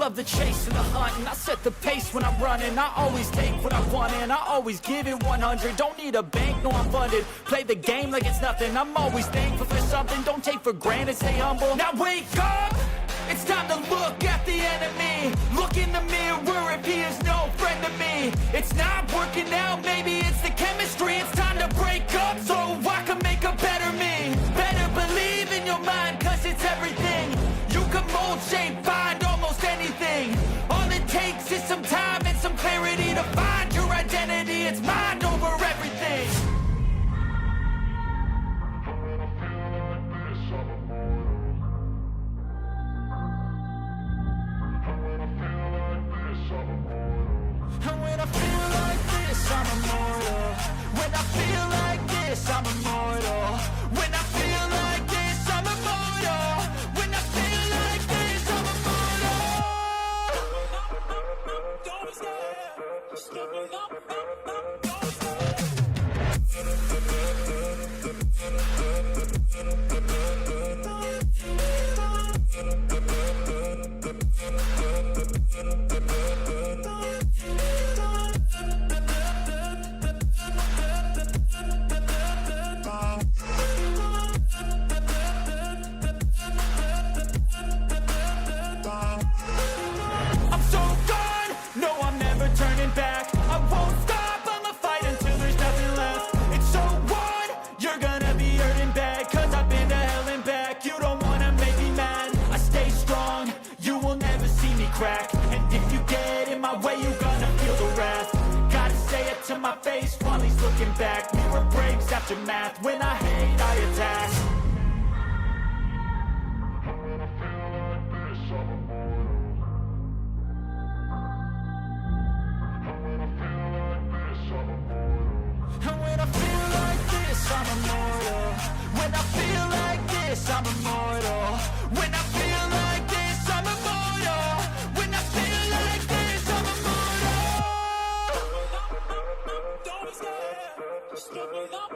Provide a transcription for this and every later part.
love the chase and the hunt, and I set the pace when I'm running. I always take what I want and I always give it 100. Don't need a bank, no I'm funded. Play the game like it's nothing. I'm always thankful for something. Don't take for granted, stay humble. Now wake up! It's time to look at the enemy. Look in the mirror if he is no friend to me. It's not working out, maybe it's the chemistry. It's time to break up so I can make a better me. Better believe in your mind, cause it's everything. You can mold, shape, find almost anything. All it takes is some time and some clarity to find your identity. It's mind over everything. And when I feel like this, I'm immortal. When I feel like this, I'm immortal. When I feel like this, I'm immortal. When I feel like this, I'm immortal. Don't stop, just give me up. I'm so gone, no I'm never turning back. I won't stop, I'ma fight until there's nothing left. It's so on, you're gonna be hurting bad, cause I've been to hell and back. You don't wanna make me mad, I stay strong, you will never see me crack. And if you get in my way, you're gonna feel the wrath. Gotta say it to my face while he's looking back. Mirror breaks after math, when I hate I attack. And when I feel like this, I'm immortal. When I feel like this, I'm immortal. When I feel like this, I'm immortal. When I feel like this, I'm immortal. Don't stop, just give me up.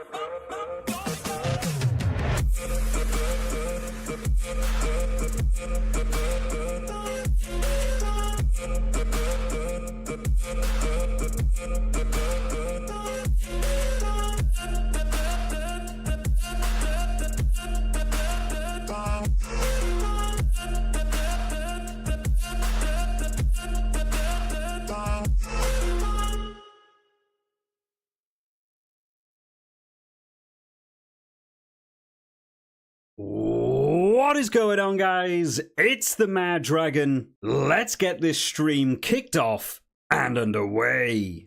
What is going on, guys? It's the Mad Dragon. Let's get this stream kicked off and underway.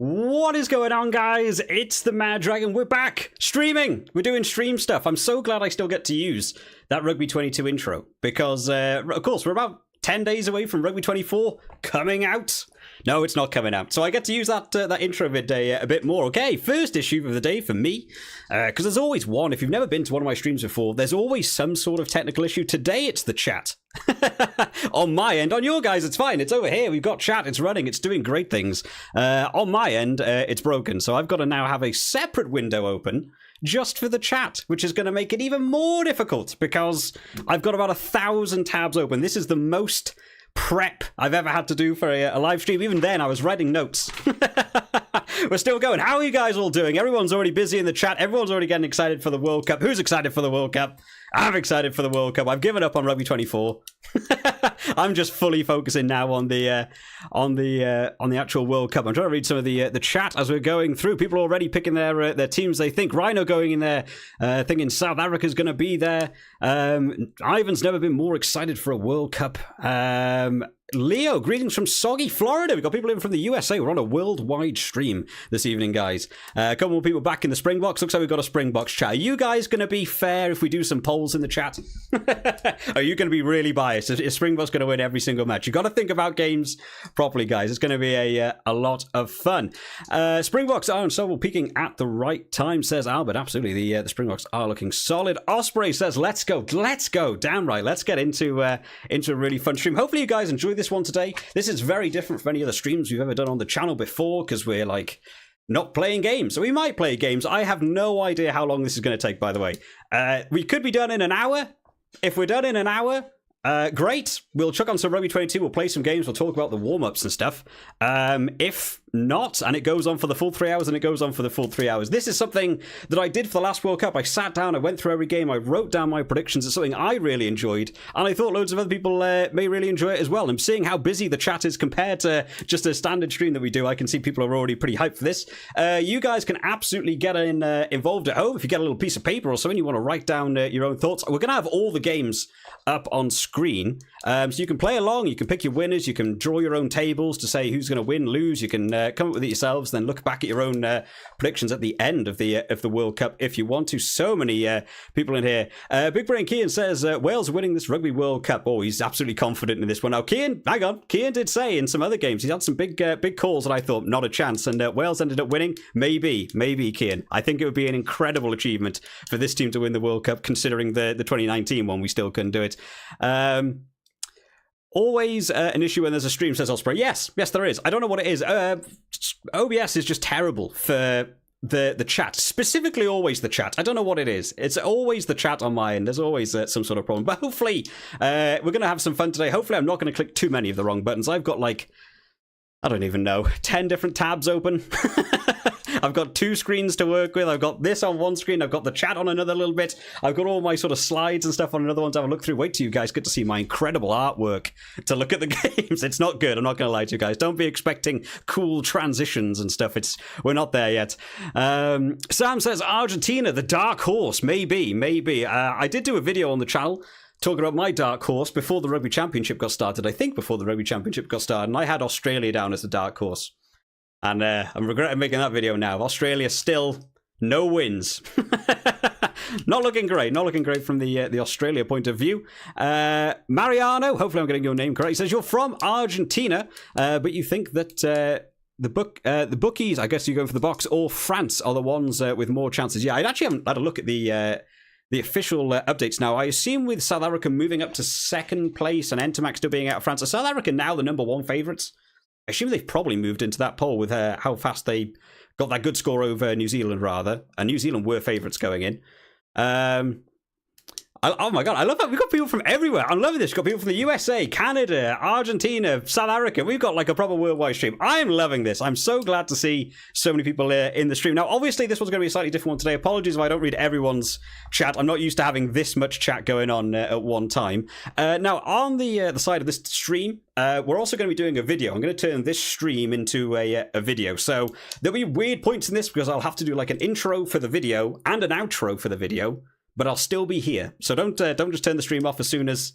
What is going on, guys? It's the Mad Dragon. We're back streaming. We're doing stream stuff. I'm so glad I still get to use that Rugby 22 intro because, of course, we're about 10 days away from Rugby 24 coming out. No, it's not coming out. So I get to use that intro vid a bit more. Okay, first issue of the day for me, because there's always one. If you've never been to one of my streams before, there's always some sort of technical issue. Today, it's the chat. On my end, on your guys, it's fine. It's over here. We've got chat. It's running. It's doing great things. On my end, it's broken. So I've got to now have a separate window open just for the chat, which is going to make it even more difficult because I've got about 1,000 tabs open. This is the most prep I've ever had to do for a live stream. Even then, I was writing notes. We're still going. How are you guys all doing? Everyone's already busy in the chat. Everyone's already getting excited for the World Cup. Who's excited for the World Cup? I'm excited for the World Cup. I've given up on Rugby 24. I'm just fully focusing now on the actual World Cup. I'm trying to read some of the chat as we're going through. People are already picking their teams they think. Rhino going in there, thinking South Africa's going to be there. Ivan's never been more excited for a World Cup. Leo, greetings from soggy Florida. We've got people in from the USA. We're on a worldwide stream this evening, guys. A couple more people back in the Springboks. Looks like we've got a Springboks chat. Are you guys going to be fair if we do some polls in the chat? Are you going to be really biased? Is Springboks going to win every single match? You've got to think about games properly, guys. It's going to be a lot of fun. Springboks are unstoppable, peaking at the right time, says Albert. Absolutely, the Springboks are looking solid. Osprey says, let's go. Let's go. Damn right. Let's get into a really fun stream. Hopefully you guys enjoy this one today. This is very different from any other streams we've ever done on the channel before because we're like not playing games. So we might play games. I have no idea how long this is going to take, by the way. We could be done in an hour. If we're done in an hour, great. We'll chuck on some Rugby 22. We'll play some games. We'll talk about the warm-ups and stuff. If not, and it goes on for the full 3 hours, and it goes on for the full 3 hours. This is something that I did for the last World Cup. I sat down, I went through every game, I wrote down my predictions. It's something I really enjoyed, and I thought loads of other people may really enjoy it as well. I'm seeing how busy the chat is compared to just a standard stream that we do. I can see people are already pretty hyped for this. You guys can absolutely get involved at home. If you get a little piece of paper or something, you want to write down your own thoughts. We're going to have all the games up on screen, so you can play along, you can pick your winners, you can draw your own tables to say who's going to win, lose. You can come up with it yourselves, then look back at your own predictions at the end of the World Cup if you want to. So many people in here. Big Brain Kian says Wales are winning this Rugby World Cup. Oh, he's absolutely confident in this one. Now, Kian, hang on. Kian did say in some other games he's had some big calls that I thought not a chance, and Wales ended up winning. Maybe, Kian. I think it would be an incredible achievement for this team to win the World Cup, considering the 2019 one we still couldn't do it. Always an issue when there's a stream, says Osprey. Yes, there is. I don't know what it is. OBS is just terrible for the chat. Specifically, always the chat. I don't know what it is. It's always the chat on my end. There's always some sort of problem. But hopefully, we're going to have some fun today. Hopefully, I'm not going to click too many of the wrong buttons. I've got like, I don't even know, 10 different tabs open. I've got 2 screens to work with. I've got this on one screen. I've got the chat on another little bit. I've got all my sort of slides and stuff on another one to have a look through. Wait till you guys get to see my incredible artwork to look at the games. It's not good. I'm not going to lie to you guys. Don't be expecting cool transitions and stuff. We're not there yet. Sam says Argentina, the dark horse. Maybe. I did do a video on the channel talking about my dark horse before the Rugby Championship got started. I think before the Rugby Championship got started. And I had Australia down as the dark horse. And I'm regretting making that video now. Australia still no wins. Not looking great from the Australia point of view. Mariano, hopefully I'm getting your name correct. He says you're from Argentina, but you think that the bookies, I guess you're going for the box, or France are the ones with more chances. Yeah, I actually haven't had a look at the official updates now. I assume with South Africa moving up to second place and Entomac still being out of France, are South Africa now the number 1 favourites? I assume they've probably moved into that poll with how fast they got that good score over New Zealand, rather. And New Zealand were favourites going in. Oh my god, I love that. We've got people from everywhere. I'm loving this. We've got people from the USA, Canada, Argentina, South Africa. We've got like a proper worldwide stream. I'm loving this. I'm so glad to see so many people in the stream. Now, obviously, this one's going to be a slightly different one today. Apologies if I don't read everyone's chat. I'm not used to having this much chat going on at one time. Now, on the side of this stream, we're also going to be doing a video. I'm going to turn this stream into a video. So there'll be weird points in this because I'll have to do like an intro for the video and an outro for the video. but I'll still be here. So don't just turn the stream off as soon as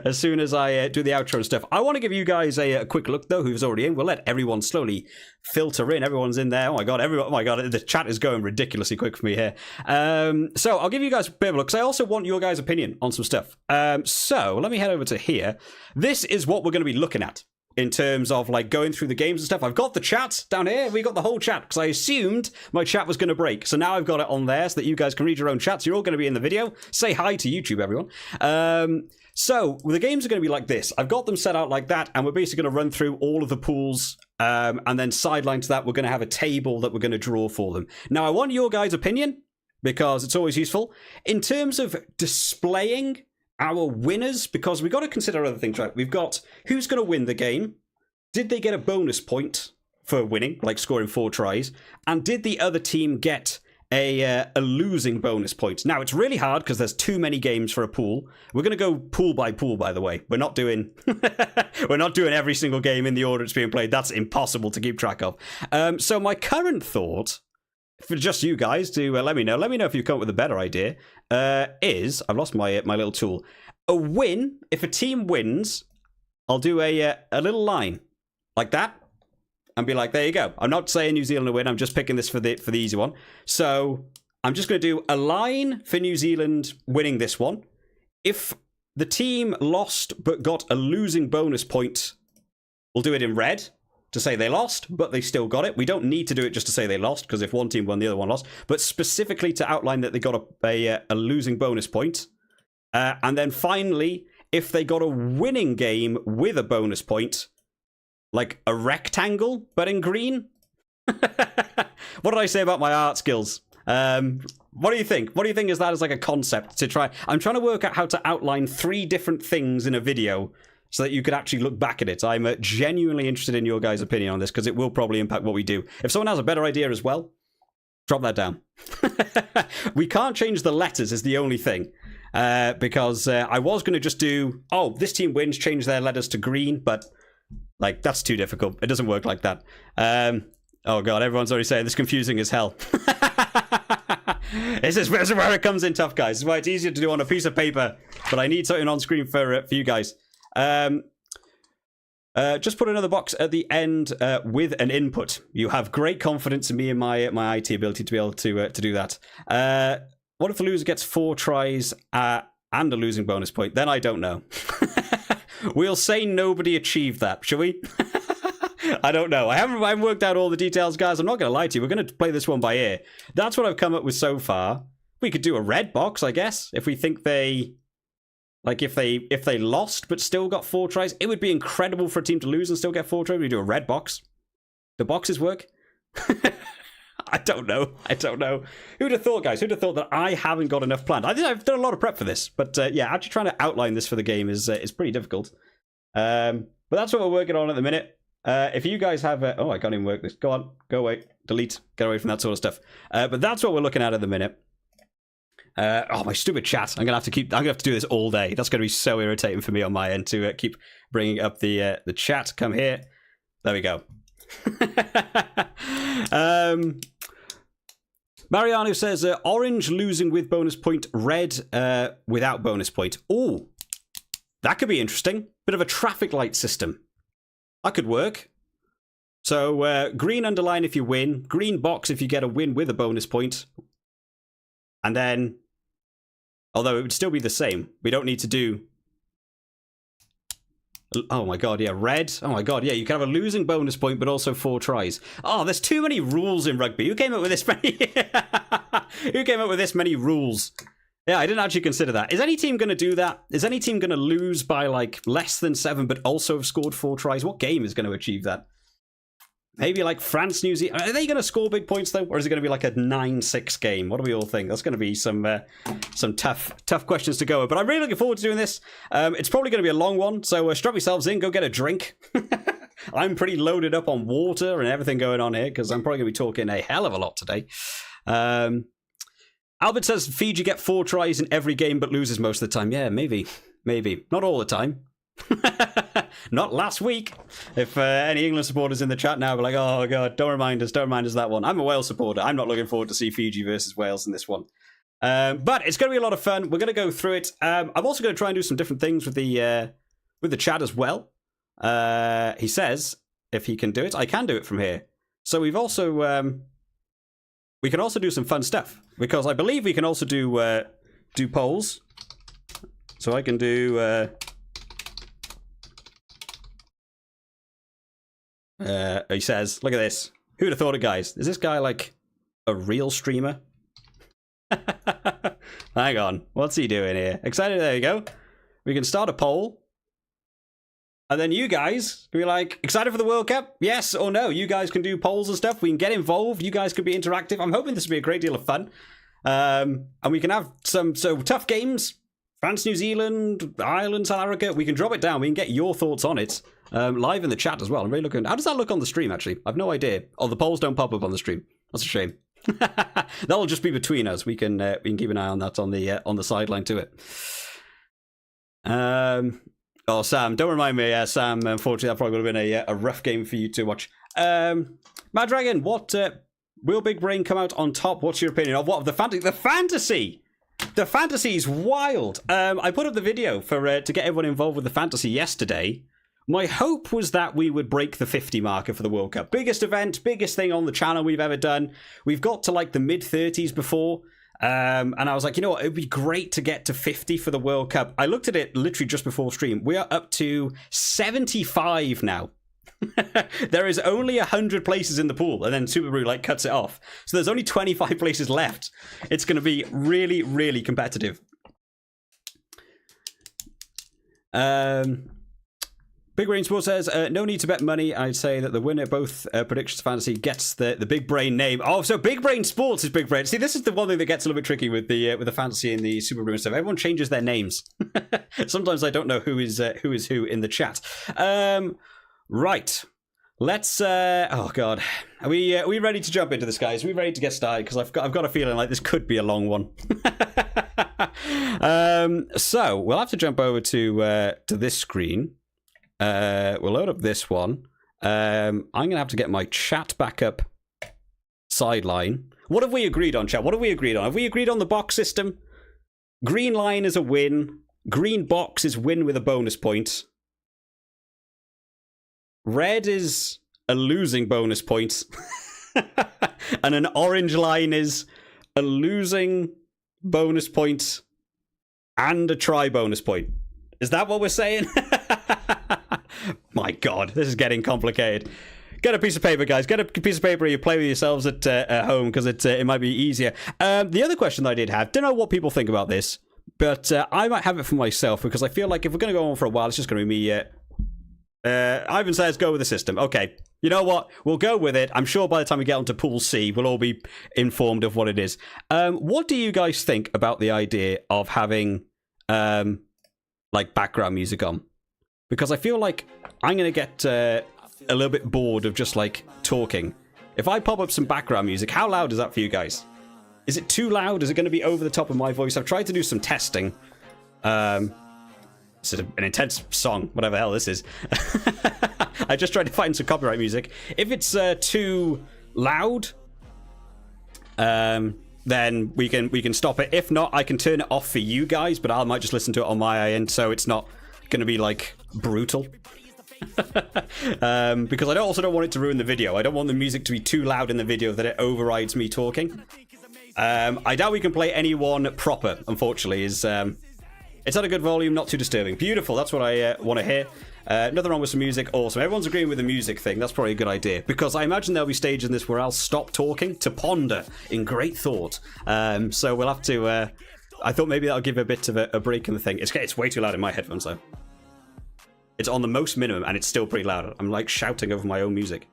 as soon as I do the outro and stuff. I want to give you guys a quick look though, who's already in. We'll let everyone slowly filter in. Everyone's in there. Oh my god, the chat is going ridiculously quick for me here. So I'll give you guys a bit of a look, because I also want your guys' opinion on some stuff. So let me head over to here. This is what we're going to be looking at in terms of like going through the games and stuff. I've got the chat down here. We got the whole chat because I assumed my chat was going to break. So now I've got it on there so that you guys can read your own chats. You're all going to be in the video. Say hi to YouTube, everyone. So the games are going to be like this. I've got them set out like that, and we're basically going to run through all of the pools. And then sideline to that, we're going to have a table that we're going to draw for them. Now, I want your guys' opinion because it's always useful. In terms of displaying our winners, because we've got to consider other things, right? We've got who's going to win the game. Did they get a bonus point for winning, like scoring 4 tries? And did the other team get a losing bonus point? Now, it's really hard because there's too many games for a pool. We're going to go pool by pool, by the way. We're not doing we're not doing every single game in the order it's being played. That's impossible to keep track of. So my current thought, for just you guys to let me know if you come up with a better idea, is, I've lost my little tool. A win, if a team wins, I'll do a little line like that and be like, there you go. I'm not saying New Zealand will win. I'm just picking this for the easy one. So I'm just going to do a line for New Zealand winning this one. If the team lost but got a losing bonus point, we'll do it in red to say they lost, but they still got it. We don't need to do it just to say they lost, because if one team won, the other one lost. But specifically to outline that they got a losing bonus point. And then finally, if they got a winning game with a bonus point, like a rectangle, but in green. What did I say about my art skills? What do you think? What do you think is that as like a concept to try? I'm trying to work out how to outline 3 different things in a video so that you could actually look back at it. I'm genuinely interested in your guys' opinion on this, because it will probably impact what we do. If someone has a better idea as well, drop that down. We can't change the letters is the only thing. Because I was going to just do, oh, this team wins, change their letters to green, but like that's too difficult. It doesn't work like that. Oh god, everyone's already saying this is confusing as hell. This is where it comes in tough, guys. This is why it's easier to do on a piece of paper, but I need something on screen for you guys. Just put another box at the end with an input. You have great confidence in me and my IT ability to be able to do that. What if the loser gets 4 tries and a losing bonus point? Then I don't know. We'll say nobody achieved that, shall we? I don't know. I haven't worked out all the details, guys. I'm not going to lie to you. We're going to play this one by ear. That's what I've come up with so far. We could do a red box, I guess, if we think they... Like, if they lost but still got 4 tries. It would be incredible for a team to lose and still get 4 tries. We do a red box. Do boxes work? I don't know. Who'd have thought, guys? Who'd have thought that I haven't got enough planned? I think I've done a lot of prep for this. But, yeah, actually trying to outline this for the game is pretty difficult. But that's what we're working on at the minute. If you guys have... oh, I can't even work this. Go on. Go away. Delete. Get away from that sort of stuff. But that's what we're looking at the minute. Oh, my stupid chat. I'm gonna have to do this all day. That's gonna be so irritating for me on my end to keep bringing up the chat. Come here. There we go. Mariano says orange losing with bonus point, red without bonus point. Oh, that could be interesting. Bit of a traffic light system. That could work. So green underline if you win, green box if you get a win with a bonus point, and then, although it would still be the same, we don't need to do... Oh my god, yeah, red. Oh my god, yeah, you can have a losing bonus point, but also 4 tries. Oh, there's too many rules in rugby. Who came up with this many? Who came up with this many rules? Yeah, I didn't actually consider that. Is any team going to do that? Is any team going to lose by, like, less than 7, but also have scored 4 tries? What game is going to achieve that? Maybe like France, New Zealand. Are they going to score big points though, or is it going to be like a 9-6 game? What do we all think? That's going to be some tough questions to go with. But I'm really looking forward to doing this. It's probably going to be a long one, so strap yourselves in. Go get a drink. I'm pretty loaded up on water and everything going on here because I'm probably going to be talking a hell of a lot today. Albert says Fiji get 4 tries in every game but loses most of the time. Yeah, maybe, not all the time. Not last week. If any England supporters in the chat now are like, oh god, don't remind us of that one. I'm a Wales supporter. I'm not looking forward to see Fiji versus Wales in this one. But it's going to be a lot of fun. We're going to go through it. I'm also going to try and do some different things with the chat as well. He says if he can do it, I can do it from here. So we've also we can also do some fun stuff because I believe we can also do polls. So I can do. He says, "Look at this. Who'd have thought it, guys? Is this guy like a real streamer?" Hang on. What's he doing here? Excited? There you go. We can start a poll. And then you guys can be like, excited for the World Cup? Yes or no? You guys can do polls and stuff. We can get involved. You guys can be interactive. I'm hoping this will be a great deal of fun. And we can have some tough games. France, New Zealand, Ireland, South Africa. We can drop it down. We can get your thoughts on it live in the chat as well. I'm really looking. How does that look on the stream, actually? I've no idea. Oh, the polls don't pop up on the stream. That's a shame. That'll just be between us. We can keep an eye on that on the sideline to it. Oh, Sam, don't remind me. Sam, unfortunately, that probably would have been a rough game for you to watch. Mad Dragon, what will Big Brain come out on top? What's your opinion of what the fantasy? The fantasy. The fantasy is wild. I put up the video for to get everyone involved with the fantasy yesterday. My hope was that we would break the 50 marker for the World Cup. Biggest event, biggest thing on the channel we've ever done. We've got to like the mid-30s before. And I was like, you know what, it'd be great to get to 50 for the World Cup. I looked at it literally just before stream. We are up to 75 now. There is only 100 places in the pool, and then Super Brew like cuts it off. So there's only 25 places left. It's going to be really, really competitive. Big Brain Sports says, no need to bet money. I'd say that the winner both predictions fantasy gets the Big Brain name. Oh, so Big Brain Sports is Big Brain. See, this is the one thing that gets a little bit tricky with the fantasy and the Super Brew and stuff. Everyone changes their names. Sometimes I don't know who is who in the chat. Right. Let's. Oh God, are we ready to jump into this, guys? Are we ready to get started? Because I've got a feeling like this could be a long one. So we'll have to jump over to this screen. We'll load up this one. I'm going to have to get my chat back up sideline. What have we agreed on, chat? What have we agreed on? Have we agreed on the box system? Green line is a win. Green box is win with a bonus point. Red is a losing bonus point. And an orange line is a losing bonus point and a try bonus point. Is that what we're saying? My God, this is getting complicated. Get a piece of paper, guys. Get a piece of paper you play with yourselves at home because it might be easier. The other question that I did have, don't know what people think about this, but I might have it for myself because I feel like if we're going to go on for a while, it's just going to be me. Ivan says go with the system. Okay, you know what? We'll go with it. I'm sure by the time we get onto Pool C, we'll all be informed of what it is. What do you guys think about the idea of having like background music on? Because I feel like I'm going to get a little bit bored of just like talking. If I pop up some background music, how loud is that for you guys? Is it too loud? Is it going to be over the top of my voice? I've tried to do some testing. It's an intense song, whatever the hell this is. I just tried to find some copyright music. If it's too loud, then we can stop it. If not, I can turn it off for you guys, but I might just listen to it on my end, so it's not going to be like brutal. Because I also don't want it to ruin the video. I don't want the music to be too loud in the video that it overrides me talking. I doubt we can play anyone proper, unfortunately. It's at a good volume, not too disturbing. Beautiful, that's what I want to hear. Nothing wrong with some music, awesome. Everyone's agreeing with the music thing, that's probably a good idea. Because I imagine there'll be stages in this where I'll stop talking to ponder in great thought. So we'll have to... I thought maybe that'll give a bit of a break in the thing. It's way too loud in my headphones, though. It's on the most minimum, and it's still pretty loud. I'm, like, shouting over my own music.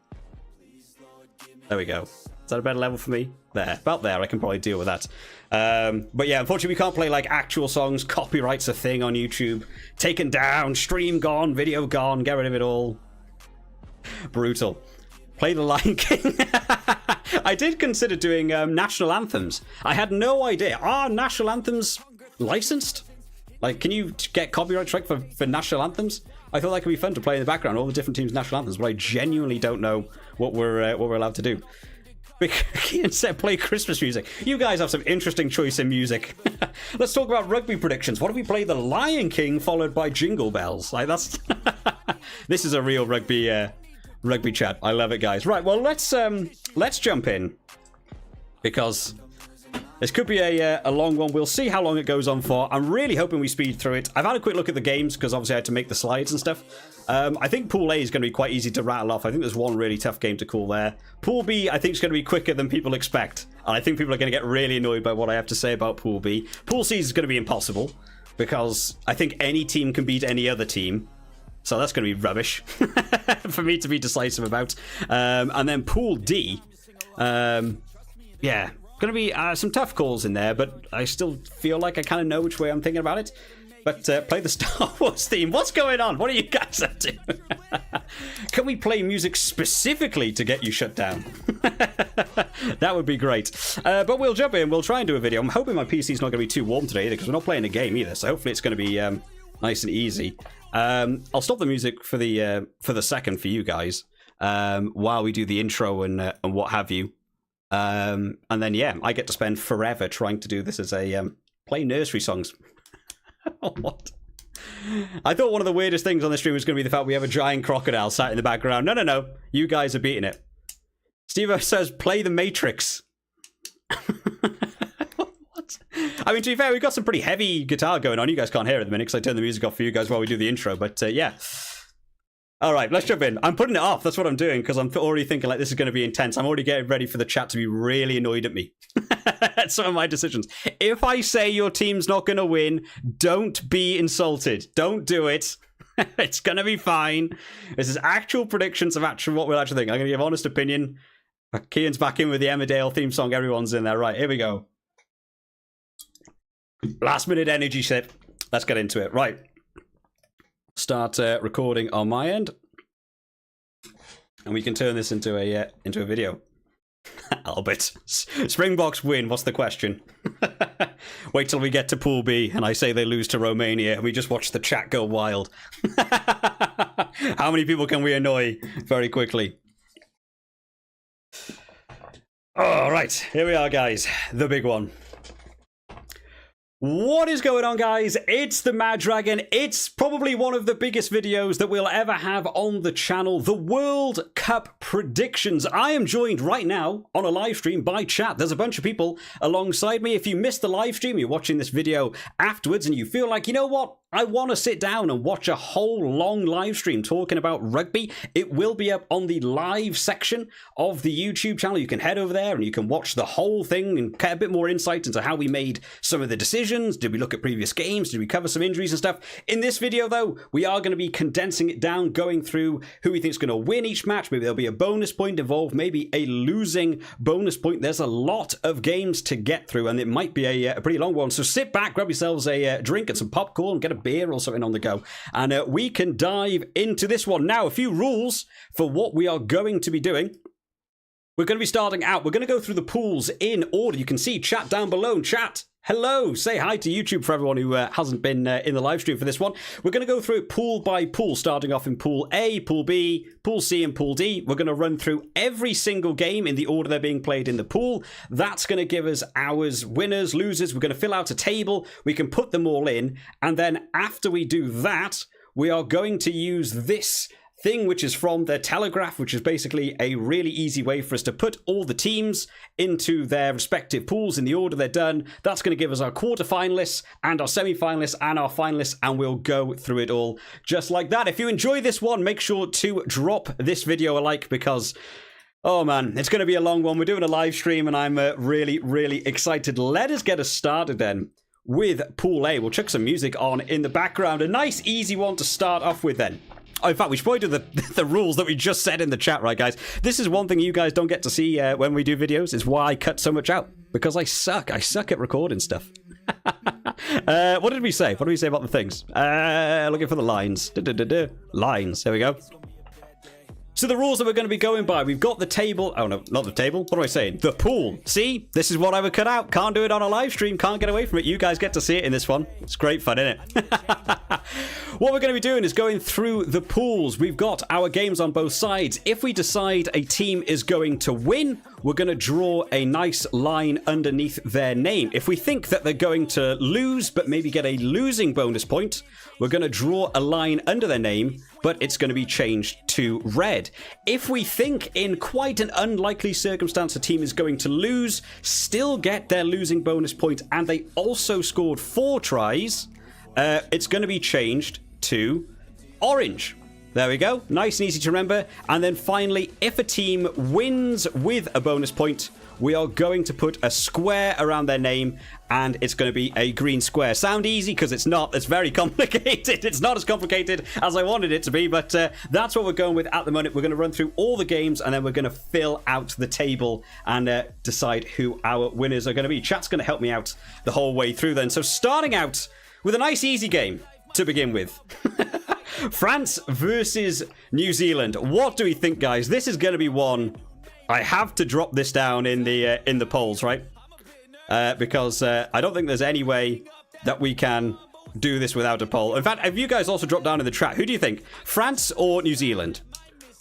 There we go. Is that a better level for me? There. About there, I can probably deal with that. But yeah, unfortunately, we can't play, like, actual songs. Copyright's a thing on YouTube. Taken down, stream gone, video gone, get rid of it all. Brutal. Play the Lion King. I did consider doing national anthems. I had no idea. Are national anthems licensed? Like, can you get copyright strike for national anthems? I thought that could be fun to play in the background, all the different teams' national anthems, but I genuinely don't know what we're allowed to do. Kian said play Christmas music. You guys have some interesting choice in music. Let's talk about rugby predictions. What if we play The Lion King followed by Jingle Bells? Like, that's... This is a real rugby chat. I love it, guys. Right, well, let's jump in. Because this could be a long one. We'll see how long it goes on for. I'm really hoping we speed through it. I've had a quick look at the games because obviously I had to make the slides and stuff. I think Pool A is going to be quite easy to rattle off. I think there's one really tough game to call there. Pool B, I think, is going to be quicker than people expect. And I think people are going to get really annoyed by what I have to say about Pool B. Pool C is going to be impossible because I think any team can beat any other team. So that's going to be rubbish for me to be decisive about. And then Pool D, yeah, going to be some tough calls in there, but I still feel like I kind of know which way I'm thinking about it. But play the Star Wars theme. What's going on? What are you guys up to? Can we play music specifically to get you shut down? That would be great. But we'll jump in. We'll try and do a video. I'm hoping my PC's not going to be too warm today either because we're not playing a game either. So hopefully it's going to be nice and easy. I'll stop the music for the second for you guys while we do the intro and what have you. And then, yeah, I get to spend forever trying to do this as a play nursery songs. What? I thought one of the weirdest things on the stream was going to be the fact we have a giant crocodile sat in the background. No. You guys are beating it. Steve says, play the Matrix. What? I mean, to be fair, we've got some pretty heavy guitar going on. You guys can't hear it at the minute because I turned the music off for you guys while we do the intro. But, yeah. All right, let's jump in. I'm putting it off. That's what I'm doing because I'm already thinking like this is going to be intense. I'm already getting ready for the chat to be really annoyed at me at some of my decisions. If I say your team's not going to win, don't be insulted. Don't do it. It's going to be fine. This is actual predictions of what we'll actually think. I'm going to give honest opinion. Kian's back in with the Emmerdale theme song. Everyone's in there. Right, here we go. Last minute energy sip. Let's get into it. Right. Start recording on my end, and we can turn this into a video. Albert, Springboks win. What's the question? Wait till we get to Pool B, and I say they lose to Romania, and we just watch the chat go wild. How many people can we annoy very quickly? All right, here we are, guys. The big one. What is going on, guys? It's the Mad Dragon. It's probably one of the biggest videos that we'll ever have on the channel, the World Cup predictions. I am joined right now on a live stream by chat. There's a bunch of people alongside me. If you missed the live stream, you're watching this video afterwards and you feel like, you know what? I want to sit down and watch a whole long live stream talking about rugby. It will be up on the live section of the YouTube channel. You can head over there and you can watch the whole thing and get a bit more insight into how we made some of the decisions. Did we look at previous games? Did we cover some injuries and stuff? In this video, though, we are going to be condensing it down, going through who we think is going to win each match. Maybe there'll be a bonus point involved, maybe a losing bonus point. There's a lot of games to get through and it might be a pretty long one. So sit back, grab yourselves a drink and some popcorn, get a beer or something on the go, and we can dive into this one. Now, a few rules for what we are going to be doing. We're going to be starting out. We're going to go through the pools in order. You can see chat down below. Chat, hello. Say hi to YouTube for everyone who hasn't been in the live stream for this one. We're going to go through it pool by pool, starting off in Pool A, Pool B, Pool C, and Pool D. We're going to run through every single game in the order they're being played in the pool. That's going to give us our winners, losers. We're going to fill out a table. We can put them all in. And then after we do that, we are going to use this thing, which is from the Telegraph, which is basically a really easy way for us to put all the teams into their respective pools in the order they're done. That's going to give us our quarterfinalists and our semi-finalists and our finalists, and we'll go through it all just like that. If you enjoy this one, make sure to drop this video a like because, oh man, it's going to be a long one. We're doing a live stream and I'm really, really excited. Let us get us started then with Pool A. We'll chuck some music on in the background. A nice, easy one to start off with then. Oh, in fact, we should probably do the rules that we just said in the chat, right, guys? This is one thing you guys don't get to see when we do videos. It's why I cut so much out. Because I suck. I suck at recording stuff. What did we say? What did we say about the things? Looking for the lines. Lines. There we go. So the rules that we're going to be going by, we've got the table. Oh, no, not the table. What am I saying? The pool. See? This is what I would cut out. Can't do it on a live stream. Can't get away from it. You guys get to see it in this one. It's great fun, isn't it? What we're going to be doing is going through the pools. We've got our games on both sides. If we decide a team is going to win, we're going to draw a nice line underneath their name. If we think that they're going to lose, but maybe get a losing bonus point, we're going to draw a line under their name, but it's going to be changed to red. If we think in quite an unlikely circumstance a team is going to lose, still get their losing bonus point, and they also scored 4 tries, it's going to be changed to orange. There we go. Nice and easy to remember. And then finally, if a team wins with a bonus point, we are going to put a square around their name, and it's going to be a green square. Sound easy? Because it's not. It's very complicated. It's not as complicated as I wanted it to be, but that's what we're going with at the moment. We're going to run through all the games, and then we're going to fill out the table and decide who our winners are going to be. Chat's going to help me out the whole way through then. So starting out with a nice easy game to begin with. France versus New Zealand. What do we think, guys? This is going to be one. I have to drop this down in the polls, right? Because I don't think there's any way that we can do this without a poll. In fact, have you guys also dropped down in the chat? Who do you think? France or New Zealand?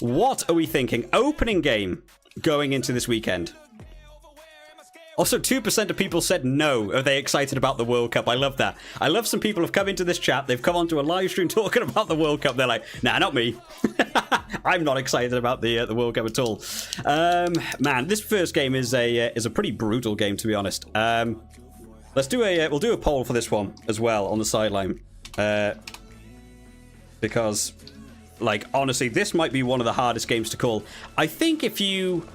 What are we thinking? Opening game going into this weekend. Also, 2% of people said no. Are they excited about the World Cup? I love that. I love some people have come into this chat. They've come onto a live stream talking about the World Cup. They're like, nah, not me. I'm not excited about the World Cup at all. Man, this first game is a pretty brutal game, to be honest. Let's do we'll do a poll for this one as well on the sideline. Because, like, honestly, this might be one of the hardest games to call. I think if you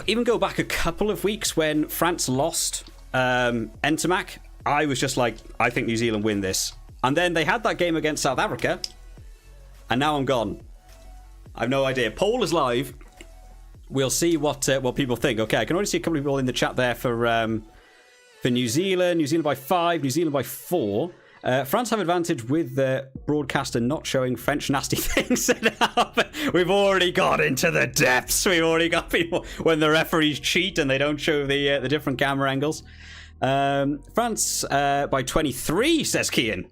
even go back a couple of weeks when France lost Entomac, I was just like, I think New Zealand win this. And then they had that game against South Africa, and now I'm gone. I have no idea. Poll is live. We'll see what people think. Okay, I can already see a couple of people in the chat there for New Zealand. New Zealand by 5, New Zealand by 4. France have advantage with the broadcaster not showing French nasty things set up. We've already got into the depths. We've already got people when the referees cheat and they don't show the different camera angles. France by 23, says Kian.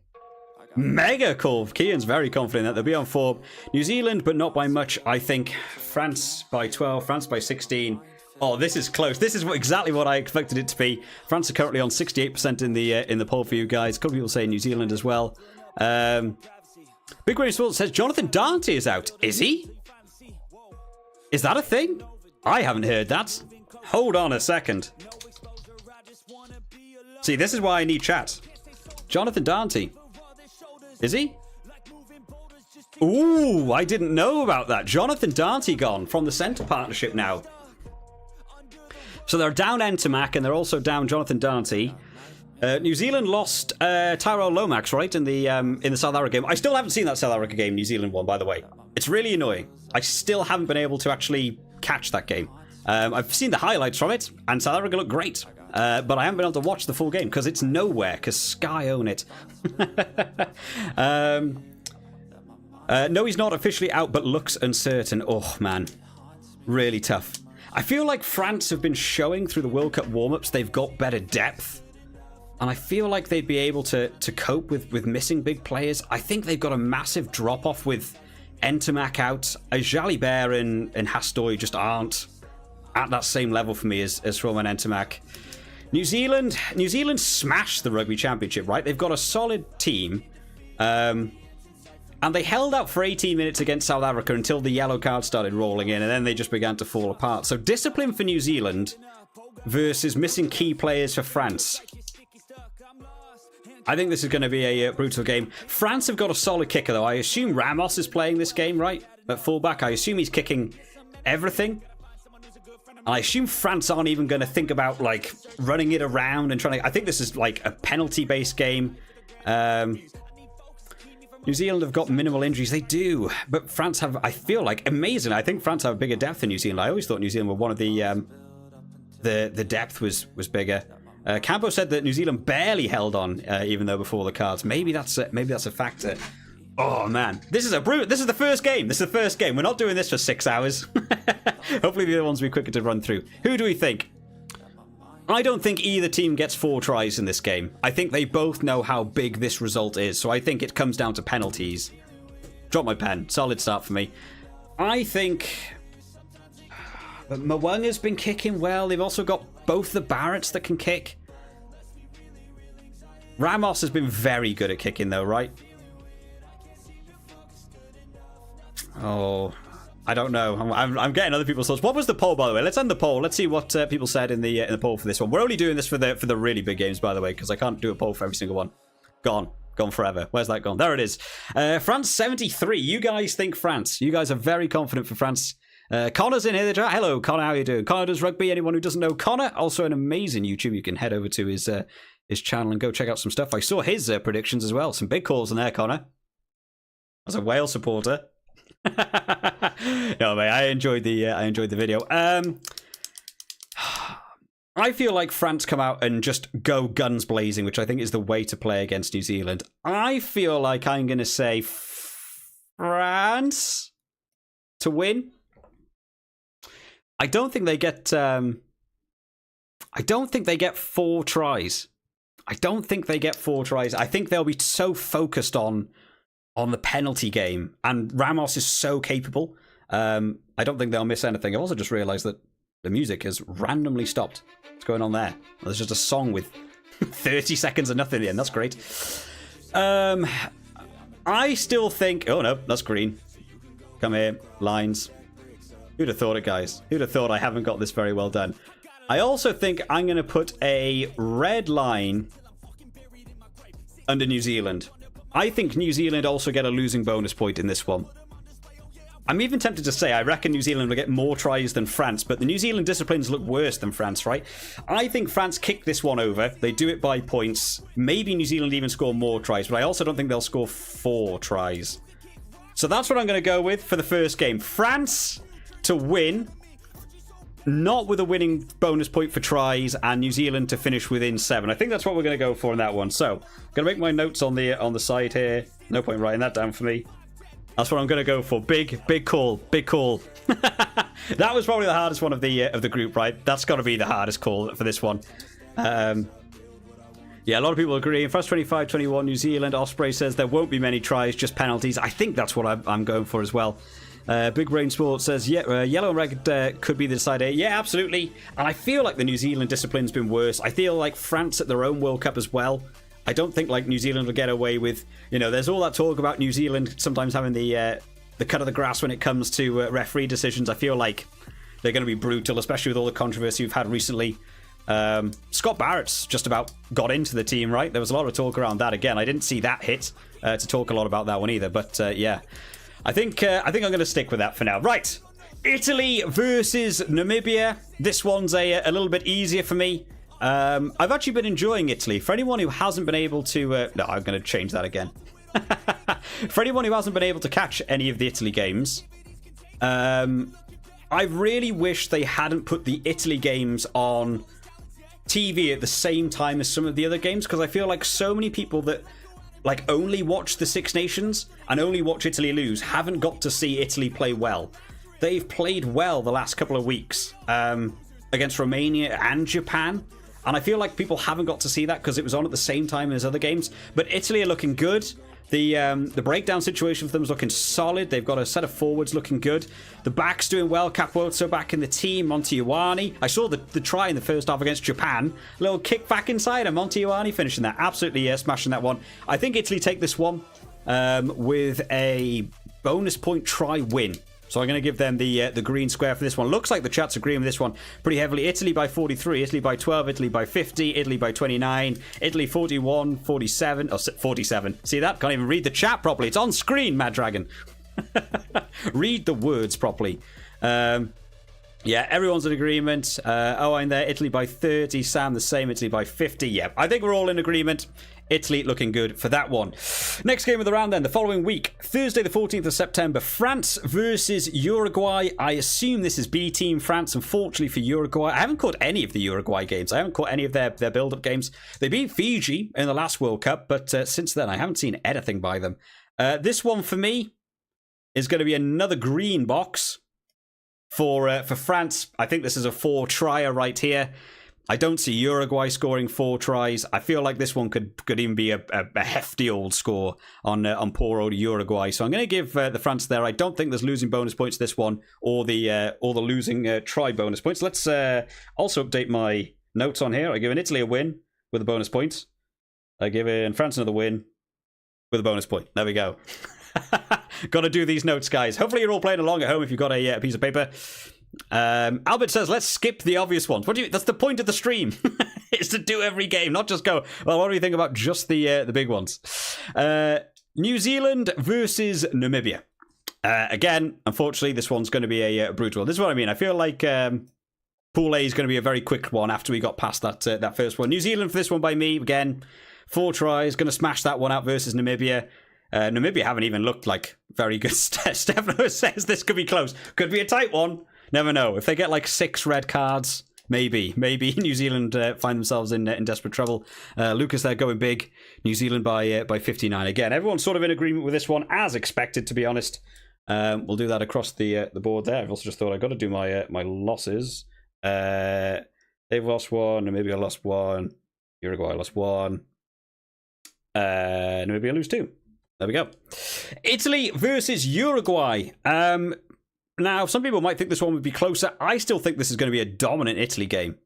Mega cool. Kian's very confident that they'll be on form. New Zealand, but not by much, I think. France by 12, France by 16. Oh, this is close. This is exactly what I expected it to be. France are currently on 68% in the poll for you guys. A couple of people say New Zealand as well. Big Green Sports says Jonathan Dante is out. Is he? Is that a thing? I haven't heard that. Hold on a second. See, this is why I need chat. Jonathan Dante. Is he? Ooh, I didn't know about that. Jonathan Dante gone from the centre partnership now. So they're down Entomac and they're also down Jonathan Dante. New Zealand lost Tyrell Lomax, right, in the South Africa game. I still haven't seen that South Africa game, New Zealand one, by the way. It's really annoying. I still haven't been able to actually catch that game. I've seen the highlights from it, and South Africa looked great. But I haven't been able to watch the full game because it's nowhere, because Sky own it. No, he's not officially out, but looks uncertain. Oh, man. Really tough. I feel like France have been showing through the World Cup warm-ups they've got better depth. And I feel like they'd be able to cope with missing big players. I think they've got a massive drop-off with Entomac out. Jalibert and Hastoy just aren't at that same level for me as Roman Entomac. New Zealand smashed the Rugby Championship, right? They've got a solid team. And they held out for 18 minutes against South Africa until the yellow card started rolling in, and then they just began to fall apart. So discipline for New Zealand versus missing key players for France. I think this is going to be a brutal game. France have got a solid kicker, though. I assume Ramos is playing this game, right? At fullback. I assume he's kicking everything. And I assume France aren't even going to think about, like, running it around and trying to... I think this is, like, a penalty-based game. New Zealand have got minimal injuries. They do. But France have, I feel like, amazing. I think France have a bigger depth than New Zealand. I always thought New Zealand were one of the depth was bigger. Campo said that New Zealand barely held on, even though before the cards. Maybe that's a factor. Oh man, this is the first game. This is the first game. We're not doing this for 6 hours. Hopefully the other ones will be quicker to run through. Who do we think? I don't think either team gets 4 tries in this game. I think they both know how big this result is, so I think it comes down to penalties. Drop my pen. Solid start for me. I think Mwunga's been kicking well. They've also got both the Barretts that can kick. Ramos has been very good at kicking though, right? Oh, I don't know. I'm getting other people's thoughts. What was the poll, by the way? Let's end the poll. Let's see what people said in the poll for this one. We're only doing this for the really big games, by the way, because I can't do a poll for every single one. Gone forever. Where's that gone? There it is. France 73. You guys think France? You guys are very confident for France. Connor's in here. Hello, Connor. How are you doing? Connor does rugby. Anyone who doesn't know Connor, also an amazing YouTube. You can head over to his channel and go check out some stuff. I saw his predictions as well. Some big calls in there, Connor. As a Wales supporter. No, mate, I enjoyed the video. I feel like France come out and just go guns blazing, which I think is the way to play against New Zealand. I feel like I'm going to say France to win. I don't think they get 4 tries. I don't think they get 4 tries. I think they'll be so focused on the penalty game, and Ramos is so capable. I don't think they'll miss anything. I've also just realised that the music has randomly stopped. What's going on there? Well, there's just a song with 30 seconds of nothing in. That's great. I still think... Oh, no, that's green. Come here. Lines. Who'd have thought it, guys? Who'd have thought I haven't got this very well done? I also think I'm going to put a red line under New Zealand. I think New Zealand also get a losing bonus point in this one. I'm even tempted to say I reckon New Zealand will get more tries than France, but the New Zealand disciplines look worse than France, right? I think France kick this one over. They do it by points. Maybe New Zealand even score more tries, but I also don't think they'll score 4 tries. So that's what I'm going to go with for the first game. France to win, not with a winning bonus point for tries, and New Zealand to finish within 7. I think that's what we're going to go for in that one. So, I'm going to make my notes on the side here. No point writing that down for me. That's what I'm going to go for. Big call. Big call. That was probably the hardest one of the group, right? That's got to be the hardest call for this one. Yeah, a lot of people agree. In first 25-21, New Zealand. Osprey says there won't be many tries, just penalties. I think that's what I'm going for as well. Big Brain Sports says, yeah, yellow and red could be the decider. Yeah, absolutely. And I feel like the New Zealand discipline's been worse. I feel like France at their own World Cup as well. I don't think like New Zealand will get away with, there's all that talk about New Zealand sometimes having the cut of the grass when it comes to referee decisions. I feel like they're going to be brutal, especially with all the controversy we've had recently. Scott Barrett's just about got into the team, right? There was a lot of talk around that. Again, I didn't see that hit to talk a lot about that one either. But yeah, I think I'm going to stick with that for now. Right, Italy versus Namibia. This one's a little bit easier for me. I've actually been enjoying Italy. For anyone who hasn't been able to... no, I'm going to change that again. For anyone who hasn't been able to catch any of the Italy games, I really wish they hadn't put the Italy games on TV at the same time as some of the other games, because I feel like so many people that like only watch the Six Nations and only watch Italy lose haven't got to see Italy play well. They've played well the last couple of weeks against Romania and Japan. And I feel like people haven't got to see that because it was on at the same time as other games. But Italy are looking good. The breakdown situation for them is looking solid. They've got a set of forwards looking good. The back's doing well. Capozzo back in the team. Montiuani. I saw the try in the first half against Japan. A little kick back inside and Montiuani finishing that. Absolutely smashing that one. I think Italy take this one with a bonus point try win. So I'm going to give them the green square for this one. Looks like the chat's agreeing with this one pretty heavily. Italy by 43, Italy by 12, Italy by 50, Italy by 29, Italy 41, 47, oh, 47. See that? Can't even read the chat properly. It's on screen, Mad Dragon. Read the words properly. Yeah, everyone's in agreement. I'm there. Italy by 30, Sam the same, Italy by 50. Yeah, I think we're all in agreement. Italy looking good for that one. Next game of the round then, the following week, Thursday the 14th of September, France versus Uruguay. I assume this is B Team France, unfortunately for Uruguay. I haven't caught any of the Uruguay games. I haven't caught any of their build-up games. They beat Fiji in the last World Cup, but since then I haven't seen anything by them. This one for me is going to be another green box for France. I think this is a 4-trier right here. I don't see Uruguay scoring 4 tries. I feel like this one could even be a hefty old score on poor old Uruguay. So I'm going to give the France there. I don't think there's losing bonus points this one or the losing try bonus points. Let's also update my notes on here. I give Italy a win with a bonus point. I give France another win with a bonus point. There we go. Got to do these notes, guys. Hopefully you're all playing along at home if you've got a piece of paper. Albert says, let's skip the obvious ones. That's the point of the stream. Is to do every game, not just go, well, what do you think about just the big ones? New Zealand versus Namibia. Again, unfortunately, this one's going to be a brutal one. This is what I mean. I feel like Pool A is going to be a very quick one after we got past that first one. New Zealand for this one by me. Again, 4 tries. Going to smash that one out versus Namibia. Namibia haven't even looked like very good. Stefano says this could be close. Could be a tight one. Never know. If they get like 6 red cards, maybe New Zealand find themselves in desperate trouble. Lucas there going big. New Zealand by 59. Again, everyone's sort of in agreement with this one, as expected, to be honest. We'll do that across the board there. I've also just thought I've got to do my losses. They've lost 1. Namibia lost 1. Uruguay lost 1. Namibia lose 2. There we go. Italy versus Uruguay. Now, some people might think this one would be closer. I still think this is going to be a dominant Italy game.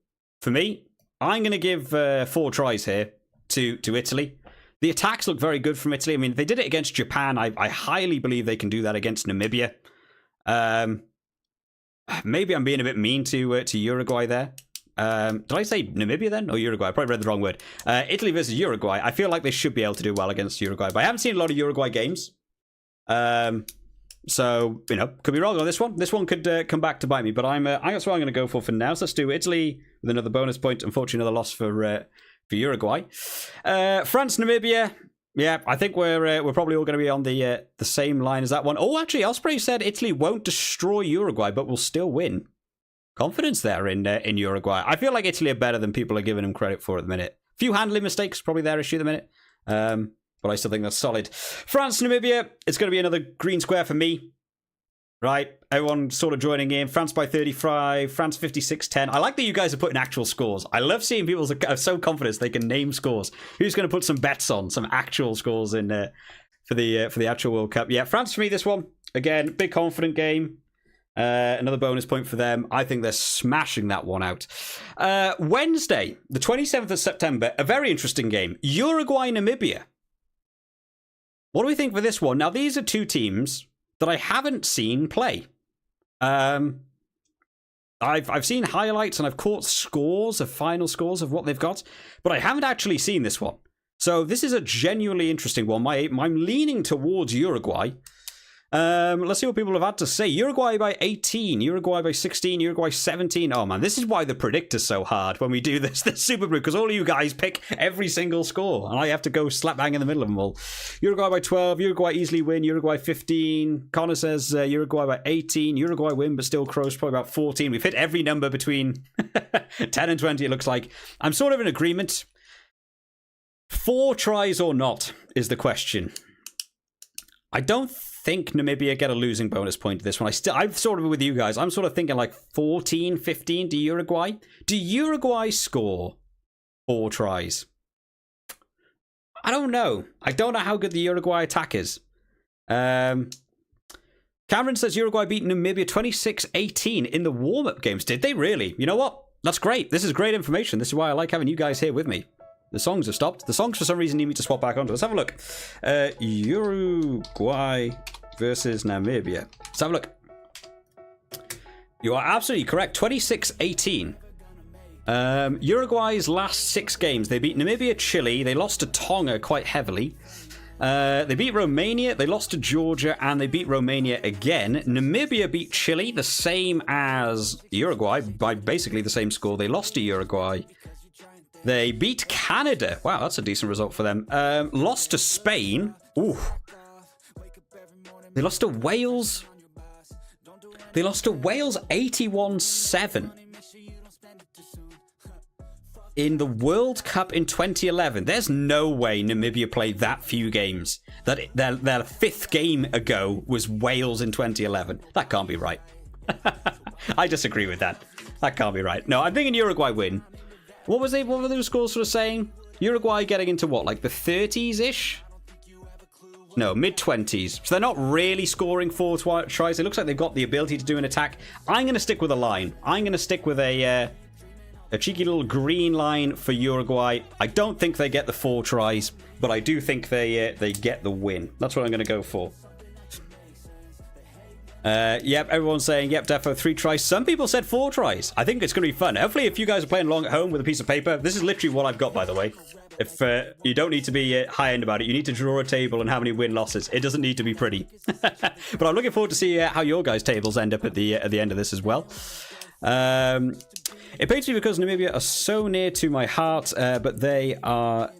For me, I'm going to give 4 tries here to Italy. The attacks look very good from Italy. I mean, they did it against Japan. I highly believe they can do that against Namibia. Maybe I'm being a bit mean to Uruguay there. Did I say Namibia then? Or Uruguay? I probably read the wrong word. Italy versus Uruguay. I feel like they should be able to do well against Uruguay. But I haven't seen a lot of Uruguay games. So, could be wrong on this one. This one could come back to bite me, but that's what I'm going to go for now. So let's do Italy with another bonus point. Unfortunately, another loss for Uruguay. France, Namibia. Yeah, I think we're probably all going to be on the same line as that one. Oh, actually, Osprey said Italy won't destroy Uruguay, but will still win. Confidence there in Uruguay. I feel like Italy are better than people are giving them credit for at the minute. Few handling mistakes, probably their issue at the minute. But I still think that's solid. France, Namibia, it's going to be another green square for me. Right? Everyone sort of joining in. France by 35, France 56-10. I like that you guys are putting actual scores. I love seeing people are so confident they can name scores. Who's going to put some bets on, some actual scores in for the actual World Cup? Yeah, France for me, this one. Again, big confident game. Another bonus point for them. I think they're smashing that one out. Wednesday, the 27th of September, a very interesting game. Uruguay, Namibia. What do we think for this one? Now, these are 2 teams that I haven't seen play. I've seen highlights and I've caught scores of final scores of what they've got, but I haven't actually seen this one. So this is a genuinely interesting one. I'm leaning towards Uruguay. Let's see what people have had to say. Uruguay by 18, Uruguay by 16, Uruguay 17. Oh man, this is why the predictor's so hard when we do this Super Brew, because all of you guys pick every single score, and I have to go slap bang in the middle of them all. Uruguay by 12, Uruguay easily win, Uruguay 15. Connor says Uruguay by 18, Uruguay win, but still close, probably about 14. We've hit every number between 10 and 20, it looks like. I'm sort of in agreement. 4 tries or not is the question. I don't think Namibia get a losing bonus point to this one. I'm sort of with you guys. I'm sort of thinking like 14, 15 to Uruguay. Do Uruguay score 4 tries? I don't know. I don't know how good the Uruguay attack is. Cameron says Uruguay beat Namibia 26-18 in the warm-up games. Did they really? You know what? That's great. This is great information. This is why I like having you guys here with me. The songs have stopped. The songs, for some reason, need me to swap back onto. Let's have a look. Uruguay versus Namibia. Let's have a look. You are absolutely correct. 26-18. Uruguay's last 6 games. They beat Namibia, Chile. They lost to Tonga quite heavily. They beat Romania. They lost to Georgia. And they beat Romania again. Namibia beat Chile, the same as Uruguay, by basically the same score. They lost to Uruguay. They beat Canada. Wow, that's a decent result for them. Lost to Spain. Ooh. They lost to Wales. They lost to Wales 81-7. in the World Cup in 2011, there's no way Namibia played that few games. That their fifth game ago was Wales in 2011. That can't be right. I disagree with that. That can't be right. No, I'm thinking Uruguay win. What were those scores sort of saying? Uruguay getting into what, like the 30s-ish? No, mid-20s. So they're not really scoring 4 tries. It looks like they've got the ability to do an attack. I'm going to stick with a line. I'm going to stick with a cheeky little green line for Uruguay. I don't think they get the 4 tries, but I do think they get the win. That's what I'm going to go for. Yep, everyone's saying, yep, defo 3 tries. Some people said 4 tries. I think it's going to be fun. Hopefully, if you guys are playing along at home with a piece of paper, this is literally what I've got, by the way. If you don't need to be high-end about it, you need to draw a table and how many win-losses. It doesn't need to be pretty. But I'm looking forward to see how your guys' tables end up at the end of this as well. It pains me because Namibia are so near to my heart, but they are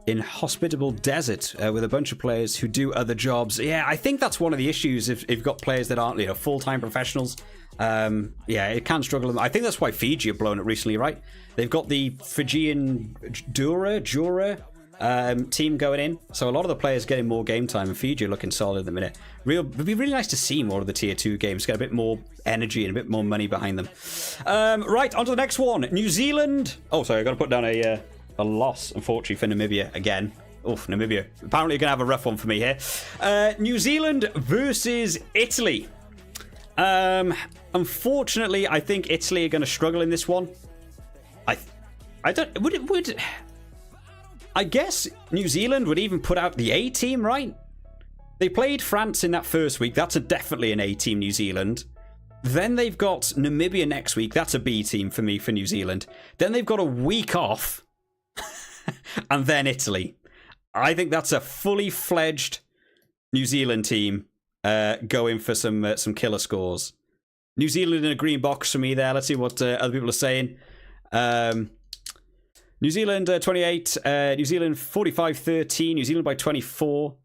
in hospitable desert with a bunch of players who do other jobs. Yeah, I think that's one of the issues if you've got players that aren't, full-time professionals. Yeah, it can struggle. I think that's why Fiji have blown it recently, right? They've got the Fijian Jura team going in, so a lot of the players getting more game time, and Fiji are looking solid at the minute. It'd be really nice to see more of the tier 2 games, get a bit more energy and a bit more money behind them. Right, on to the next one. New Zealand. Oh, sorry, I've got to put down a loss, unfortunately, for Namibia again. Oof, Namibia. Apparently, you're going to have a rough one for me here. New Zealand versus Italy. Unfortunately, I think Italy are going to struggle in this one. I don't. I guess New Zealand would even put out the A team, right? They played France in that first week. That's definitely an A team, New Zealand. Then they've got Namibia next week. That's a B team for me for New Zealand. Then they've got a week off. And then Italy. I think that's a fully fledged New Zealand team going for some killer scores. New Zealand in a green box for me there. Let's see what other people are saying. New Zealand 28, New Zealand 45-13, New Zealand by 24.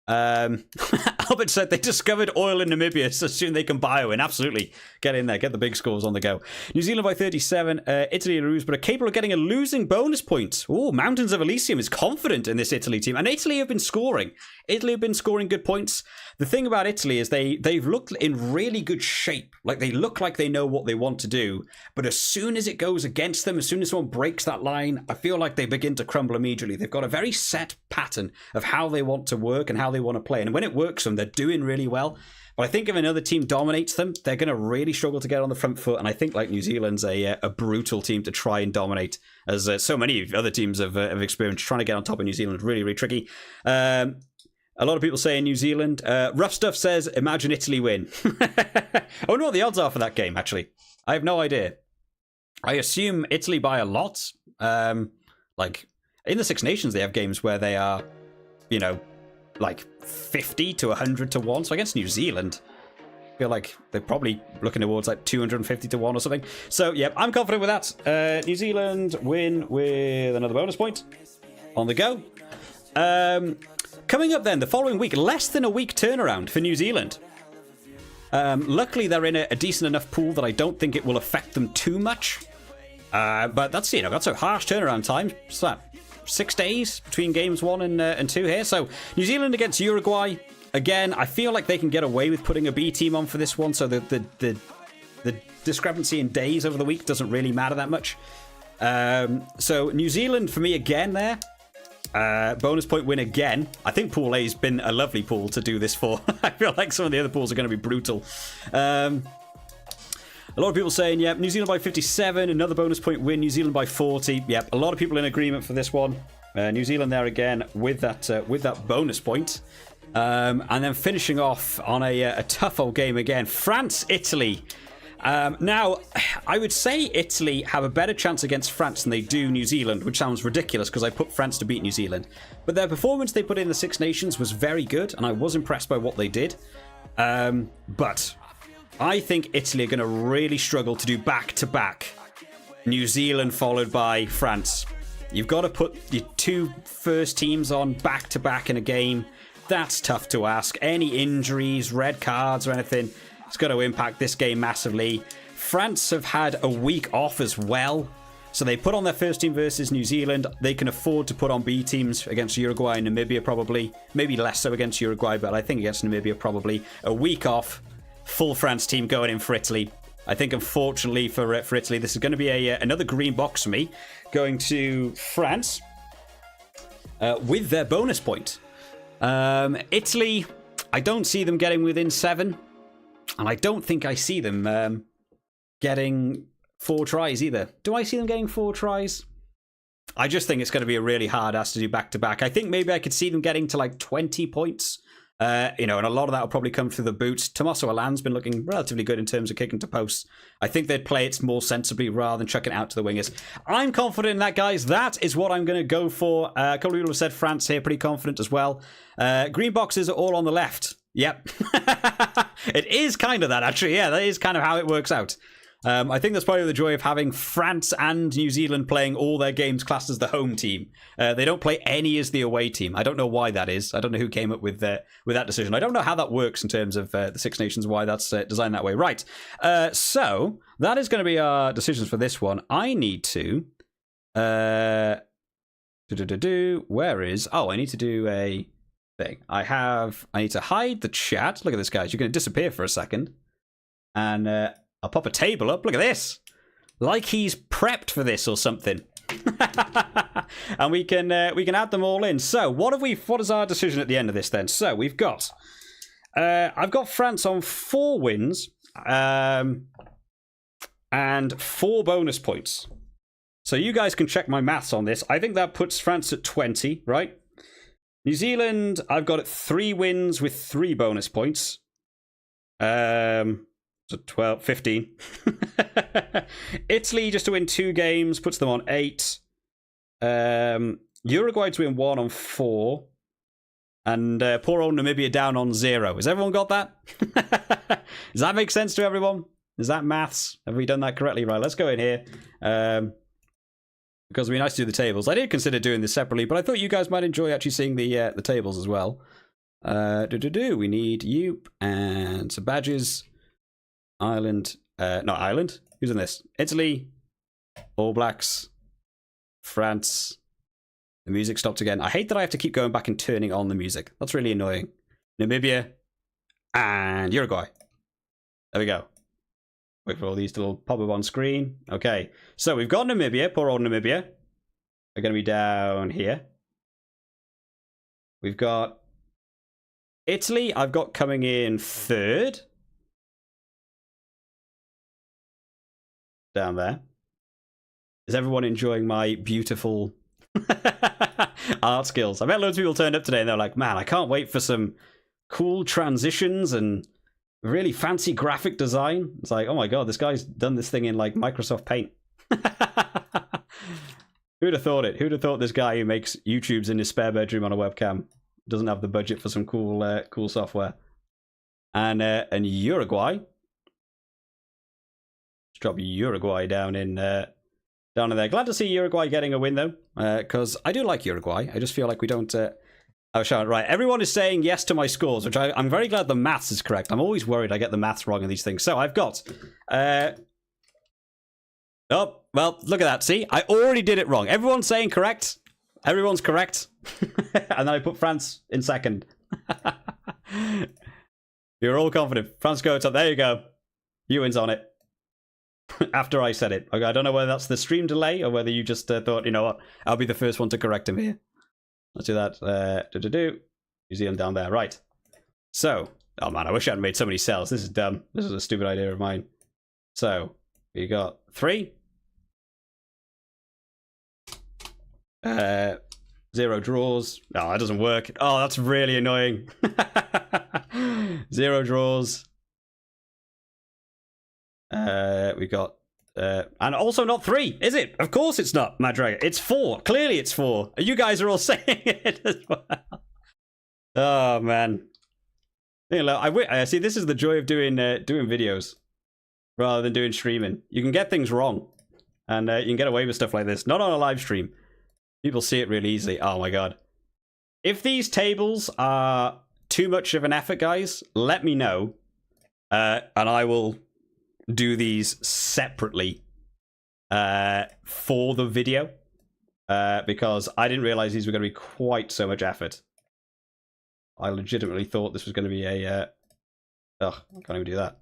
Albert said they discovered oil in Namibia, so soon they can bio in. Absolutely. Get in there. Get the big scores on the go. New Zealand by 37. Italy lose, but are capable of getting a losing bonus point. Oh, Mountains of Elysium is confident in this Italy team. And Italy have been scoring. Italy have been scoring good points. The thing about Italy is they've looked in really good shape. Like, they look like they know what they want to do. But as soon as it goes against them, as soon as someone breaks that line, I feel like they begin to crumble immediately. They've got a very set pattern of how they want to work and how they want to play. And when it works for them, they're doing really well. But I think if another team dominates them, they're going to really struggle to get on the front foot. And I think like New Zealand's a brutal team to try and dominate, as so many other teams have experienced. Trying to get on top of New Zealand, really, really tricky. A lot of people saying New Zealand. Rough Stuff says, imagine Italy win. I wonder what the odds are for that game, actually. I have no idea. I assume Italy by a lot. Like, in the Six Nations, they have games where they are, like 50 to 100 to 1. So against New Zealand, I feel like they're probably looking towards like 250 to 1 or something. So, yeah, I'm confident with that. New Zealand win with another bonus point on the go. Coming up then, the following week, less than a week turnaround for New Zealand. Luckily, they're in a decent enough pool that I don't think it will affect them too much. But that's, that's a harsh turnaround time. What's that? 6 days between games 1 and 2 here. So New Zealand against Uruguay. Again, I feel like they can get away with putting a B team on for this one. So the discrepancy in days over the week doesn't really matter that much. So New Zealand for me again there. Bonus point win again. I think Pool A's been a lovely pool to do this for. I feel like some of the other pools are going to be brutal. A lot of people saying, yep, New Zealand by 57, another bonus point win, New Zealand by 40. Yep, a lot of people in agreement for this one. New Zealand there again with that bonus point. And then finishing off on a tough old game again. France, Italy. Now, I would say Italy have a better chance against France than they do New Zealand, which sounds ridiculous because I put France to beat New Zealand. But their performance they put in the Six Nations was very good, and I was impressed by what they did. But I think Italy are going to really struggle to do back-to-back. New Zealand followed by France. You've got to put your 2 first teams on back-to-back in a game. That's tough to ask. Any injuries, red cards or anything, it's going to impact this game massively. France have had a week off as well. So they put on their first team versus New Zealand. They can afford to put on B teams against Uruguay and Namibia probably. Maybe less so against Uruguay, but I think against Namibia probably. A week off, full France team going in for Italy. I think, unfortunately, for Italy, this is going to be another green box for me. Going to France with their bonus point. Italy, I don't see them getting within 7. And I don't think I see them getting 4 tries either. Do I see them getting 4 tries? I just think it's going to be a really hard ask to do back-to-back. I think maybe I could see them getting to like 20 points. And a lot of that will probably come through the boots. Tommaso Allan's been looking relatively good in terms of kicking to posts. I think they'd play it more sensibly rather than chucking it out to the wingers. I'm confident in that, guys. That is what I'm going to go for. A couple of people have said France here, pretty confident as well. Green boxes are all on the left. Yep. It is kind of that, actually. Yeah, that is kind of how it works out. I think that's probably the joy of having France and New Zealand playing all their games classed as the home team. They don't play any as the away team. I don't know why that is. I don't know who came up with that decision. I don't know how that works in terms of the Six Nations, why that's designed that way. Right. So that is going to be our decisions for this one. I need to... Where is... Oh, I need to do a thing. I need to hide the chat. Look at this, guys. You're going to disappear for a second. And... I'll pop a table up. Look at this. Like he's prepped for this or something. And we can add them all in. So what is our decision at the end of this then? So we've got I've got France on 4 wins and 4 bonus points. So you guys can check my maths on this. I think that puts France at 20, right? New Zealand, I've got 3 wins with 3 bonus points. So 12, 15. Italy, just to win 2 games, puts them on 8. Uruguay to win 1 on 4. And poor old Namibia down on 0. Has everyone got that? Does that make sense to everyone? Is that maths? Have we done that correctly? Right, let's go in here. Because it'd be nice to do the tables. I did consider doing this separately, but I thought you guys might enjoy actually seeing the tables as well. We need you and some badges. Ireland, not Ireland. Who's in this? Italy, All Blacks, France. The music stopped again. I hate that I have to keep going back and turning on the music. That's really annoying. Namibia and Uruguay. There we go. Wait for all these to pop up on screen. Okay, so we've got Namibia. Poor old Namibia. They're going to be down here. We've got Italy. I've got coming in 3rd. Down there. Is everyone enjoying my beautiful art skills? I bet loads of people turned up today and they're like, man, I can't wait for some cool transitions and really fancy graphic design. It's like, oh my god, this guy's done this thing in like Microsoft Paint. Who'd have thought it? Who'd have thought this guy who makes YouTubes in his spare bedroom on a webcam doesn't have the budget for some cool software? And Uruguay. Drop Uruguay down in there. Glad to see Uruguay getting a win though, because I do like Uruguay. I just feel like we don't. Oh, sure. Right, everyone is saying yes to my scores, which I'm very glad the maths is correct. I'm always worried I get the maths wrong in these things. So I've got. Oh, well, look at that. See, I already did it wrong. Everyone's saying correct. Everyone's correct, and then I put France in 2nd. You're all confident. France goes up. There you go. Ewan's on it. After I said it. Okay, I don't know whether that's the stream delay or whether you just thought, you know what, I'll be the first one to correct him here. Let's do that. New Zealand down there. Right. So, oh man, I wish I hadn't made so many cells. This is dumb. This is a stupid idea of mine. So, we got 3. 0 draws. Oh, that doesn't work. Oh, that's really annoying. 0 draws. We got and also not 3, is it? Of course it's not, Mad Dragon. It's 4. Clearly it's 4. You guys are all saying it as well. Oh man. You know, I see. This is the joy of doing videos rather than doing streaming. You can get things wrong, and you can get away with stuff like this. Not on a live stream. People see it really easily. Oh my god. If these tables are too much of an effort, guys, let me know, and I will do these separately for the video. Because I didn't realize these were going to be quite so much effort. I legitimately thought this was going to be a... I can't even do that.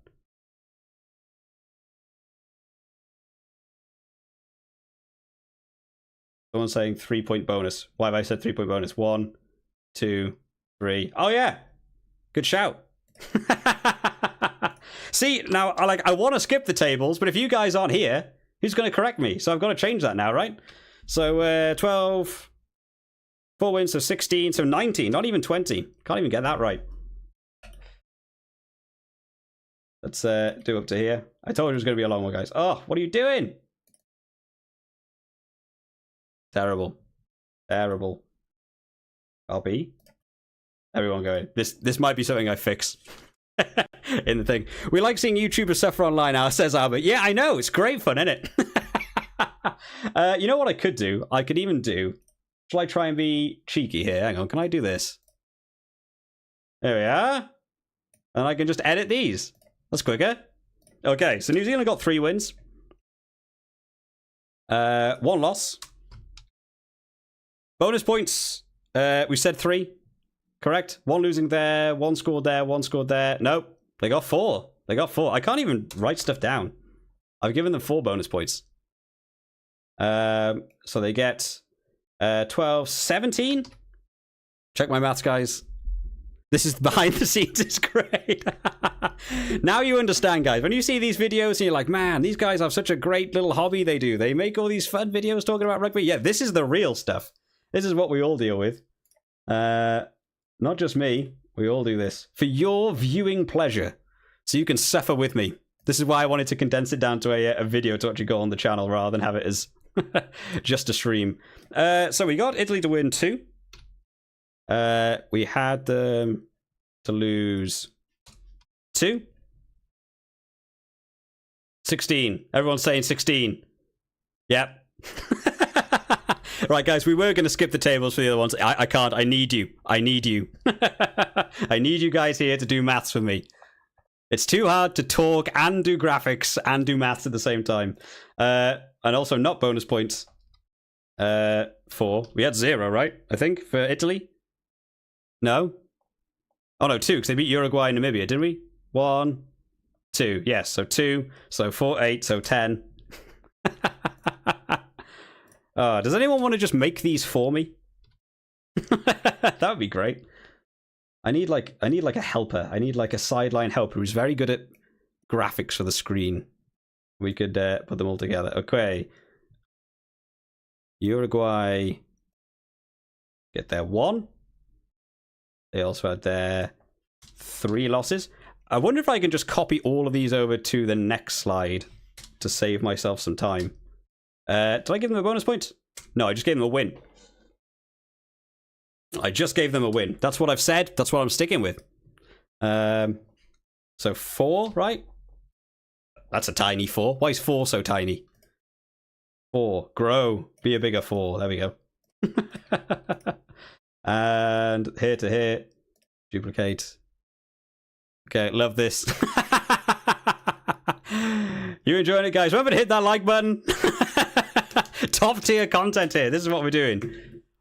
Someone's saying 3-point bonus. Why have I said 3-point bonus? 1, 2, 3. Oh, yeah. Good shout. See, now, I want to skip the tables, but if you guys aren't here, who's going to correct me? So I've got to change that now, right? So 12, 4 wins, so 16, so 19, not even 20. Can't even get that right. Let's do up to here. I told you it was going to be a long one, guys. Oh, what are you doing? Terrible. Terrible. RB. Everyone going. This might be something I fix. In the thing. We like seeing YouTubers suffer online now, says Albert. Yeah, I know. It's great fun, isn't it? You know what I could do? I could even do... Shall I try and be cheeky here? Hang on, can I do this? There we are. And I can just edit these. That's quicker. Okay, so New Zealand got 3 wins. 1 loss. Bonus points. We said 3. Correct? 1 losing there, 1 scored there, 1 scored there. Nope. They got 4. They got 4. I can't even write stuff down. I've given them 4 bonus points. So they get 12, 17. Check my maths, guys. This is behind the scenes. It's great. Now you understand, guys. When you see these videos and you're like, man, these guys have such a great little hobby they do. They make all these fun videos talking about rugby. Yeah, this is the real stuff. This is what we all deal with. Not just me. We all do this. For your viewing pleasure. So you can suffer with me. This is why I wanted to condense it down to a video to actually go on the channel rather than have it as just a stream. So we got Italy to win 2. We had them to lose 2. 16. Everyone's saying 16. Yep. Right, guys, we were going to skip the tables for the other ones. I can't. I need you. I need you. I need you guys here to do maths for me. It's too hard to talk and do graphics and do maths at the same time. And also not bonus points. 4. We had 0, right? I think, for Italy? No? Oh, no, 2, because they beat Uruguay and Namibia, didn't we? 1, 2. Yes, so 2. So 4, 8, so 10. Does anyone want to just make these for me? That would be great. I need like a helper. I need like a sideline helper who's very good at graphics for the screen. We could put them all together. Okay. Uruguay get their 1. They also had their 3 losses. I wonder if I can just copy all of these over to the next slide to save myself some time. Did I give them a bonus point? No, I just gave them a win. I just gave them a win. That's what I've said. That's what I'm sticking with. So 4, right? That's a tiny 4. Why is 4 so tiny? 4. Grow. Be a bigger 4. There we go. And here to here. Duplicate. Okay, love this. You enjoying it, guys? Remember to hit that like button. Top tier content here. This is what we're doing.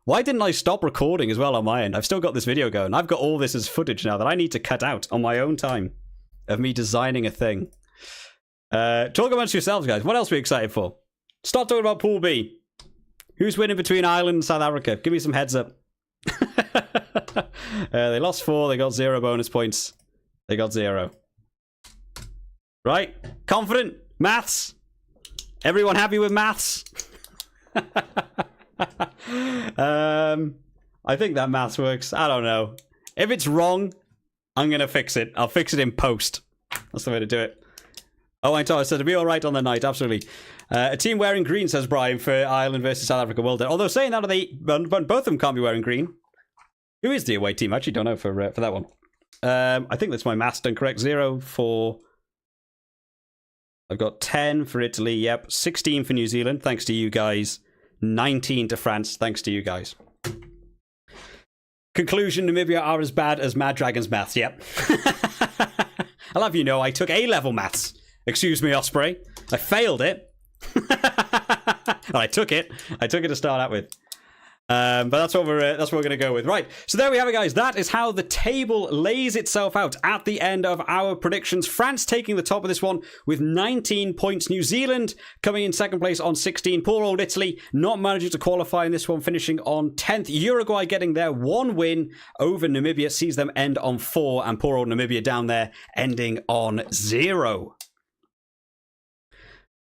Why didn't I stop recording as well on my end? I've still got this video going. I've got all this as footage now that I need to cut out on my own time of me designing a thing. Talk amongst yourselves, guys. What else are we excited for? Start talking about Pool B. Who's winning between Ireland and South Africa? Give me some heads up. They lost 4. They got 0 bonus points. They got 0. Right? Confident? Maths? Everyone happy with maths? I think that maths works. I don't know. If it's wrong, I'm going to fix it. I'll fix it in post. That's the way to do it. Oh, I said it'll be all right on the night. Absolutely. A team wearing green, says Brian, for Ireland versus South Africa. Well done. Although saying that, both of them can't be wearing green. Who is the away team? I actually don't know for that one. I think that's my maths done correct. 0 for... I've got 10 for Italy. Yep. 16 for New Zealand. Thanks to you guys. 19 to France. Thanks to you guys. Conclusion, Namibia are as bad as Mad Dragon's maths. Yep. I'll have you know I took A-level maths. Excuse me, Osprey. I failed it. Well, I took it. I took it to start out with. But that's what we're going to go with. Right, so there we have it, guys. That is how the table lays itself out at the end of our predictions. France taking the top of this one with 19 points. New Zealand coming in second place on 16. Poor old Italy not managing to qualify in this one, finishing on 10th. Uruguay getting their one win over Namibia sees them end on 4, and poor old Namibia down there ending on 0.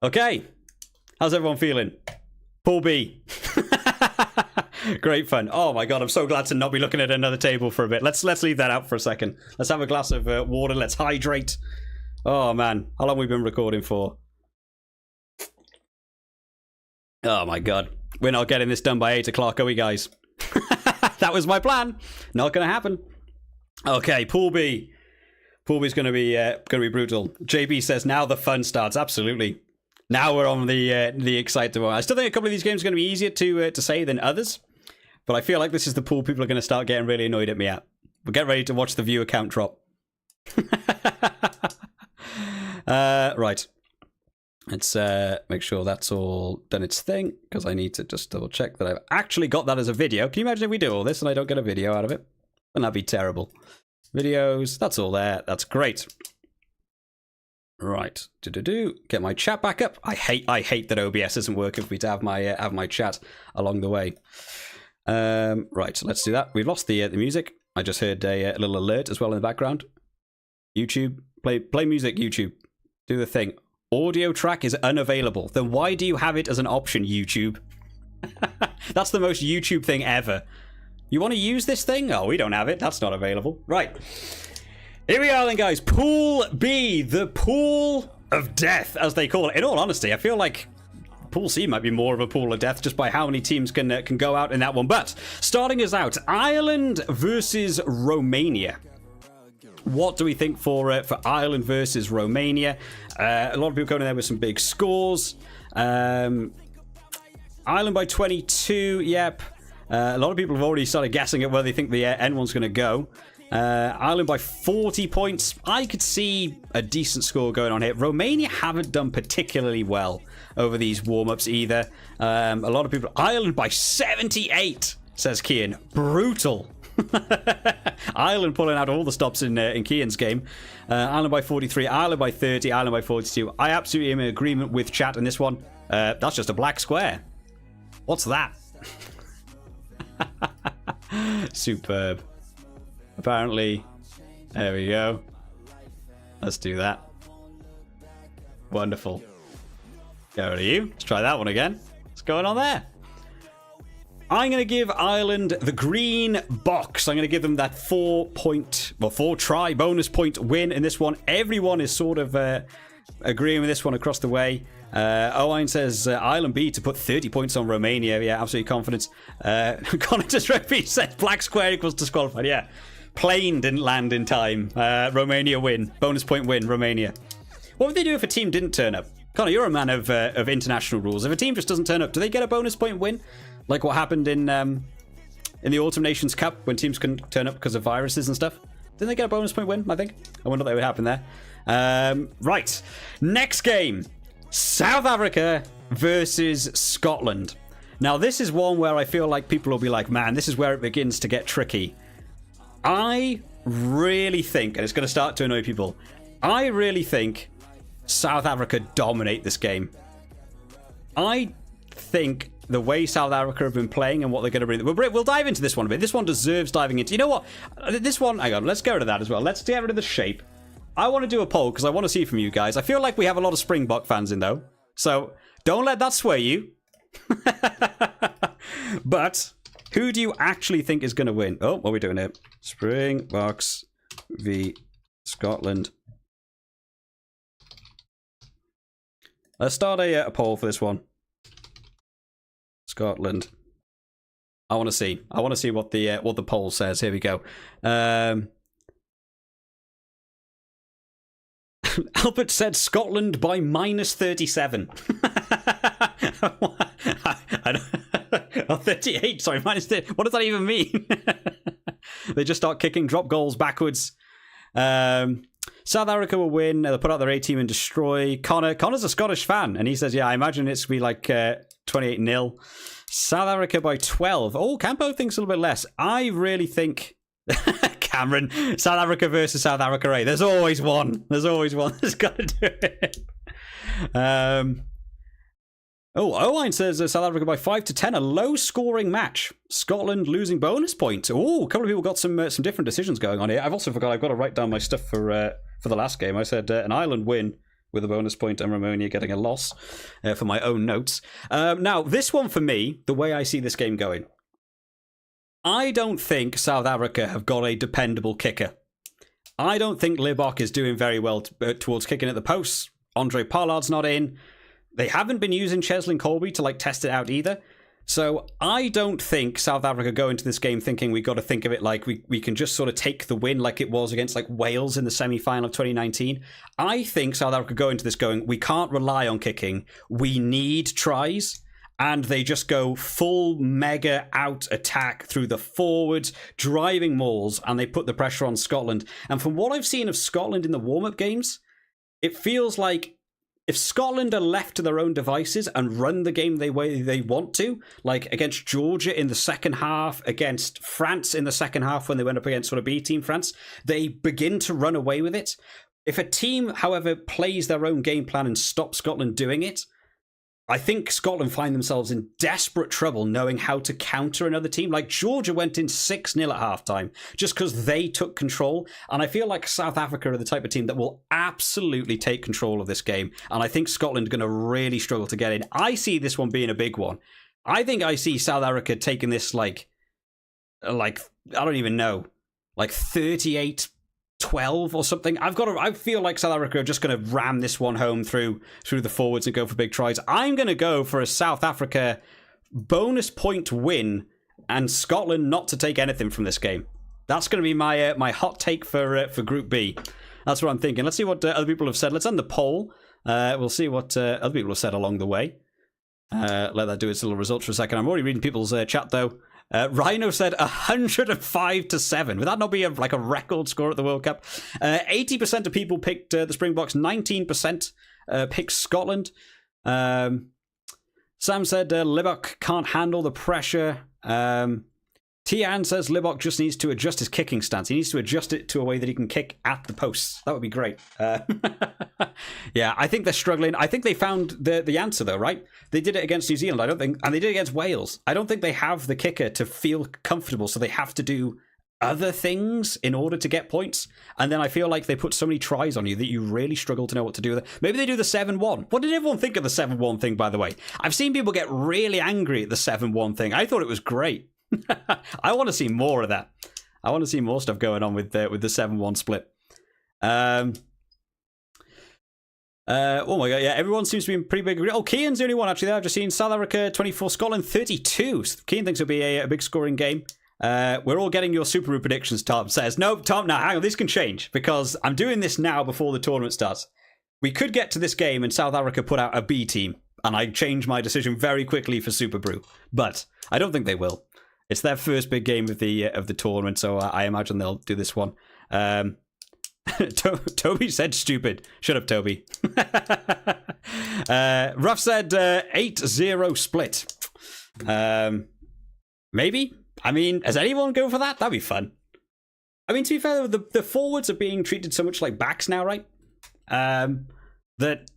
Okay, how's everyone feeling? Pool B. Great fun. Oh my god, I'm so glad to not be looking at another table for a bit. Let's leave that out for a second. Let's have a glass of water. Let's hydrate. Oh man, how long have we been recording for? Oh my god. We're not getting this done by 8 o'clock, are we, guys? That was my plan. Not gonna happen. Okay, Pool B. Pool B's gonna be brutal. JB says now the fun starts. Absolutely. Now we're on the exciting one. I still think a couple of these games are going to be easier to say than others, but I feel like this is the pool people are going to start getting really annoyed at me at. But get ready to watch the viewer count drop. Right. Let's make sure that's all done its thing, because I need to just double check that I've actually got that as a video. Can you imagine if we do all this and I don't get a video out of it? Wouldn't that be terrible? Videos, that's all there. That's great. Right, get my chat back up. I hate that OBS isn't working for me to have my chat along the way. Right, let's do that. We've lost the music. I just heard a little alert as well in the background. YouTube, play music. YouTube, do the thing. Audio track is unavailable. Then why do you have it as an option, YouTube? That's the most YouTube thing ever. You want to use this thing? Oh, we don't have it. That's not available. Right. Here we are then, guys. Pool B, the pool of death, as they call it. In all honesty, I feel like Pool C might be more of a pool of death just by how many teams can go out in that one. But starting us out, Ireland versus Romania. What do we think for Ireland versus Romania? A lot of people going in there with some big scores. Ireland by 22, yep. A lot of people have already started guessing at where they think the end one's going to go. Ireland by 40 points. I could see a decent score going on here. Romania haven't done particularly well over these warm-ups either. A lot of people... Ireland by 78, says Kian. Brutal. Ireland pulling out all the stops in Kian's game. Ireland by 43, Ireland by 30, Ireland by 42. I absolutely am in agreement with chat in this one. That's just a black square. What's that? Superb. Apparently, there we go. Let's do that. Wonderful. Go to you. Let's try that one again. What's going on there? I'm going to give Ireland the green box. I'm going to give them that 4 try bonus point win in this one. Everyone is sort of agreeing with this one across the way. Owen says Ireland B to put 30 points on Romania. Yeah, absolutely confident. Connor just repeat said black square equals disqualified. Yeah. Plane didn't land in time. Romania win. Bonus point win, Romania. What would they do if a team didn't turn up? Connor, you're a man of international rules. If a team just doesn't turn up, do they get a bonus point win? Like what happened in the Autumn Nations Cup when teams couldn't turn up because of viruses and stuff? Didn't they get a bonus point win, I think? I wonder what would happen there. Right. Next game. South Africa versus Scotland. Now, this is one where I feel like people will be like, man, this is where it begins to get tricky. I really think, and it's going to start to annoy people, I really think South Africa dominate this game. I think the way South Africa have been playing and what they're going to bring... We'll dive into this one a bit. This one deserves diving into. You know what? This one... Hang on. Let's get rid of that as well. Let's get rid of the shape. I want to do a poll because I want to see from you guys. I feel like we have a lot of Springbok fans in, though. So don't let that sway you. But who do you actually think is going to win? Oh, what are we doing here? Springboks v Scotland. Let's start a poll for this one. Scotland. I want to see. I want to see what the poll says. Here we go. Albert said Scotland by minus 37. Oh, 38. Sorry, minus 30. What does that even mean? They just start kicking drop goals backwards. South Africa will win. They'll put out their A team and destroy. Connor's a Scottish fan, and he says, yeah, I imagine it's going to be like 28-0. South Africa by 12. Oh, Campo thinks a little bit less. I really think... Cameron, South Africa versus South Africa, right? There's always one. There's got to do it. Owen says South Africa by 5-10, a low-scoring match. Scotland losing bonus point. Oh, a couple of people got some different decisions going on here. I've also forgot I've got to write down my stuff for the last game. I said an Ireland win with a bonus point and Romania getting a loss for my own notes. Now, this one for me, the way I see this game going, I don't think South Africa have got a dependable kicker. I don't think Libbok is doing very well towards kicking at the posts. Andre Parlard's not in. They haven't been using Cheslin Colby to test it out either. So I don't think South Africa go into this game thinking we got to think of it like we can just sort of take the win like it was against Wales in the semi-final of 2019. I think South Africa go into this going, we can't rely on kicking. We need tries. And they just go full mega out attack through the forwards, driving mauls, and they put the pressure on Scotland. And from what I've seen of Scotland in the warm-up games, it feels like if Scotland are left to their own devices and run the game the way they want to, like against Georgia in the second half, against France in the second half when they went up against sort of B-team France, they begin to run away with it. If a team, however, plays their own game plan and stops Scotland doing it, I think Scotland find themselves in desperate trouble knowing how to counter another team. Like Georgia went in 6-0 at halftime just because they took control. And I feel like South Africa are the type of team that will absolutely take control of this game. And I think Scotland are going to really struggle to get in. I see this one being a big one. I think I see South Africa taking this I don't even know, 38-12 or something. I feel like South Africa are just going to ram this one home through the forwards and go for big tries. I'm going to go for a South Africa bonus point win and Scotland not to take anything from this game. That's going to be my hot take for Group B. That's what I'm thinking. Let's see what other people have said. Let's end the poll. We'll see what other people have said along the way. Let that do its little results for a second. I'm already reading people's chat though. Rhino said 105-7. Would that not be a record score at the World Cup? 80% of people picked the Springboks. 19% picked Scotland. Sam said Libbok can't handle the pressure. Tian says Libbok just needs to adjust his kicking stance. He needs to adjust it to a way that he can kick at the posts. That would be great. Yeah, I think they're struggling. I think they found the answer, though, right? They did it against New Zealand, and they did it against Wales. I don't think they have the kicker to feel comfortable, so they have to do other things in order to get points. And then I feel like they put so many tries on you that you really struggle to know what to do with it. Maybe they do the 7-1. What did everyone think of the 7-1 thing, by the way? I've seen people get really angry at the 7-1 thing. I thought it was great. I want to see more of that. I want to see more stuff going on with the 7-1 split. Oh my god, yeah, everyone seems to be in pretty big. Oh, Kean's the only one actually there. I've just seen South Africa 24, Scotland 32. Kean thinks it'll be a big scoring game. We're all getting your Super Bowl predictions, Tom says. No, Tom, no, hang on, this can change because I'm doing this now before the tournament starts. We could get to this game and South Africa put out a B team, and I change my decision very quickly for Super Brew, but I don't think they will. It's their first big game of the tournament, so I imagine they'll do this one. Toby said stupid. Shut up, Toby. Ruff said 8-0 split. Maybe? I mean, has anyone go for that? That'd be fun. I mean, to be fair, the forwards are being treated so much like backs now, right? That,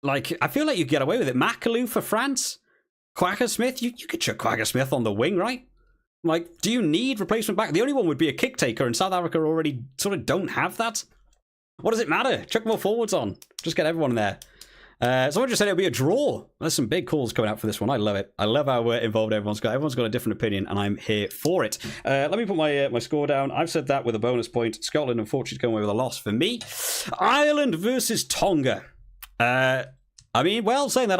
I feel like you get away with it. Macalou for France? Quacker Smith? You could chuck Quacker Smith on the wing, right? Do you need replacement back? The only one would be a kick taker, and South Africa already sort of don't have that. What does it matter? Chuck more forwards on. Just get everyone there. Someone just said it'll be a draw. There's some big calls coming out for this one. I love it. I love how involved everyone's got. Everyone's got a different opinion, and I'm here for it. Let me put my score down. I've said that with a bonus point. Scotland, unfortunately, going away with a loss for me. Ireland versus Tonga. Saying that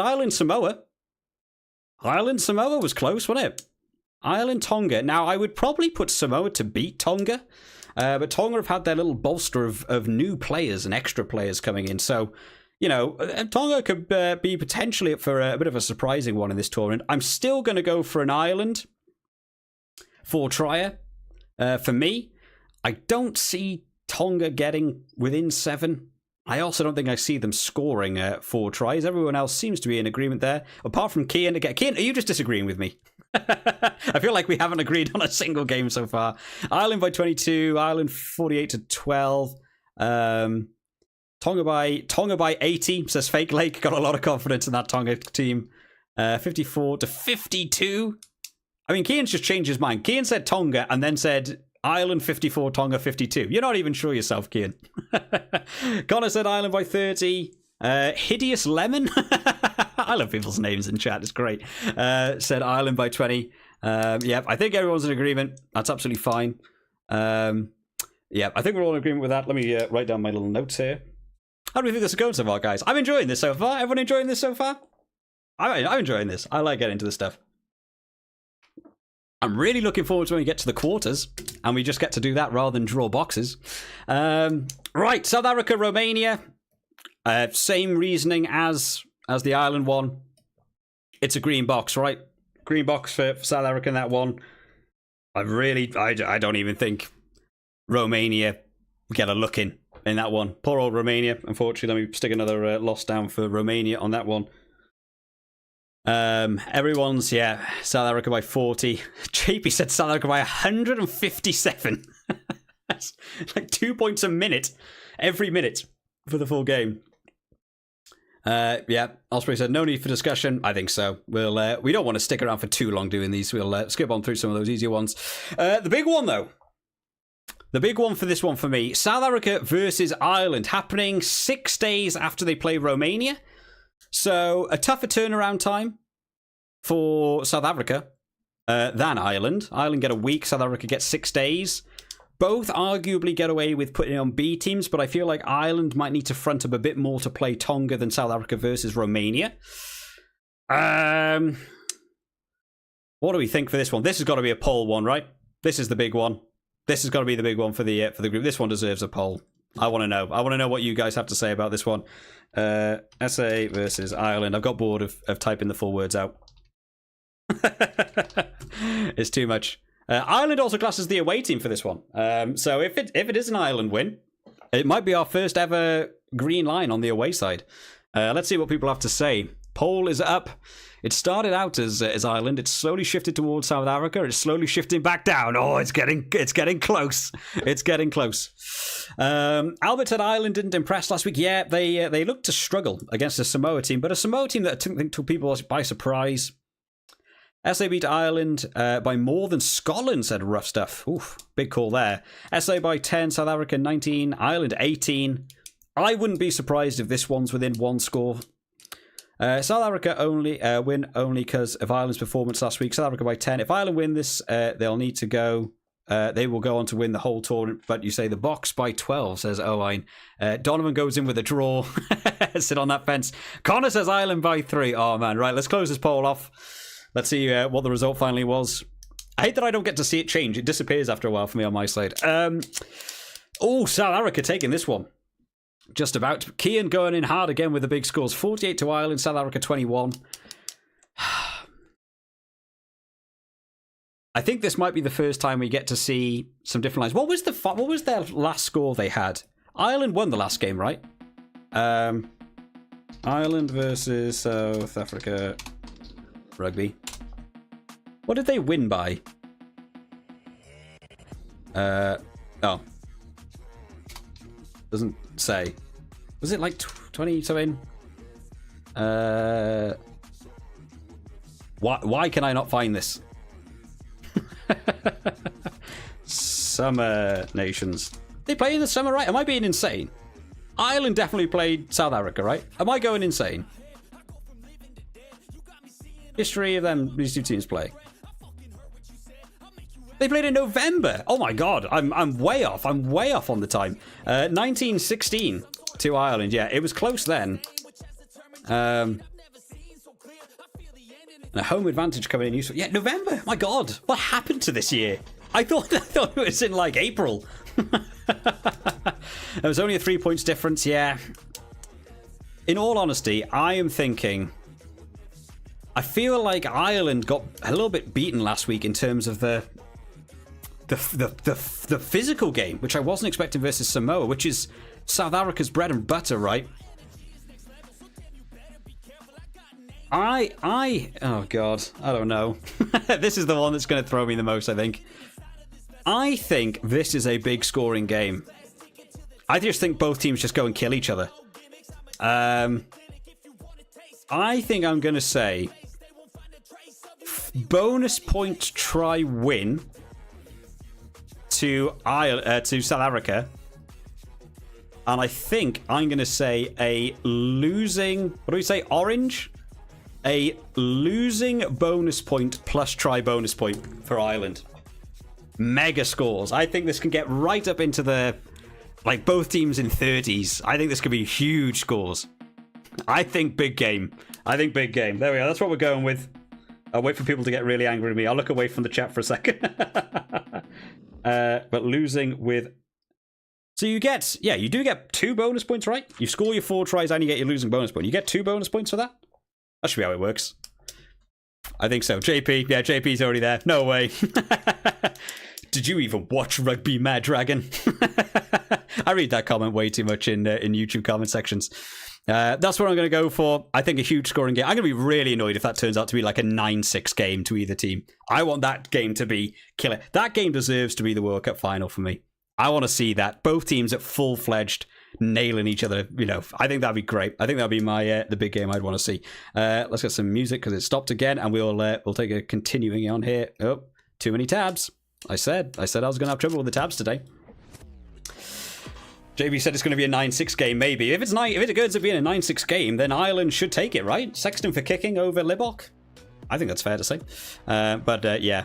Ireland-Samoa was close, wasn't it? Ireland-Tonga. Now, I would probably put Samoa to beat Tonga, but Tonga have had their little bolster of new players and extra players coming in. So, Tonga could be potentially up for a bit of a surprising one in this tournament. I'm still going to go for an Ireland for Trier. For me, I don't see Tonga getting within 7. I also don't think I see them scoring 4 tries. Everyone else seems to be in agreement there, apart from Kian again. Kian, are you just disagreeing with me? I feel like we haven't agreed on a single game so far. Ireland by 22, Ireland 48 to 12. Tonga by 80, says Fake Lake. Got a lot of confidence in that Tonga team. 54 to 52. I mean, Kian's just changed his mind. Kian said Tonga and then said Ireland 54, Tonga 52. You're not even sure yourself, Kian. Connor said Ireland by 30. Hideous Lemon. I love people's names in chat. It's great. Said Ireland by 20. Yeah, I think everyone's in agreement. That's absolutely fine. Yeah, I think we're all in agreement with that. Let me write down my little notes here. How do we think this is going so far, guys? I'm enjoying this so far. Everyone enjoying this so far? I'm enjoying this. I like getting into this stuff. I'm really looking forward to when we get to the quarters and we just get to do that rather than draw boxes. Right, South Africa, Romania. Same reasoning as the Ireland one. It's a green box, right? Green box for South Africa in that one. I don't even think Romania get a look in that one. Poor old Romania. Unfortunately, let me stick another loss down for Romania on that one. Everyone's, South Africa by 40. JP said South Africa by 157. That's like 2 points a minute every minute for the full game. Osprey said no need for discussion. I think so. We don't want to stick around for too long doing these. We'll skip on through some of those easier ones. The big one though, the big one for this one for me, South Africa versus Ireland, happening 6 days after they play Romania. So a tougher turnaround time for South Africa than Ireland. Ireland get a week, South Africa gets 6 days. Both arguably get away with putting on B teams, but I feel like Ireland might need to front up a bit more to play Tonga than South Africa versus Romania. What do we think for this one? This has got to be a poll one, right? This is the big one. This has got to be the big one for the group. This one deserves a poll. I want to know. I want to know what you guys have to say about this one. SA versus Ireland. I've got bored of typing the full words out. It's too much. Ireland also classes the away team for this one. So if it is an Ireland win, it might be our first ever green line on the away side. Let's see what people have to say. Poll is up. It started out as Ireland. It's slowly shifted towards South Africa. It's slowly shifting back down. Oh, it's getting close. It's getting close. Albert said Ireland didn't impress last week. Yeah, they looked to struggle against a Samoa team, but a Samoa team that took people by surprise. SA beat Ireland by more than Scotland, said Rough Stuff. Oof, big call there. SA by 10, South Africa 19, Ireland 18. I wouldn't be surprised if this one's within one score. South Africa win only because of Ireland's performance last week. South Africa by 10. If Ireland win this, they'll need to go. They will go on to win the whole tournament. But you say the box by 12, says Owain. Donovan goes in with a draw. Sit on that fence. Connor says Ireland by 3. Oh, man. Right, let's close this poll off. Let's see what the result finally was. I hate that I don't get to see it change. It disappears after a while for me on my side. South Africa taking this one. Just about. Kian going in hard again with the big scores. 48 to Ireland, South Africa 21. I think this might be the first time we get to see some different lines. What was their last score they had? Ireland won the last game, right? Ireland versus South Africa rugby. What did they win by? Doesn't say. Was it like 20 something? Why can I not find this? Summer nations. They play in the summer, right? Am I being insane? Ireland definitely played South Africa, right? Am I going insane? History of them, these two teams play. They played in November. Oh my god, I'm way off. I'm way off on the time. 1916 to Ireland. Yeah, it was close then. And a home advantage coming in useful. Yeah, November. My god, what happened to this year? I thought it was in like April. There was only a 3 points difference. Yeah. In all honesty, I am thinking. I feel like Ireland got a little bit beaten last week in terms of the the physical game, which I wasn't expecting versus Samoa, which is South Africa's bread and butter, right? Oh god, I don't know. This is the one that's going to throw me the most, I think. I think this is a big scoring game. I just think both teams just go and kill each other. I think I'm going to say bonus point try win to South Africa. And I think I'm going to say a losing... What do we say? Orange? A losing bonus point plus try bonus point for Ireland. Mega scores. I think this can get right up into the... Like, both teams in 30s. I think this could be huge scores. I think big game. There we go. That's what we're going with. I'll wait for people to get really angry at me. I'll look away from the chat for a second. But losing with... So you get... Yeah, you do get 2 bonus points, right? You score your 4 tries and you get your losing bonus point. You get 2 bonus points for that? That should be how it works. I think so. JP. Yeah, JP's already there. No way. Did you even watch Rugby, Mad Dragon? I read that comment way too much in YouTube comment sections. That's what I'm going to go for. I think a huge scoring game. I'm going to be really annoyed if that turns out to be like a 9-6 game to either team. I want that game to be killer. That game deserves to be the World Cup final for me. I want to see that. Both teams at full-fledged nailing each other. You know, I think that'd be great. I think that'd be my the big game I'd want to see. Let's get some music because it stopped again, and we'll take a continuing on here. Oh, too many tabs. I said I was going to have trouble with the tabs today. JB said it's going to be a 9-6 game, maybe. If it goes to being a 9-6 game, then Ireland should take it, right? Sexton for kicking over Libok. I think that's fair to say. But yeah,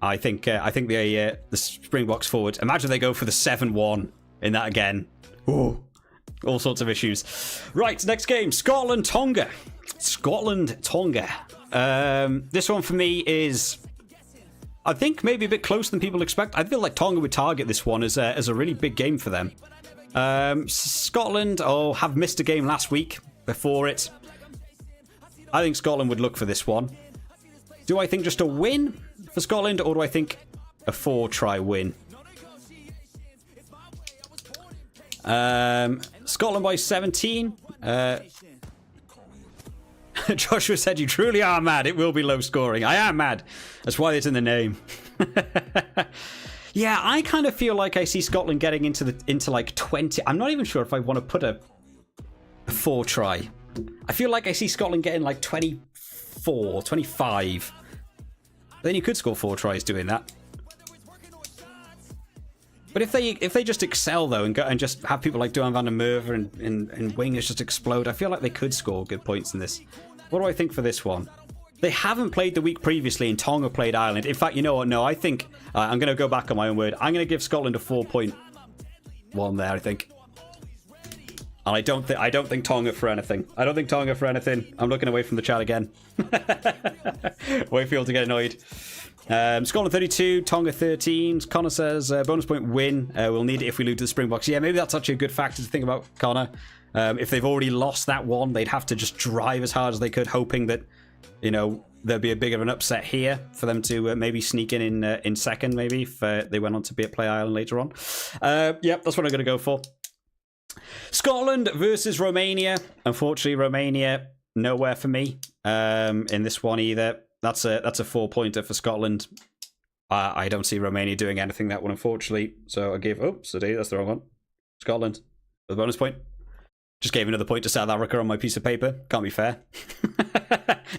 I think the Springboks forwards. Imagine they go for the 7-1 in that again. Ooh, all sorts of issues. Right, next game, Scotland-Tonga. This one for me is, I think, maybe a bit closer than people expect. I feel like Tonga would target this one as a really big game for them. Scotland have missed a game last week before it. I think Scotland would look for this one. Do I think just a win for Scotland, or do I think a 4-try win? Scotland by 17. Joshua said, "You truly are mad. It will be low scoring." I am mad. That's why it's in the name. Yeah, I kind of feel like I see Scotland getting into like 20. I'm not even sure if I want to put a 4-try. I feel like I see Scotland getting like 24, 25. Then you could score 4 tries doing that. But if they just excel though and just have people like Duan van der Merwe and wingers just explode, I feel like they could score good points in this. What do I think for this one? They haven't played the week previously, and Tonga played Ireland. In fact, you know what? No, I think I'm going to go back on my own word. I'm going to give Scotland a 4.1 there, I think. And I don't think Tonga for anything. I'm looking away from the chat again. Wait for you all to get annoyed. Scotland 32, Tonga 13. Connor says bonus point win. We'll need it if we lose to the Springboks. Yeah, maybe that's actually a good factor to think about, Connor. If they've already lost that one, they'd have to just drive as hard as they could, hoping that, you know, there'd be a big of an upset here for them to maybe sneak in second, maybe, if they went on to play Ireland later on. Yep, that's what I'm going to go for. Scotland versus Romania. Unfortunately, Romania, nowhere for me in this one either. That's a 4-pointer for Scotland. I don't see Romania doing anything that one, unfortunately. So I gave... Oh, sorry, that's the wrong one. Scotland with a bonus point. Just gave another point to South Africa on my piece of paper. Can't be fair.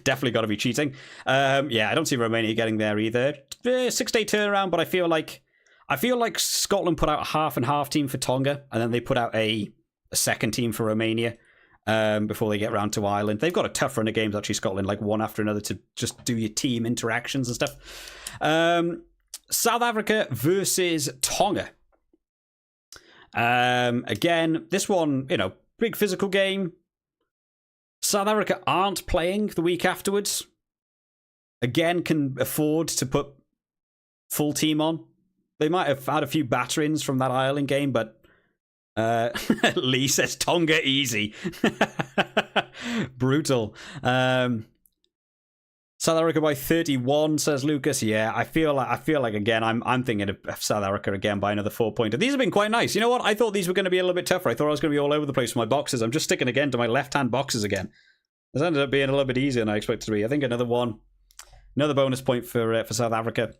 Definitely got to be cheating. Yeah, I don't see Romania getting there either. 6-day turnaround, but I feel like Scotland put out a half and half team for Tonga, and then they put out a second team for Romania before they get round to Ireland. They've got a tough run of games, actually, Scotland, like one after another to just do your team interactions and stuff. South Africa versus Tonga. Again, this one, you know, big physical game. South Africa aren't playing the week afterwards. Again, can afford to put full team on. They might have had a few batterings from that Ireland game, but Lee says Tonga easy. Brutal. South Africa by 31, says Lucas. Yeah, I feel like again, I'm thinking of South Africa again by another 4-pointer. These have been quite nice. You know what? I thought these were going to be a little bit tougher. I thought I was going to be all over the place with my boxes. I'm just sticking again to my left-hand boxes again. This ended up being a little bit easier than I expected to be. I think another bonus point for South Africa.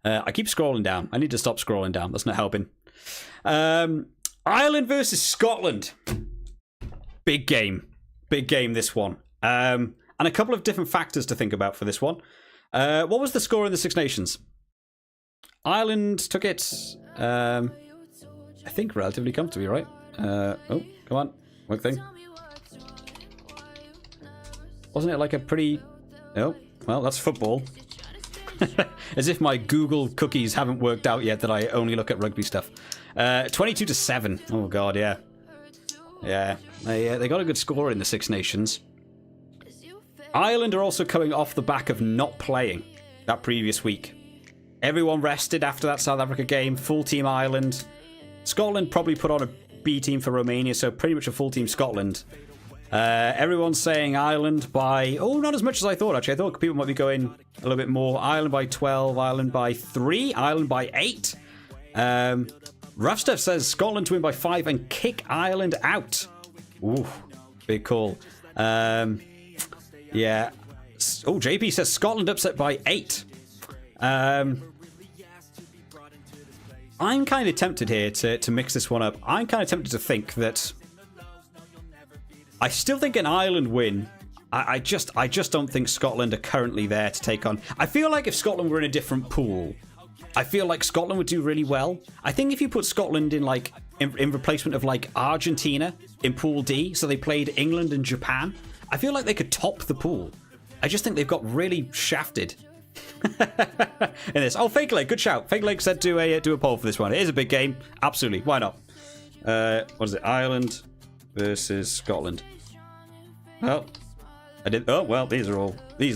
I keep scrolling down. I need to stop scrolling down. That's not helping. Ireland versus Scotland. Big game, this one. And a couple of different factors to think about for this one. What was the score in the Six Nations? Ireland took it, I think, relatively comfortably, right? Oh, come on. One thing. Wasn't it like a pretty... Oh, well, that's football. As if my Google cookies haven't worked out yet that I only look at rugby stuff. 22-7. Oh, God, yeah. Yeah, they got a good score in the Six Nations. Ireland are also coming off the back of not playing that previous week. Everyone rested after that South Africa game. Full team Ireland. Scotland probably put on a B team for Romania, so pretty much a full team Scotland. Everyone's saying Ireland by... Oh, not as much as I thought, actually. I thought people might be going a little bit more. Ireland by 12, Ireland by 3, Ireland by 8. Rough Stuff says Scotland to win by 5 and kick Ireland out. Ooh, big call. Yeah. Oh, JP says Scotland upset by 8. I'm kind of tempted here to mix this one up. I'm kind of tempted to think that I still think an Ireland win. I just don't think Scotland are currently there to take on. I feel like if Scotland were in a different pool, I feel like Scotland would do really well. I think if you put Scotland in like in replacement of like Argentina in Pool D, so they played England and Japan, I feel like they could top the pool. I just think they've got really shafted in this. Oh, Fake Leg, good shout. Fake Leg said do a poll for this one. It is a big game, absolutely. Why not? What is it? Ireland versus Scotland. Well, I did. Oh well, these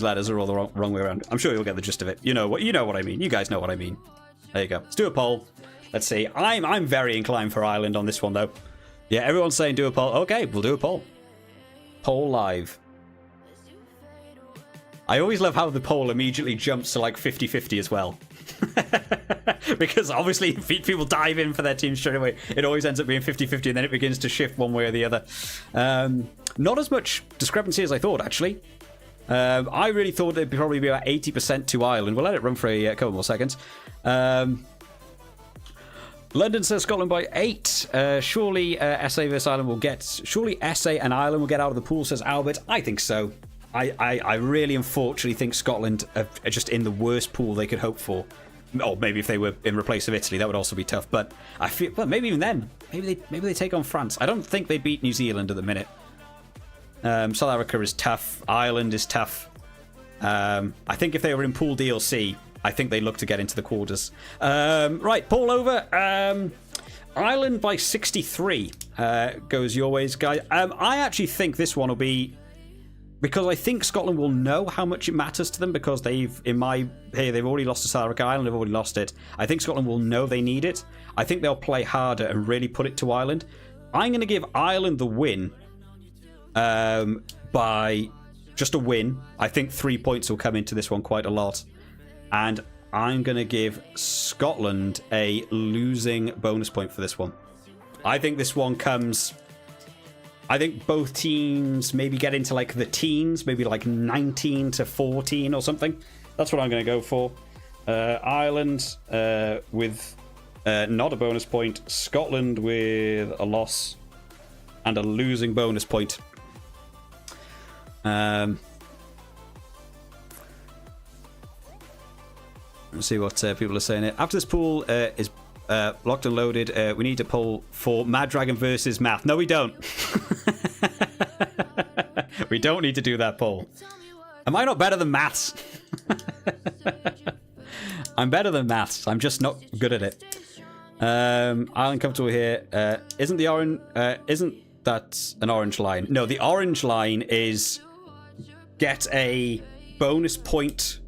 letters are all the wrong way around. I'm sure you'll get the gist of it. You know what I mean. You guys know what I mean. There you go. Let's do a poll. Let's see. I'm very inclined for Ireland on this one though. Yeah, everyone's saying do a poll. Okay, we'll do a poll. Poll live. I always love how the poll immediately jumps to like 50-50 as well. Because obviously if people dive in for their team straight away, it always ends up being 50-50 and then it begins to shift one way or the other. Not as much discrepancy as I thought, actually. I really thought it'd probably be about 80% to Ireland. We'll let it run for a couple more seconds. London says Scotland by 8. Surely SA versus Ireland will get... Surely SA and Ireland will get out of the pool, says Albert. I think so. I really unfortunately think Scotland are just in the worst pool they could hope for. Or maybe if they were in replace of Italy, that would also be tough. But I feel... Well, maybe even then. Maybe they take on France. I don't think they beat New Zealand at the minute. South Africa is tough. Ireland is tough. I think if they were in Pool D or C... I think they look to get into the quarters. Right, Paul over. Ireland by 63 goes your ways, guys. I actually think this one will be... Because I think Scotland will know how much it matters to them because they've already lost to South Africa. Ireland have already lost it. I think Scotland will know they need it. I think they'll play harder and really put it to Ireland. I'm going to give Ireland the win by just a win. I think 3 points will come into this one quite a lot. And I'm going to give Scotland a losing bonus point for this one. I think this one comes... I think both teams maybe get into like the teens, maybe like 19-14 or something. That's what I'm going to go for. Ireland with not a bonus point. Scotland with a loss and a losing bonus point. Let's see what people are saying here. After this pool is locked and loaded, we need to poll for Mad Dragon versus Math. No, we don't. We don't need to do that poll. Am I not better than maths? I'm better than maths. I'm just not good at it. Ireland comfortable here. Isn't that an orange line? No, the orange line is get a bonus point.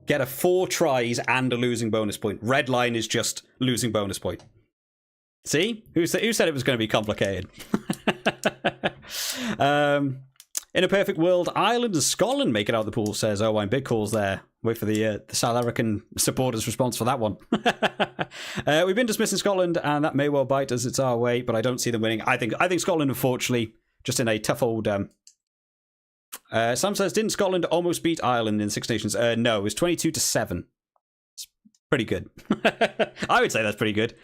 Get a 4 tries and a losing bonus point. Red line is just losing bonus point. See? Who said it was going to be complicated? In a perfect world, Ireland and Scotland make it out the pool, says Oh, I'm Big Calls there. Wait for the South African supporters' response for that one. We've been dismissing Scotland, and that may well bite us. It's our way, but I don't see them winning. I think Scotland, unfortunately, just in a tough old... Sam says, didn't Scotland almost beat Ireland in Six Nations? No, it was 22-7. It's pretty good. I would say that's pretty good.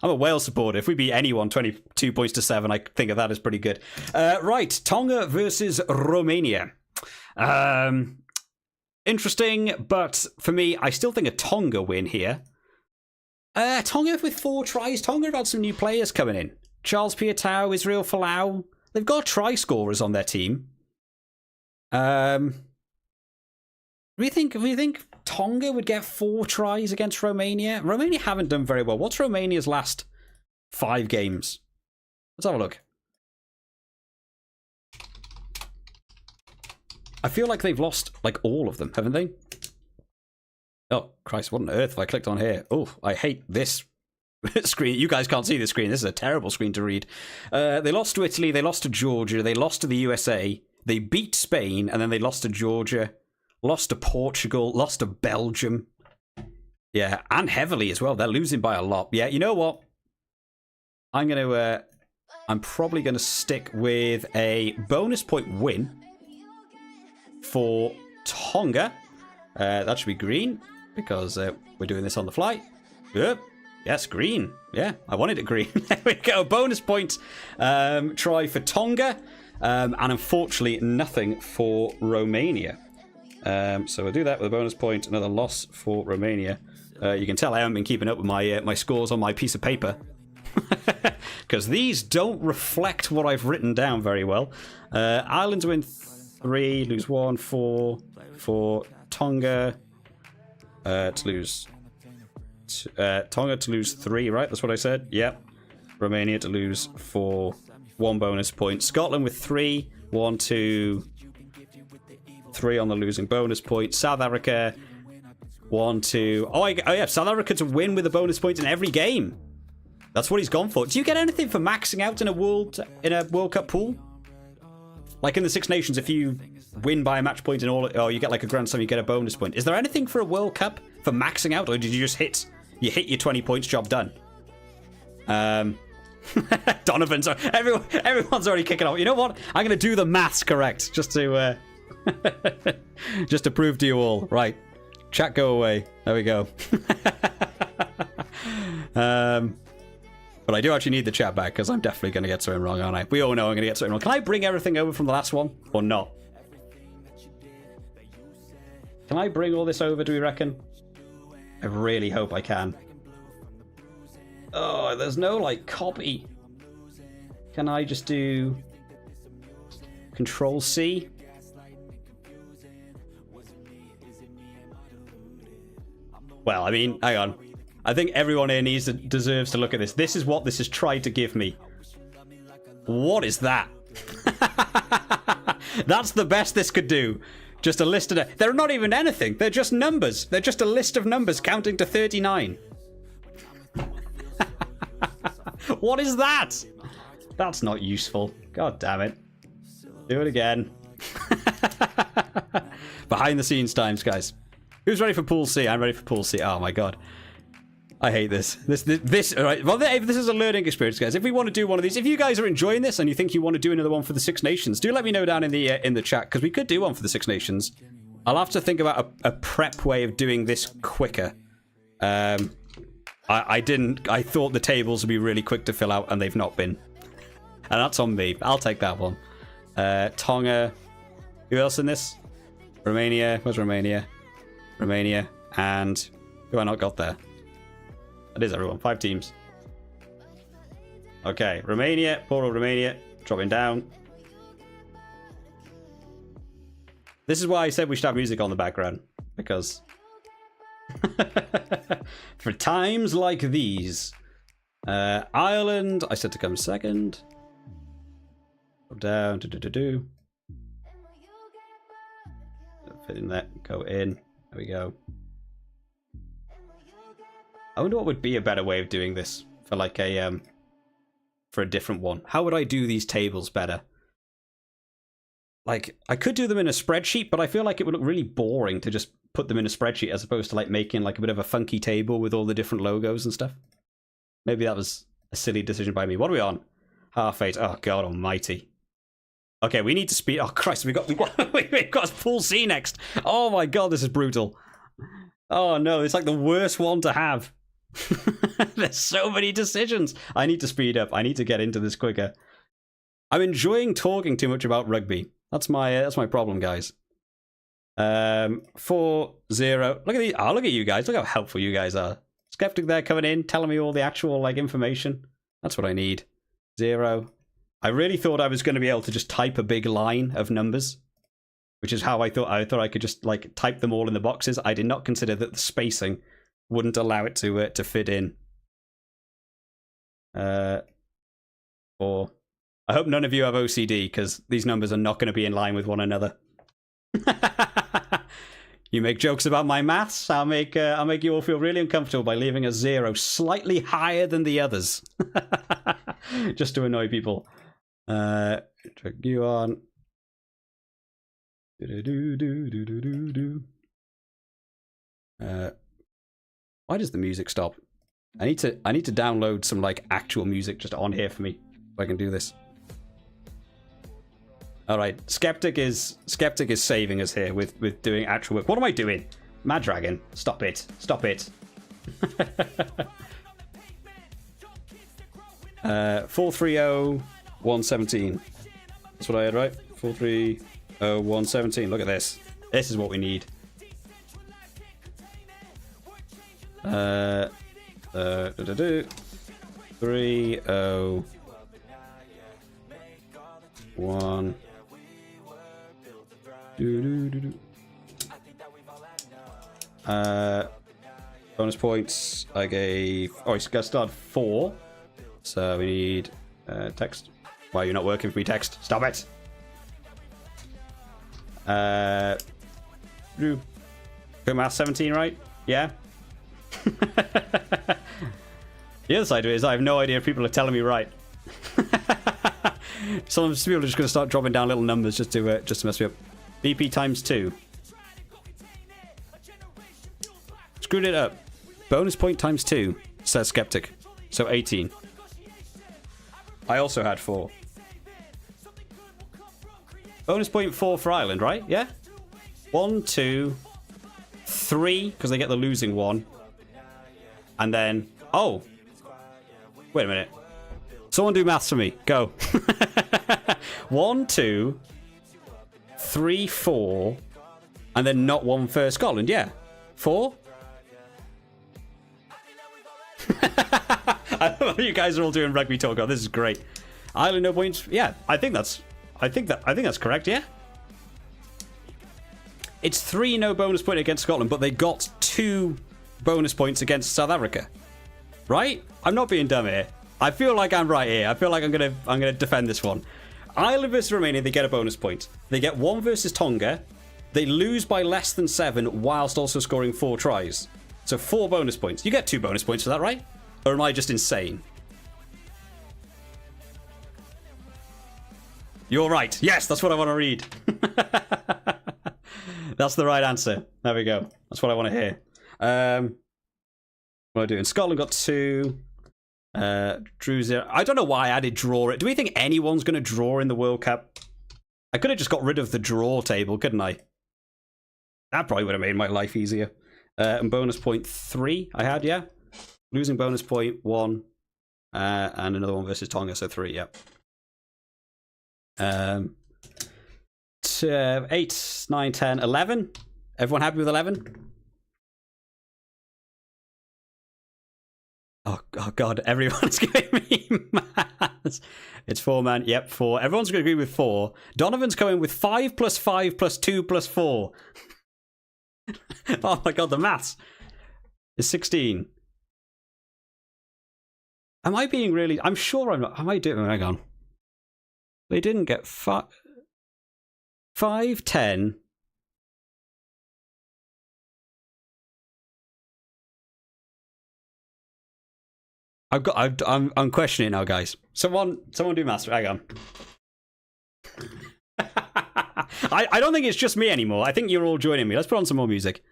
I'm a Wales supporter. If we beat anyone 22 points to 7, I think of that as pretty good. Right, Tonga versus Romania. Interesting, but for me, I still think a Tonga win here. Tonga with 4 tries. Tonga have had some new players coming in. Charles Piutau, Israel Folau. They've got try scorers on their team. Do we think Tonga would get 4 tries against Romania? Romania haven't done very well. What's Romania's last 5 games? Let's have a look. I feel like they've lost like all of them, haven't they? Oh, Christ, what on earth have I clicked on here? Oh, I hate this screen. You guys can't see the screen. This is a terrible screen to read. They lost to Italy, they lost to Georgia, they lost to the USA, they beat Spain, and then they lost to Georgia, lost to Portugal, lost to Belgium. Yeah, and heavily as well. They're losing by a lot. Yeah, you know what? I'm probably going to stick with a bonus point win for Tonga. That should be green, because we're doing this on the fly. Yep. Yes, green. Yeah, I wanted it green. There we go. Bonus point try for Tonga. And unfortunately, nothing for Romania. So we'll do that with a bonus point. Another loss for Romania. You can tell I haven't been keeping up with my scores on my piece of paper. Because these don't reflect what I've written down very well. Ireland to win 3, lose 1, 4. For Tonga to lose... Tonga to lose 3, right? That's what I said? Yep. Romania to lose 4. 1 bonus point. Scotland with 3. 1, 2, 3 on the losing bonus point. South Africa 1, 2. Oh yeah, South Africa to win with a bonus point in every game. That's what he's gone for. Do you get anything for maxing out in a World Cup pool? Like in the Six Nations, if you win by a match point in all, or you get like a Grand Slam, you get a bonus point. Is there anything for a World Cup for maxing out, or did you just hit your 20 points, job done? Everyone's already kicking off. You know what? I'm going to do the maths correct just to just to prove to you all. Right, chat, go away. There we go. But I do actually need the chat back, because I'm definitely going to get something wrong, aren't I? We all know I'm going to get something wrong. Can I bring everything over from the last one, or not? Can I bring all this over, do we reckon? I really hope I can. Oh, there's no, like, copy. Can I just do... Control-C? Well, I mean, hang on. I think everyone here deserves to look at this. This is what this has tried to give me. What is that? That's the best this could do. Just a list of... They're not even anything. They're just numbers. They're just a list of numbers counting to 39. What is that? That's not useful. God damn it. Do it again. Behind the scenes times, guys. Who's ready for Pool C? I'm ready for Pool C. Oh my god. I hate this. This, all right. Well, this is a learning experience, guys. If we want to do one of these, if you guys are enjoying this and you think you want to do another one for the Six Nations, do let me know down in the chat, because we could do one for the Six Nations. I'll have to think about a prep way of doing this quicker. I thought the tables would be really quick to fill out, and they've not been. And that's on me. I'll take that one. Tonga. Who else in this? Romania. Where's Romania? Romania. And who I not got there? That is everyone. 5 teams. Okay. Romania. Poor old Romania. Dropping down. This is why I said we should have music on the background. Because... for times like these. Ireland, I said to come second. Go down. Fit in there. Go in. There we go. I wonder what would be a better way of doing this for like a for a different one. How would I do these tables better? like, I could do them in a spreadsheet, but I feel like it would look really boring to just put them in a spreadsheet as opposed to like making like a bit of a funky table with all the different logos and stuff. Maybe that was a silly decision by me. What are we on? Half 8. Oh god almighty. Okay, we need to speed. Oh Christ, we've got full C next. Oh my god, this is brutal. Oh no, it's like the worst one to have. There's so many decisions. I need to speed up. I need to get into this quicker. I'm enjoying talking too much about rugby. That's my problem, guys. 4-0. Look at these. Oh, look at you guys. Look how helpful you guys are. Skeptic there coming in, telling me all the actual like information. That's what I need. 0. I really thought I was going to be able to just type a big line of numbers, which is how I thought I could just like type them all in the boxes. I did not consider that the spacing wouldn't allow it to fit in. 4. I hope none of you have OCD, because these numbers are not going to be in line with one another. You make jokes about my maths, I'll make you all feel really uncomfortable by leaving a 0 slightly higher than the others. Just to annoy people. Check you on. Why does the music stop? I need to download some like actual music just on here for me so I can do this. All right, Skeptic is saving us here with doing actual work. What am I doing? Mad Dragon, stop it. Stop it. 430 117. That's what I had, right? 430 117. Look at this. This is what we need. 301. Bonus points. I gave. Oh, it's got to start 4. So we need text. Why are you not working for me? Text. Stop it. Good math. 17, right? Yeah. The other side of it is I have no idea if people are telling me right. Some people are just going to start dropping down little numbers just to mess me up. BP times 2. Screwed it up. Bonus point times 2, says Skeptic. So 18. I also had 4. Bonus point 4 for Ireland, right? Yeah? 1, 2, 3, because they get the losing one. And then... Oh! Wait a minute. Someone do maths for me. Go. 1, 2, 3, 4, and then not 1 for Scotland. Yeah. 4? I love you guys are all doing rugby talk. Oh, this is great. Ireland no points. Yeah, I think that's correct. Yeah. It's 3 no bonus point against Scotland, but they got 2 bonus points against South Africa. Right? I'm not being dumb here. I feel like I'm right here. I feel like I'm gonna defend this one. Ireland versus Romania, they get a bonus point. They get 1 versus Tonga. They lose by less than 7 whilst also scoring 4 tries. So 4 bonus points. You get 2 bonus points for that, right? Or am I just insane? You're right. Yes, that's what I want to read. That's the right answer. There we go. That's what I want to hear. What am I doing? Scotland got 2. Drew 0. I don't know why I added draw. Do we think anyone's going to draw in the World Cup? I could have just got rid of the draw table, couldn't I? That probably would have made my life easier. And bonus point 3 I had, yeah. Losing bonus point 1. And another one versus Tonga, so 3, yeah. 8, 9, 10, 11. Everyone happy with 11? Oh God, everyone's giving me maths. It's 4, man. Yep, 4. Everyone's going to agree with 4. Donovan's coming with 5 plus 5 plus 2 plus 4. Oh my God, the maths is 16. Am I being really... I'm sure I'm not... Am I doing... Hang on. They didn't get 5, 10... I'm questioning now, guys. Someone do maths. Hang on. I don't think it's just me anymore. I think you're all joining me. Let's put on some more music.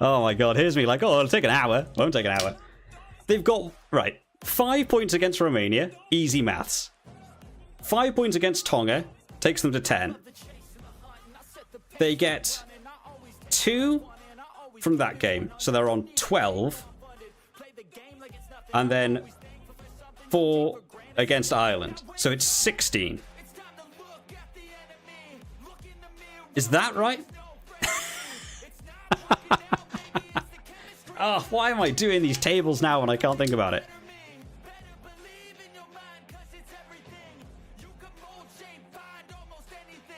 Oh my god, here's me like, oh, it'll take an hour. Won't take an hour. They've got, right, 5 points against Romania. Easy maths. 5 points against Tonga. Takes them to 10. They get 2 from that game. So they're on 12. And then 4 against Ireland. So it's 16. Is that right? Oh, why am I doing these tables now when I can't think about it?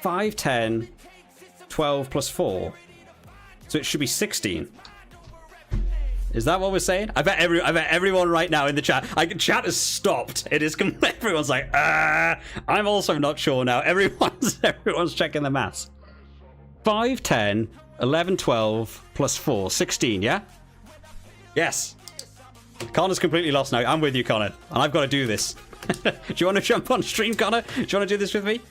5, 10, 12 plus 4. So it should be 16. Is that what we're saying? I bet everyone right now in the chat, chat has stopped. It is everyone's like, I'm also not sure now. Everyone's checking the maths. 5, 10, 11, 12 plus 4, 16, yeah? Yes. Connor's completely lost now. I'm with you, Connor. And I've got to do this. Do you want to jump on stream, Connor? Do you want to do this with me?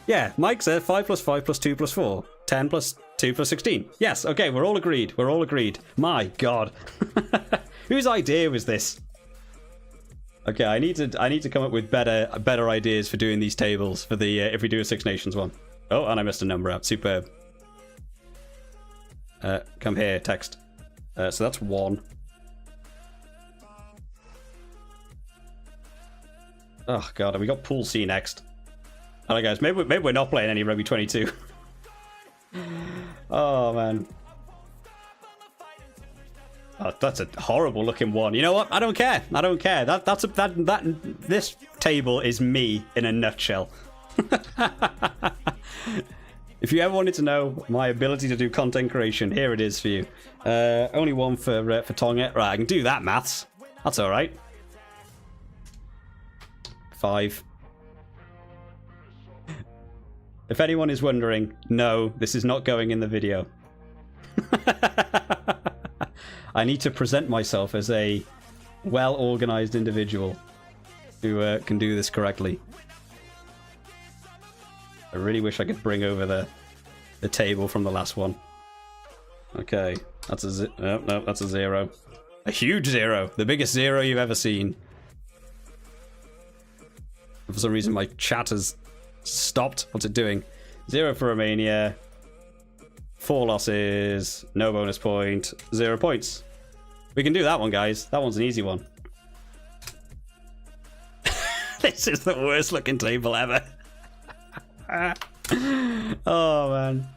Yeah, Mike said 5 plus 5 plus 2 plus 4. 10 plus 2 plus 16. Yes, okay, we're all agreed. We're all agreed. My god. Whose idea was this? Okay, I need to come up with better ideas for doing these tables for the if we do a Six Nations one. Oh, and I missed a number out. Superb. Come here, text. So that's 1. Oh god, and we got Pool C next. Alright guys, maybe we're not playing any Rugby 22. Oh man. Oh, that's a horrible looking one. You know what? I don't care. I don't care. This table is me in a nutshell. If you ever wanted to know my ability to do content creation, here it is for you. Only one for Tonga. Right, I can do that maths. That's all right. 5. If anyone is wondering, no, this is not going in the video. I need to present myself as a well-organized individual who can do this correctly. I really wish I could bring over the table from the last one. Okay, that's a no, that's a 0. A huge 0, the biggest 0 you've ever seen. For some reason, my chat has stopped. What's it doing? 0 for Romania. 4 losses. No bonus point. 0 points. We can do that one, guys. That one's an easy one. This is the worst looking table ever. Oh, man.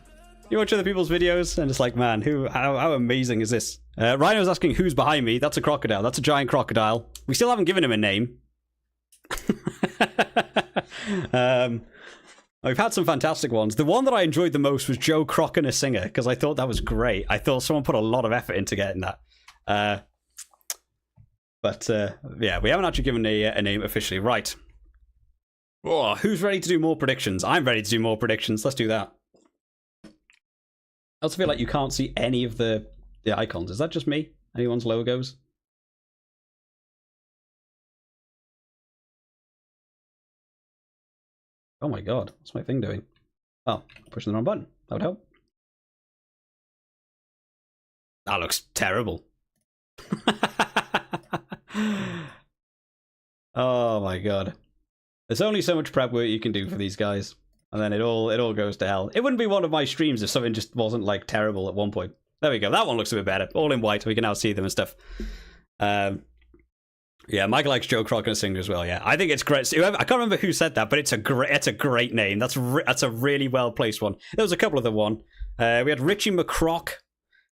You watch other people's videos and it's like, man, how amazing is this? Rhino's asking who's behind me. That's a crocodile. That's a giant crocodile. We still haven't given him a name. We've had some fantastic ones. The one that I enjoyed the most was Joe Crock and a Singer, because I thought that was great. I thought someone put a lot of effort into getting that. But yeah, we haven't actually given a name officially. Right. Oh, who's ready to do more predictions? I'm ready to do more predictions. Let's do that. I also feel like you can't see any of the icons. Is that just me? Anyone's logos? Oh my god, what's my thing doing? Oh, pushing the wrong button. That would help. That looks terrible. Oh my god. There's only so much prep work you can do for these guys. And then it all goes to hell. It wouldn't be one of my streams if something just wasn't like terrible at one point. There we go. That one looks a bit better. All in white. We can now see them and stuff. Yeah, Mike likes Joe Crock and a Singer as well. Yeah, I think it's great. I can't remember who said that, but it's a great name. That's a really well placed one. There was a couple of them. One. We had Richie McCrock.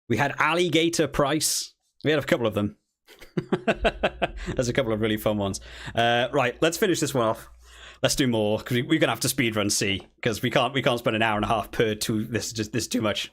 We had Alligator Price. We had a couple of them. There's a couple of really fun ones. Right, let's finish this one off. Let's do more because we're gonna have to speedrun C because we can't spend an hour and a half per two. This is too much.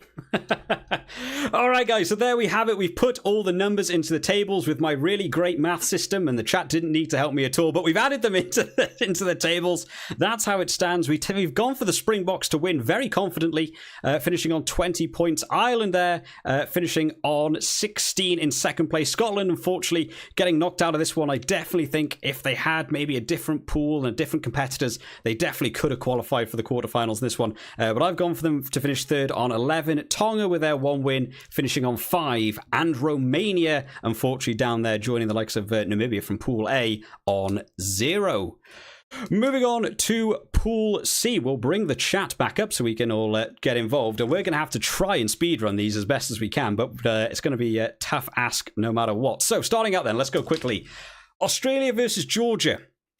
All right, guys. So there we have it. We've put all the numbers into the tables with my really great math system, and the chat didn't need to help me at all. But we've added them into the tables. That's how it stands. We've gone for the Springboks to win very confidently, finishing on 20 points. Ireland there finishing on 16 in second place. Scotland, unfortunately, getting knocked out of this one. I definitely think if they had maybe a different pool and different competitors, they definitely could have qualified for the quarterfinals in this one. But I've gone for them to finish third on 11. Tonga with their one win, finishing on 5. And Romania, unfortunately, down there, joining the likes of Namibia from Pool A on 0. Moving on to Pool C, we'll bring the chat back up so we can all get involved, and we're going to have to try and speedrun these as best as we can, but it's going to be a tough ask no matter what. So starting out then, let's go quickly. Australia versus Georgia.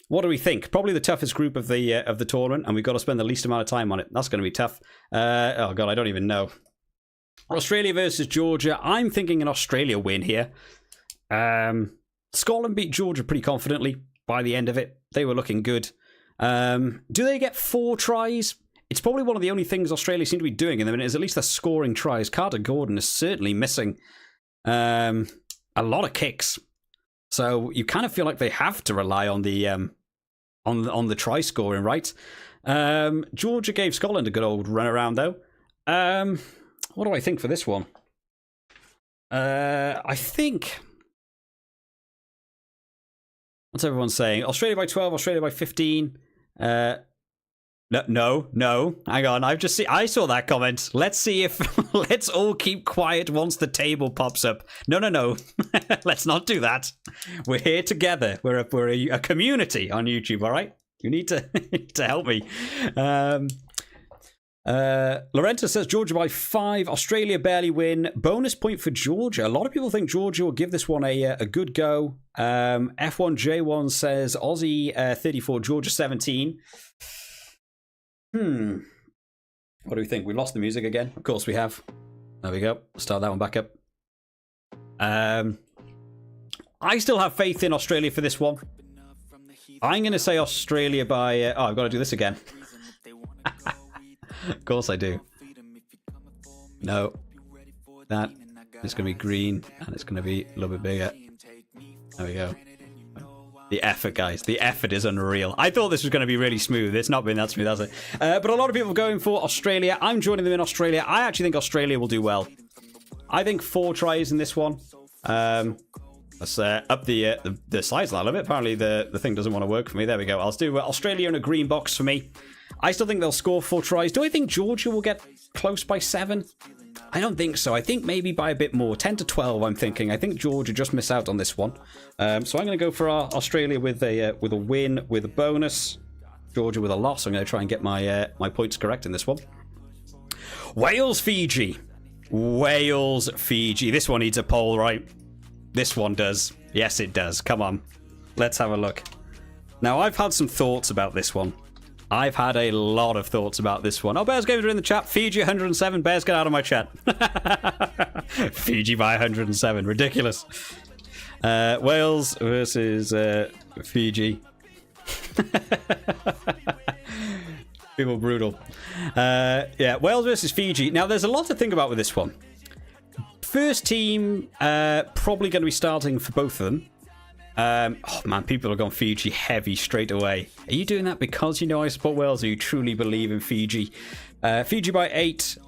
What do we think? Probably the toughest group of the tournament, and we've got to spend the least amount of time on it. That's going to be tough. Oh god, I don't even know. Australia versus Georgia. I'm thinking an Australia win here. Scotland beat Georgia pretty confidently by the end of it. They were looking good. Do they get 4 tries? It's probably one of the only things Australia seem to be doing in the minute is at least they're scoring tries. Carter Gordon is certainly missing a lot of kicks. So you kind of feel like they have to rely on the on the try scoring, right? Georgia gave Scotland a good old run around though. What do I think for this one? I think... What's everyone saying? Australia by 12, Australia by 15. No. Hang on. I saw that comment. Let's see if... Let's all keep quiet once the table pops up. No. Let's not do that. We're here together. We're a community on YouTube, all right? You need to, to help me. Lorenta says Georgia by 5. Australia barely win. Bonus point for Georgia. A lot of people think Georgia will give this one a good go. F1J1 says Aussie 34, Georgia 17. What do we think? We lost the music again. Of course we have. There we go. Start that one back up. I still have faith in Australia for this one. I'm going to say Australia by... oh, I've got to do this again. Of course I do. No. That is going to be green, and it's going to be a little bit bigger. There we go. The effort, guys. The effort is unreal. I thought this was going to be really smooth. It's not been that smooth, has it? But a lot of people are going for Australia. I'm joining them in Australia. I actually think Australia will do well. I think 4 tries in this one. Let's up the size a little bit. Apparently the thing doesn't want to work for me. There we go. I'll do Australia in a green box for me. I still think they'll score 4 tries. Do I think Georgia will get close by 7? I don't think so. I think maybe by a bit more. 10 to 12, I'm thinking. I think Georgia just miss out on this one. So I'm going to go for Australia with a win, with a bonus. Georgia with a loss. I'm going to try and get my my points correct in this one. Wales, Fiji. Wales, Fiji. This one needs a poll, right? This one does. Yes, it does. Come on. Let's have a look. Now, I've had some thoughts about this one. I've had a lot of thoughts about this one. Oh, Bears Games are in the chat. Fiji 107. Bears, get out of my chat. Fiji by 107. Ridiculous. Wales versus Fiji. People brutal. Yeah, Wales versus Fiji. Now, there's a lot to think about with this one. First team, probably going to be starting for both of them. Oh man, people have gone Fiji heavy straight away. Are you doing that because you know I support Wales, or you truly believe in Fiji? Fiji by 8,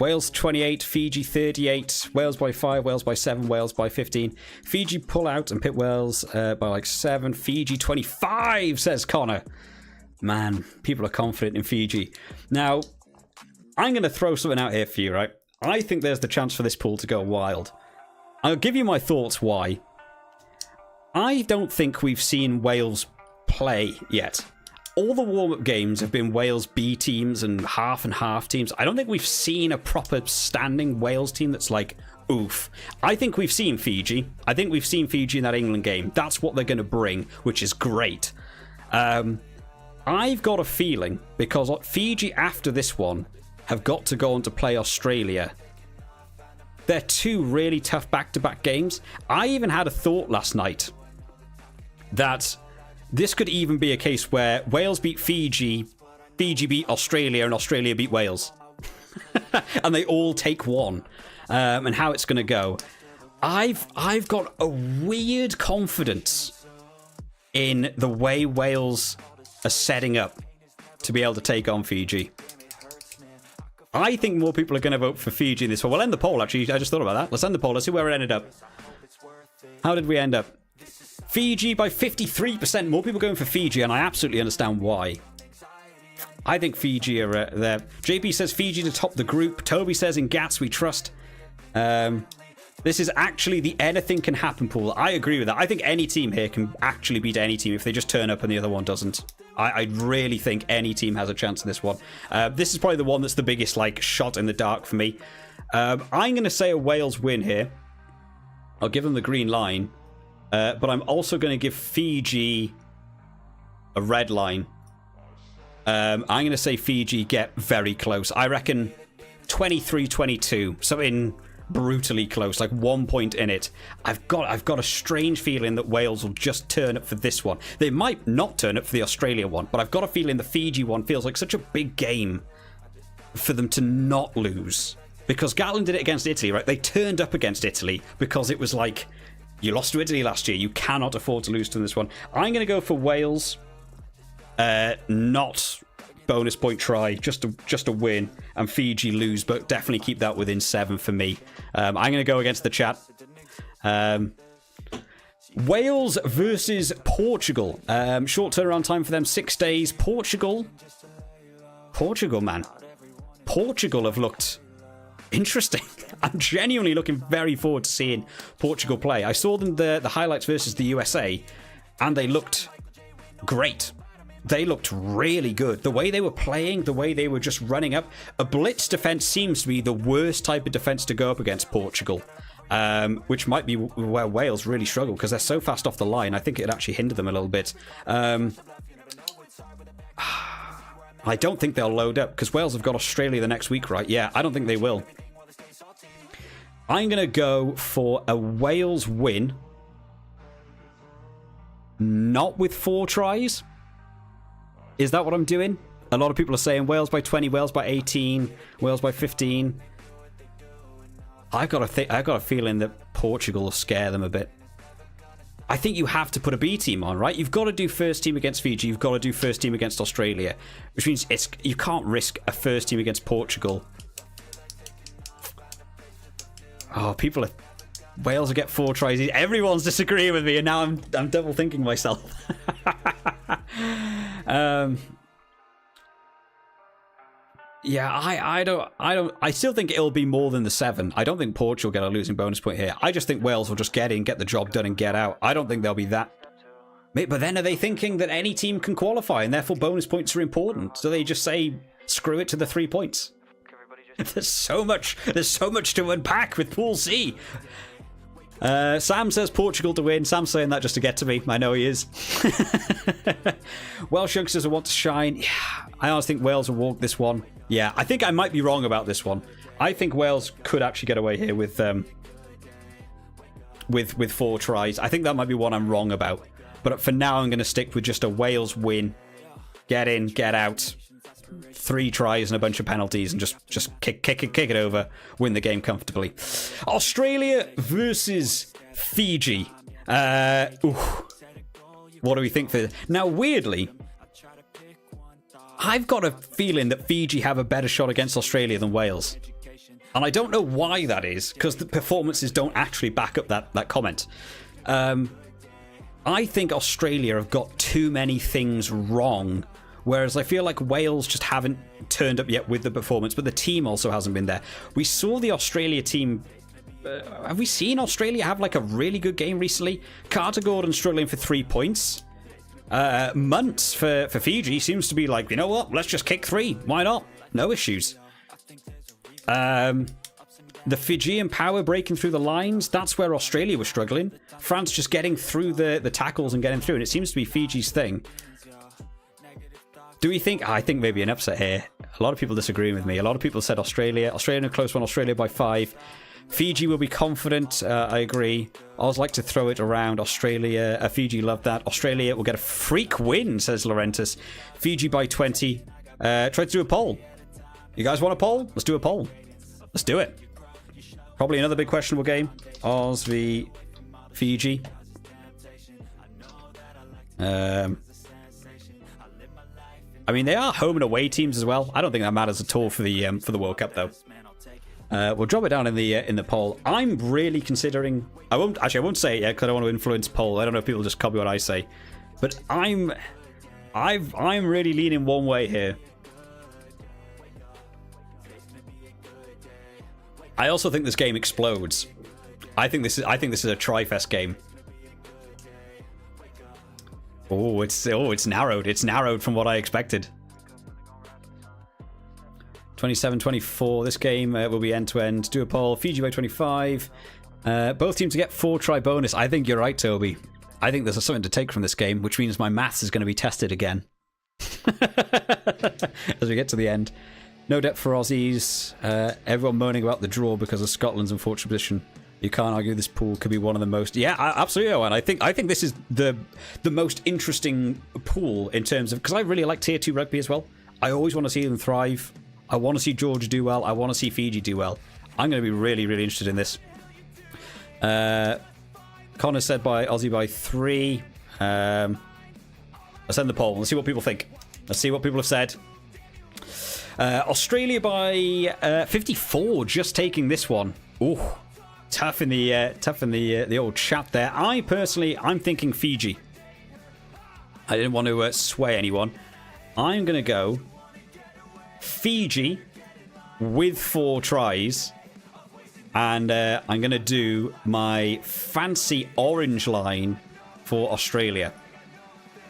Wales 28, Fiji 38, Wales by 5, Wales by 7, Wales by 15. Fiji pull out and pit Wales by like 7. Fiji 25, says Connor. Man, people are confident in Fiji. Now, I'm going to throw something out here for you, right? I think there's the chance for this pool to go wild. I'll give you my thoughts why. I don't think we've seen Wales play yet. All the warm-up games have been Wales B teams and half teams. I don't think we've seen a proper standing Wales team that's like, oof. I think we've seen Fiji. I think we've seen Fiji in that England game. That's what they're going to bring, which is great. I've got a feeling, because Fiji after this one have got to go on to play Australia. They're 2 really tough back-to-back games. I even had a thought last night that this could even be a case where Wales beat Fiji Fiji beat Australia and Australia beat Wales. And they all take one. And how it's going to go. I've got a weird confidence in the way Wales are setting up to be able to take on Fiji. I think more people are going to vote for Fiji in this one. We'll end the poll, actually. I just thought about that. Let's end the poll. Let's see where it ended up. How did we end up? Fiji by 53%. More people going for Fiji, and I absolutely understand why. I think Fiji are there. JP says Fiji to top the group. Toby says in Gats we trust. This is actually the anything can happen pool. I agree with that. I think any team here can actually beat any team if they just turn up and the other one doesn't. I really think any team has a chance in this one. This is probably the one that's the biggest like shot in the dark for me. I'm going to say a Wales win here. I'll give them the green line. But I'm also going to give Fiji a red line. I'm going to say Fiji get very close. I reckon 23-22. Something brutally close, like 1 point in it. I've got a strange feeling that Wales will just turn up for this one. They might not turn up for the Australia one, but I've got a feeling the Fiji one feels like such a big game for them to not lose. Because Gatland did it against Italy, right? They turned up against Italy because it was like, you lost to Italy last year. You cannot afford to lose to this one. I'm going to go for Wales. Not bonus point try, just a win, and Fiji lose, but definitely keep that within 7 for me. I'm going to go against the chat. Wales versus Portugal. Short turnaround time for them, 6 days. Portugal, man. Portugal have looked interesting. I'm genuinely looking very forward to seeing Portugal play. I saw them the highlights versus the USA, and they looked great. They looked really good. The way they were playing, the way they were just running up. A blitz defense seems to be the worst type of defense to go up against Portugal, which might be where Wales really struggle because they're so fast off the line. I think it'd actually hinder them a little bit. I don't think they'll load up because Wales have got Australia the next week, right? Yeah, I don't think they will. I'm going to go for a Wales win. Not with 4 tries. Is that what I'm doing? A lot of people are saying Wales by 20, Wales by 18, Wales by 15. I've got a feeling that Portugal will scare them a bit. I think you have to put a B team on, right? You've got to do first team against Fiji. You've got to do first team against Australia, which means you can't risk a first team against Portugal. Oh, Wales will get 4 tries. Everyone's disagreeing with me, and now I'm double thinking myself. Yeah, I still think it'll be more than the 7. I don't think Portugal get a losing bonus point here. I just think Wales will just get in, get the job done, and get out. I don't think they'll be that. But then are they thinking that any team can qualify and therefore bonus points are important? So they just say, screw it to the 3 points. There's so much to unpack with Pool C. Sam says Portugal to win. Sam's saying that just to get to me. I know he is. Welsh youngsters want to shine. Yeah, I honestly think Wales will walk this one. Yeah, I think I might be wrong about this one. I think Wales could actually get away here with 4 tries. I think that might be one I'm wrong about. But for now, I'm going to stick with just a Wales win. Get in, get out. 3 tries and a bunch of penalties and just kick it over, win the game comfortably. Australia versus Fiji. What do we think for this? Now, weirdly, I've got a feeling that Fiji have a better shot against Australia than Wales. And I don't know why that is, because the performances don't actually back up that comment. I think Australia have got too many things wrong, whereas I feel like Wales just haven't turned up yet with the performance, but the team also hasn't been there. We saw the Australia team... have we seen Australia have like a really good game recently? Carter Gordon struggling for 3 points. Muntz for Fiji seems to be like, you know what? Let's just kick 3. Why not? No issues. The Fijian power breaking through the lines, that's where Australia was struggling. France just getting through the tackles and getting through, and it seems to be Fiji's thing. Do we think... I think maybe an upset here. A lot of people disagreeing with me. A lot of people said Australia. Australia in a close one. Australia by 5. Fiji will be confident. I agree. I always like to throw it around. Australia. Fiji love that. Australia will get a freak win, says Laurentis. Fiji by 20. Try to do a poll. You guys want a poll? Let's do a poll. Let's do it. Probably another big questionable game. Oz v Fiji. I mean, they are home and away teams as well. I don't think that matters at all for the World Cup, though. We'll drop it down in the poll. I'm really considering. I won't say it yet because I don't want to influence poll. I don't know if people just copy what I say, but I'm really leaning one way here. I also think this game explodes. I think this is a tri-fest game. It's narrowed. It's narrowed from what I expected. 27-24. This game will be end-to-end. Do a poll. Fiji by 25. Both teams to get 4 try bonus. I think you're right, Toby. I think there's something to take from this game, which means my maths is going to be tested again. As we get to the end. No depth for Aussies. Everyone moaning about the draw because of Scotland's unfortunate position. You can't argue this pool could be one of the most. Yeah, absolutely, Owen. I think this is the most interesting pool in terms of, because I really like Tier 2 rugby as well. I always want to see them thrive. I want to see Georgia do well. I want to see Fiji do well. I'm going to be really, really interested in this. Connor said by Aussie by 3. I'll send the poll. Let's see what people think. Let's see what people have said. Australia by 54, just taking this one. Ooh, tough in the old chat there. I'm thinking Fiji. I didn't want to sway anyone. I'm gonna go Fiji with 4 tries, and I'm gonna do my fancy orange line for Australia.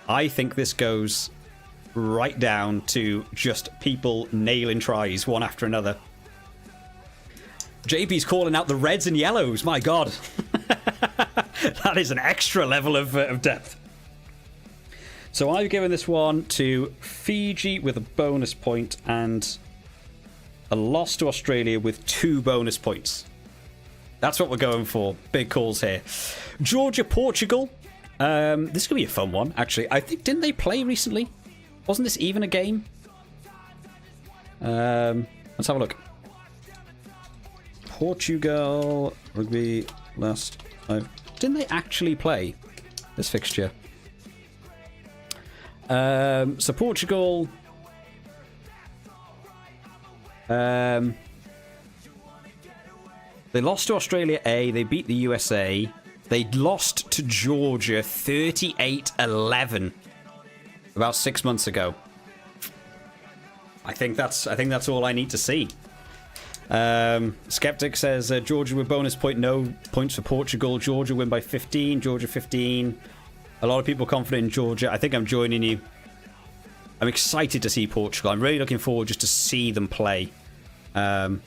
I think this goes right down to just people nailing tries one after another. JP's calling out the reds and yellows. My God. That is an extra level of depth. So I've given this one to Fiji with a bonus point and a loss to Australia with 2 bonus points. That's what we're going for. Big calls here. Georgia, Portugal. This could be a fun one, actually. I think, didn't they play recently? Wasn't this even a game? Let's have a look. Portugal rugby last. Didn't they actually play this fixture? So Portugal. They lost to Australia A. They beat the USA. They lost to Georgia 38-11 about 6 months ago. I think that's all I need to see. Skeptic says Georgia with bonus point, no points for Portugal. Georgia win by 15. Georgia 15. A lot of people confident in Georgia. I think I'm joining you. I'm excited to see Portugal. I'm really looking forward just to see them play. I'm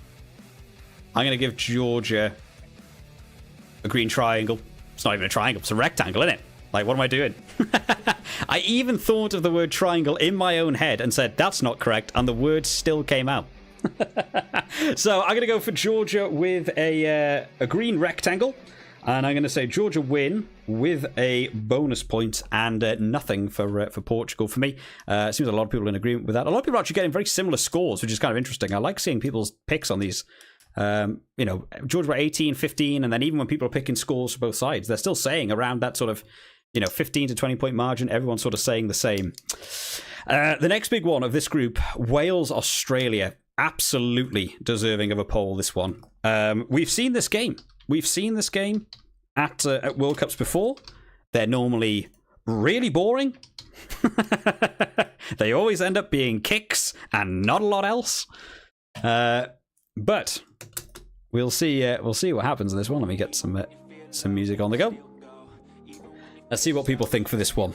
going to give Georgia a green triangle. It's not even a triangle. It's a rectangle, isn't it? Like, what am I doing? I even thought of the word triangle in my own head and said, that's not correct. And the word still came out. So I'm going to go for Georgia with a green rectangle. And I'm going to say Georgia win with a bonus point and nothing for Portugal for me. It seems a lot of people are in agreement with that. A lot of people are actually getting very similar scores, which is kind of interesting. I like seeing people's picks on these. Georgia were 18, 15, and then even when people are picking scores for both sides, they're still saying around that sort of, 15 to 20 point margin. Everyone's sort of saying the same. The next big one of this group, Wales, Australia. Absolutely deserving of a poll, this one. We've seen this game. At World Cups before. They're normally really boring. They always end up being kicks and not a lot else. But we'll see what happens in this one. Let me get some music on the go. Let's see what people think for this one.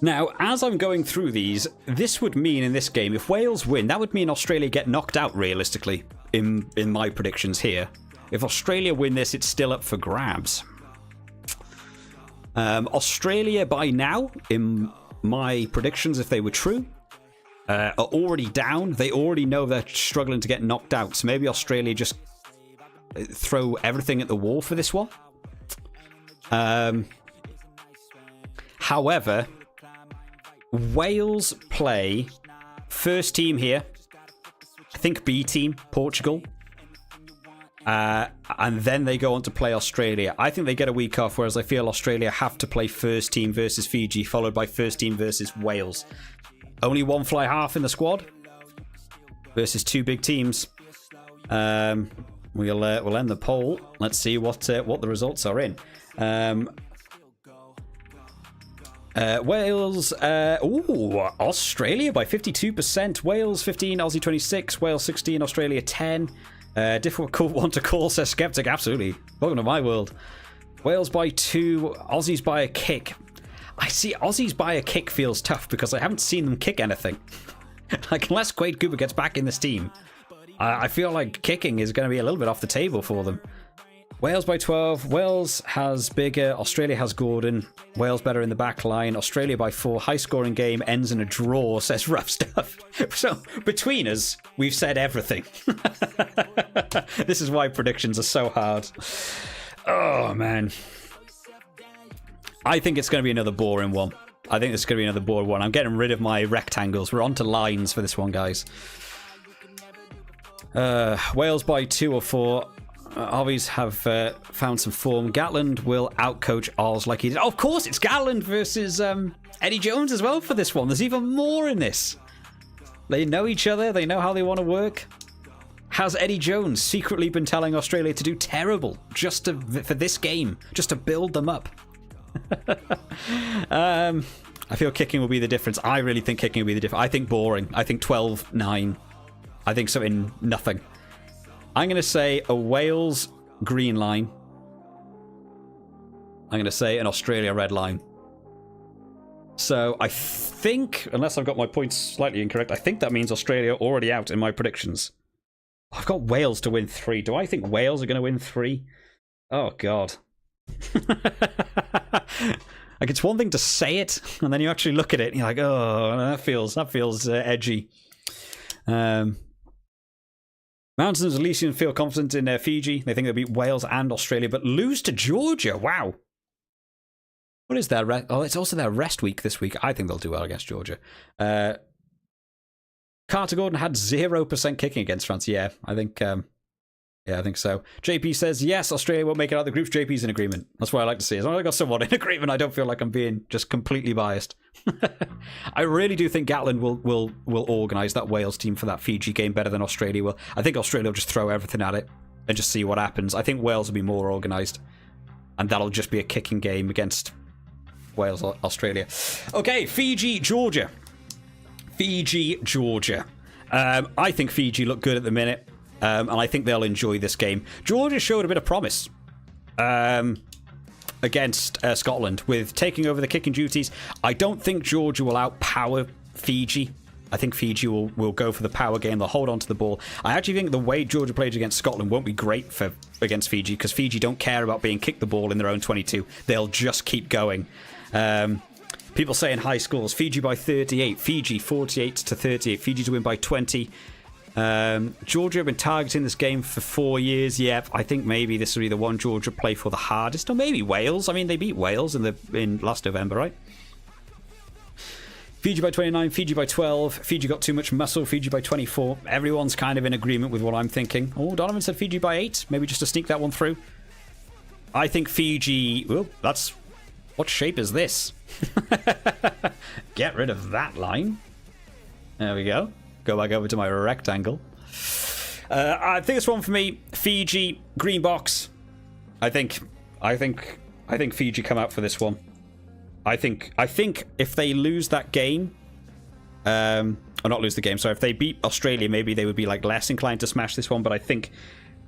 Now, as I'm going through these, this would mean in this game, if Wales win, that would mean Australia get knocked out realistically in my predictions here. If Australia win this, it's still up for grabs. Australia by now, in my predictions, if they were true, are already down. They already know they're struggling to get knocked out. So maybe Australia just throw everything at the wall for this one. However, Wales play first team here. I think B team, Portugal. And then they go on to play Australia. I think they get a week off, whereas I feel Australia have to play first team versus Fiji, followed by first team versus Wales. Only one fly half in the squad versus two big teams. We'll end the poll. Let's see what the results are in. Wales, Australia by 52%. Wales 15, Aussie 26, Wales 16, Australia 10. Difficult one to call, says Skeptic. Absolutely. Welcome to my world. Wales by 2, Aussies by a kick. I see Aussies by a kick feels tough because I haven't seen them kick anything. Like, unless Quade Cooper gets back in this team, I feel like kicking is going to be a little bit off the table for them. Wales by 12. Wales has Bigger. Australia has Gordon. Wales better in the back line. Australia by 4. High scoring game ends in a draw, says Rough Stuff. So between us, we've said everything. This is why predictions are so hard. Oh, man. I think it's going to be another boring one. I'm getting rid of my rectangles. We're on to lines for this one, guys. Wales by 2 or 4. Obvies have found some form. Gatland will outcoach Oz like he did. Oh, of course, it's Gatland versus Eddie Jones as well for this one. There's even more in this. They know each other. They know how they want to work. Has Eddie Jones secretly been telling Australia to do terrible just for this game, just to build them up? I feel kicking will be the difference. I really think kicking will be the difference. I think boring. I think 12-9. I think something nothing. I'm going to say a Wales green line. I'm going to say an Australia red line. So I think, unless I've got my points slightly incorrect, I think that means Australia already out in my predictions. I've got Wales to win 3. Do I think Wales are going to win 3? Oh, God. Like, it's one thing to say it, and then you actually look at it, and you're like, oh, that feels edgy. Mountains and Elysian feel confident in Fiji. They think they'll beat Wales and Australia, but lose to Georgia. Wow. What is their rest? Oh, it's also their rest week this week. I think they'll do well against Georgia. Carter Gordon had 0% kicking against France. Yeah, I think so. JP says, yes, Australia won't make it out of the groups. JP's in agreement. That's what I like to see. As long as I got someone in agreement, I don't feel like I'm being just completely biased. I really do think Gatland will organise that Wales team for that Fiji game better than Australia will. I think Australia will just throw everything at it and just see what happens. I think Wales will be more organised. And that'll just be a kicking game against Wales, Australia. Okay, Fiji, Georgia. I think Fiji look good at the minute. And I think they'll enjoy this game. Georgia showed a bit of promise against Scotland with taking over the kicking duties. I don't think Georgia will outpower Fiji. I think Fiji will go for the power game. They'll hold on to the ball. I actually think the way Georgia plays against Scotland won't be great against Fiji, because Fiji don't care about being kicked the ball in their own 22. They'll just keep going. People saying high scores. Fiji by 38. Fiji 48-38. Fiji to win by 20. Georgia have been targeting this game for 4 years. Yeah, I think maybe this will be the one Georgia play for the hardest. Or maybe Wales. I mean, they beat Wales in last November, right? Fiji by 29, Fiji by 12. Fiji got too much muscle. Fiji by 24. Everyone's kind of in agreement with what I'm thinking. Oh, Donovan said Fiji by 8. Maybe just to sneak that one through. I think Fiji... Oh, that's... What shape is this? Get rid of that line. There we go. Go back over to my rectangle. I think this one for me, Fiji, green box. I think Fiji come out for this one. I think if they lose that game, or not lose the game, sorry, if they beat Australia, maybe they would be like less inclined to smash this one. But I think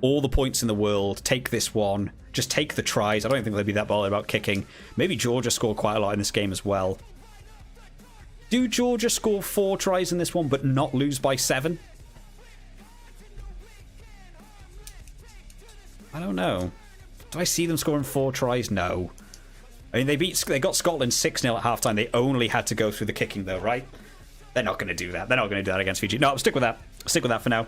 all the points in the world, take this one, just take the tries. I don't think they'll be that bothered about kicking. Maybe Georgia score quite a lot in this game as well. Do Georgia score 4 tries in this one, but not lose by 7? I don't know. Do I see them scoring 4 tries? No. I mean, they got Scotland 6-0 at halftime. They only had to go through the kicking, though, right? They're not going to do that. They're not going to do that against Fiji. No, stick with that. Stick with that for now.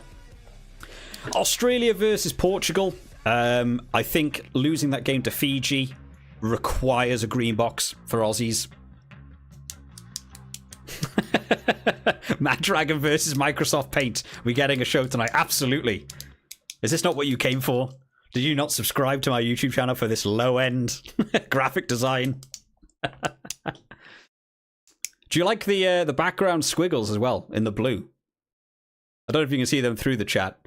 Australia versus Portugal. I think losing that game to Fiji requires a green box for Aussies. Mad Dragon versus Microsoft Paint. We're getting a show tonight. Absolutely. Is this not what you came for? Did you not subscribe to my YouTube channel for this low-end graphic design? Do you like the background squiggles as well in the blue? I don't know if you can see them through the chat.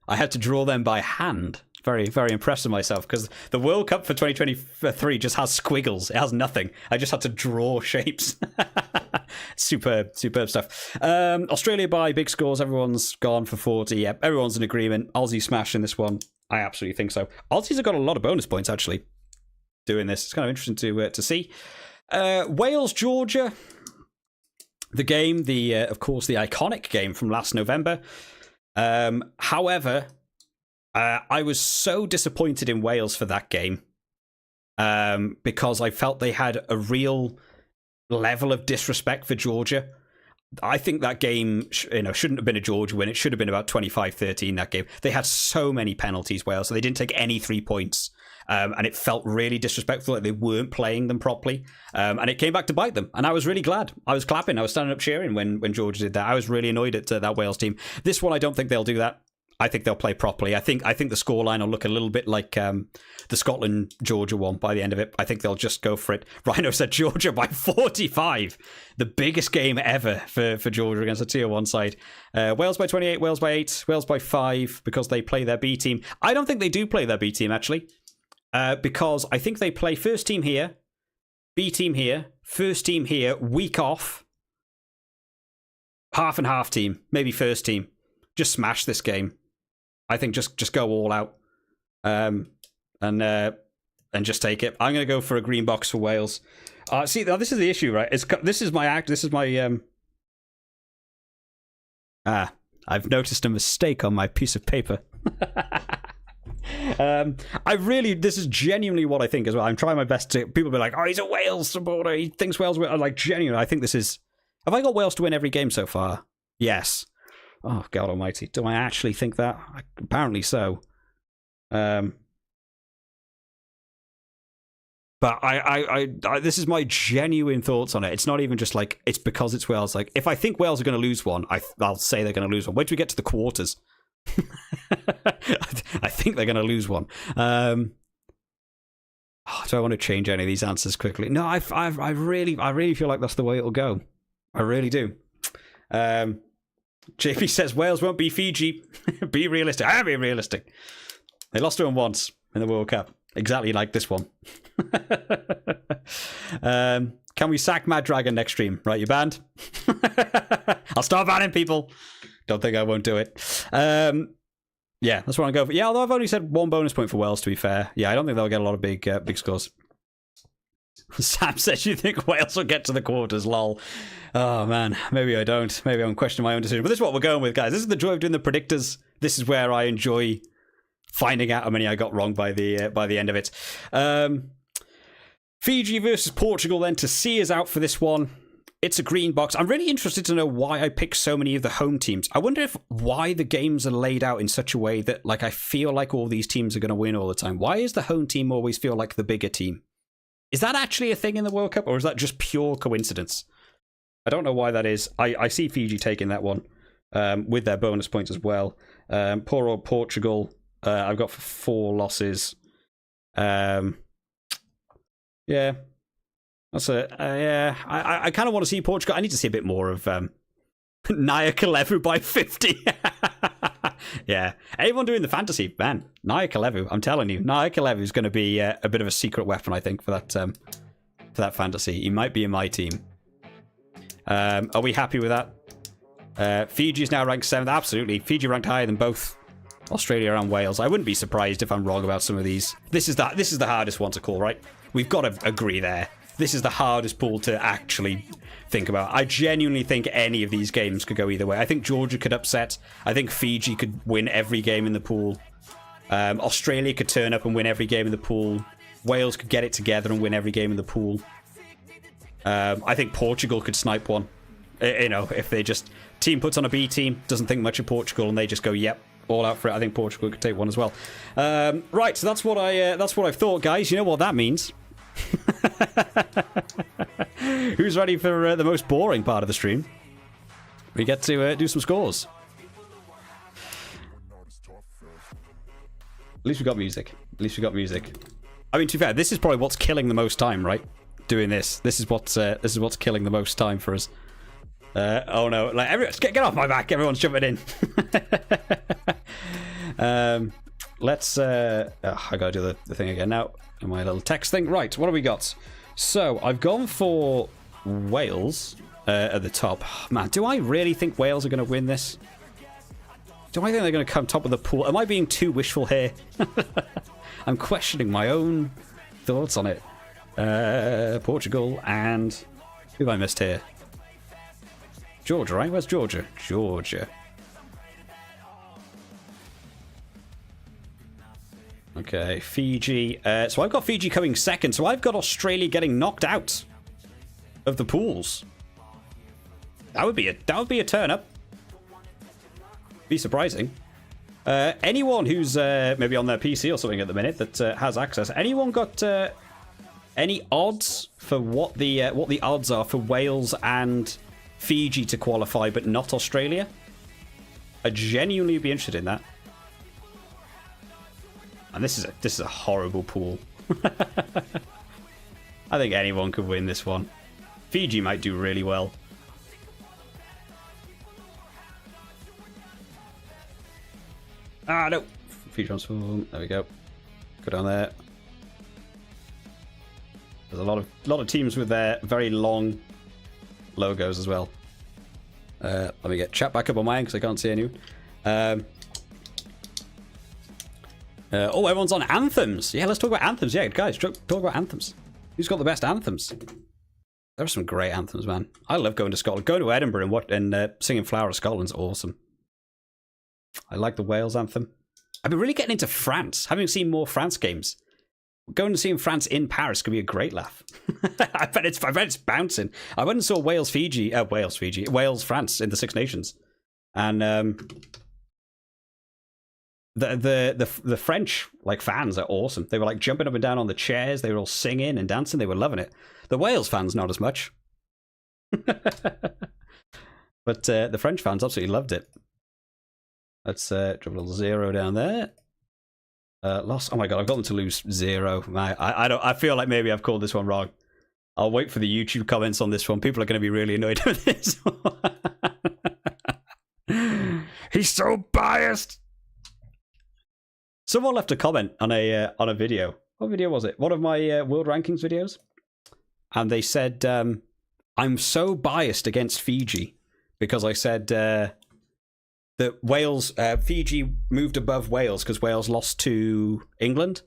I had to draw them by hand. Very, very impressed with myself because the World Cup for 2023 just has squiggles. It has nothing. I just had to draw shapes. Superb stuff. Australia by big scores. Everyone's gone for 40. Yeah, everyone's in agreement. Aussie smashing this one. I absolutely think so. Aussies have got a lot of bonus points actually doing this. It's kind of interesting to see. Wales, Georgia. The game, of course, the iconic game from last November. However, I was so disappointed in Wales for that game because I felt they had a real level of disrespect for Georgia. I think that game shouldn't have been a Georgia win. It should have been about 25-13, that game. They had so many penalties, Wales, so they didn't take any 3 points. And it felt really disrespectful, like they weren't playing them properly. And it came back to bite them. And I was really glad. I was clapping. I was standing up cheering when Georgia did that. I was really annoyed at that Wales team. This one, I don't think they'll do that. I think they'll play properly. I think the scoreline will look a little bit like the Scotland-Georgia one by the end of it. I think they'll just go for it. Rhino said Georgia by 45. The biggest game ever for Georgia against a tier 1 side. Wales by 28, Wales by 8, Wales by 5 because they play their B team. I don't think they do play their B team, actually. Because I think they play first team here, B team here, first team here, week off, half and half team, maybe first team. Just smash this game. I think just go all out, and just take it. I'm going to go for a green box for Wales. See, now this is the issue, right? This is my I've noticed a mistake on my piece of paper. This is genuinely what I think as well. I'm trying my best to. People be like, "Oh, he's a Wales supporter. He thinks Wales will." I'm like, genuinely, I think this is. Have I got Wales to win every game so far? Yes. Oh God Almighty! Do I actually think that? Apparently so. But I this is my genuine thoughts on it. It's not even just like it's because it's Wales. Like if I think Wales are going to lose one, I'll say they're going to lose one. Wait till we get to the quarters. I think they're going to lose one. Do I want to change any of these answers quickly? No, I really feel like that's the way it'll go. I really do. JP says Wales won't be Fiji. Be realistic. I am being realistic. They lost to them once in the World Cup. Exactly like this one. Can we sack Mad Dragon next stream? Right, you banned? I'll start banning people. Don't think I won't do it. Yeah, that's what I'm going for. Yeah, although I've only said 1 bonus point for Wales, to be fair. Yeah, I don't think they'll get a lot of big scores. Sam says you think Wales will get to the quarters, lol. Oh, man. Maybe I don't. Maybe I'm questioning my own decision. But this is what we're going with, guys. This is the joy of doing the predictors. This is where I enjoy finding out how many I got wrong by the end of it. Fiji versus Portugal, then, to see us out for this one. It's a green box. I'm really interested to know why I picked so many of the home teams. I wonder why the games are laid out in such a way that, like, I feel like all these teams are going to win all the time. Why is the home team always feel like the bigger team? Is that actually a thing in the World Cup, or is that just pure coincidence? I don't know why that is. I see Fiji taking that one with their bonus points as well. Poor old Portugal. I've got 4 losses. Yeah. That's it. Yeah, I kind of want to see Portugal. I need to see a bit more of Naya Kalevu by 50. Yeah. Anyone doing the fantasy, man, Naya Kalevu, I'm telling you, Naya Kalevu is going to be a bit of a secret weapon, I think, for that fantasy. He might be in my team. Are we happy with that? Fiji is now ranked 7th. Absolutely. Fiji ranked higher than both Australia and Wales. I wouldn't be surprised if I'm wrong about some of these. This is the hardest one to call, right? We've got to agree there. This is the hardest pool to actually think about. I genuinely think any of these games could go either way. I think Georgia could upset. I think Fiji could win every game in the pool. Australia could turn up and win every game in the pool. Wales could get it together and win every game in the pool. I think Portugal could snipe one. If they just team puts on a B team, doesn't think much of Portugal, and they just go, yep, all out for it. I think Portugal could take one as well. Right, so that's what I've thought, guys. You know what that means. Who's ready for the most boring part of the stream? We get to do some scores. At least we got music. At least we got music. I mean, to be fair, this is probably what's killing the most time, right? Doing this. This is what's killing the most time for us. Oh no! Like, get off my back! Everyone's jumping in. Let's. I gotta do the thing again now. My little text thing. Right. What have we got? So I've gone for Wales at the top. Man, do I really think Wales are going to win this? Do I think they're going to come top of the pool? Am I being too wishful here? I'm questioning my own thoughts on it. Portugal and who have I missed here? Georgia, right? Where's Georgia? Georgia. Okay, Fiji. So I've got Fiji coming second. So I've got Australia getting knocked out of the pools. That would be a turn up. Be surprising. Anyone who's maybe on their PC or something at the minute that has access. Anyone got any odds for what the odds are for Wales and Fiji to qualify, but not Australia? I'd genuinely be interested in that. And this is a horrible pool. I think anyone could win this one. Fiji might do really well. Ah, no. Fiji transform. There we go. Go down there. There's a lot of teams with their very long logos as well. Let me get chat back up on mine because I can't see anyone. Oh, everyone's on anthems. Yeah, let's talk about anthems. Yeah, guys, talk about anthems. Who's got the best anthems? There are some great anthems, man. I love going to Scotland. Going to Edinburgh and singing Flower of Scotland's awesome. I like the Wales anthem. I've been really getting into France, having seen more France games. Going to see France in Paris could be a great laugh. I bet it's bouncing. I went and saw Wales France in the Six Nations, and the French fans are awesome. They were jumping up and down on the chairs. They were all singing and dancing. They were loving it. The Wales fans not as much, but the French fans absolutely loved it. Let's drop a little 0 down there. Lost. Oh my god, I've got them to lose 0. I feel like maybe I've called this one wrong. I'll wait for the YouTube comments on this one. People are going to be really annoyed with this one. He's so biased. Someone left a comment on a video. What video was it? One of my world rankings videos. And they said, I'm so biased against Fiji because I said that Fiji moved above Wales because Wales lost to England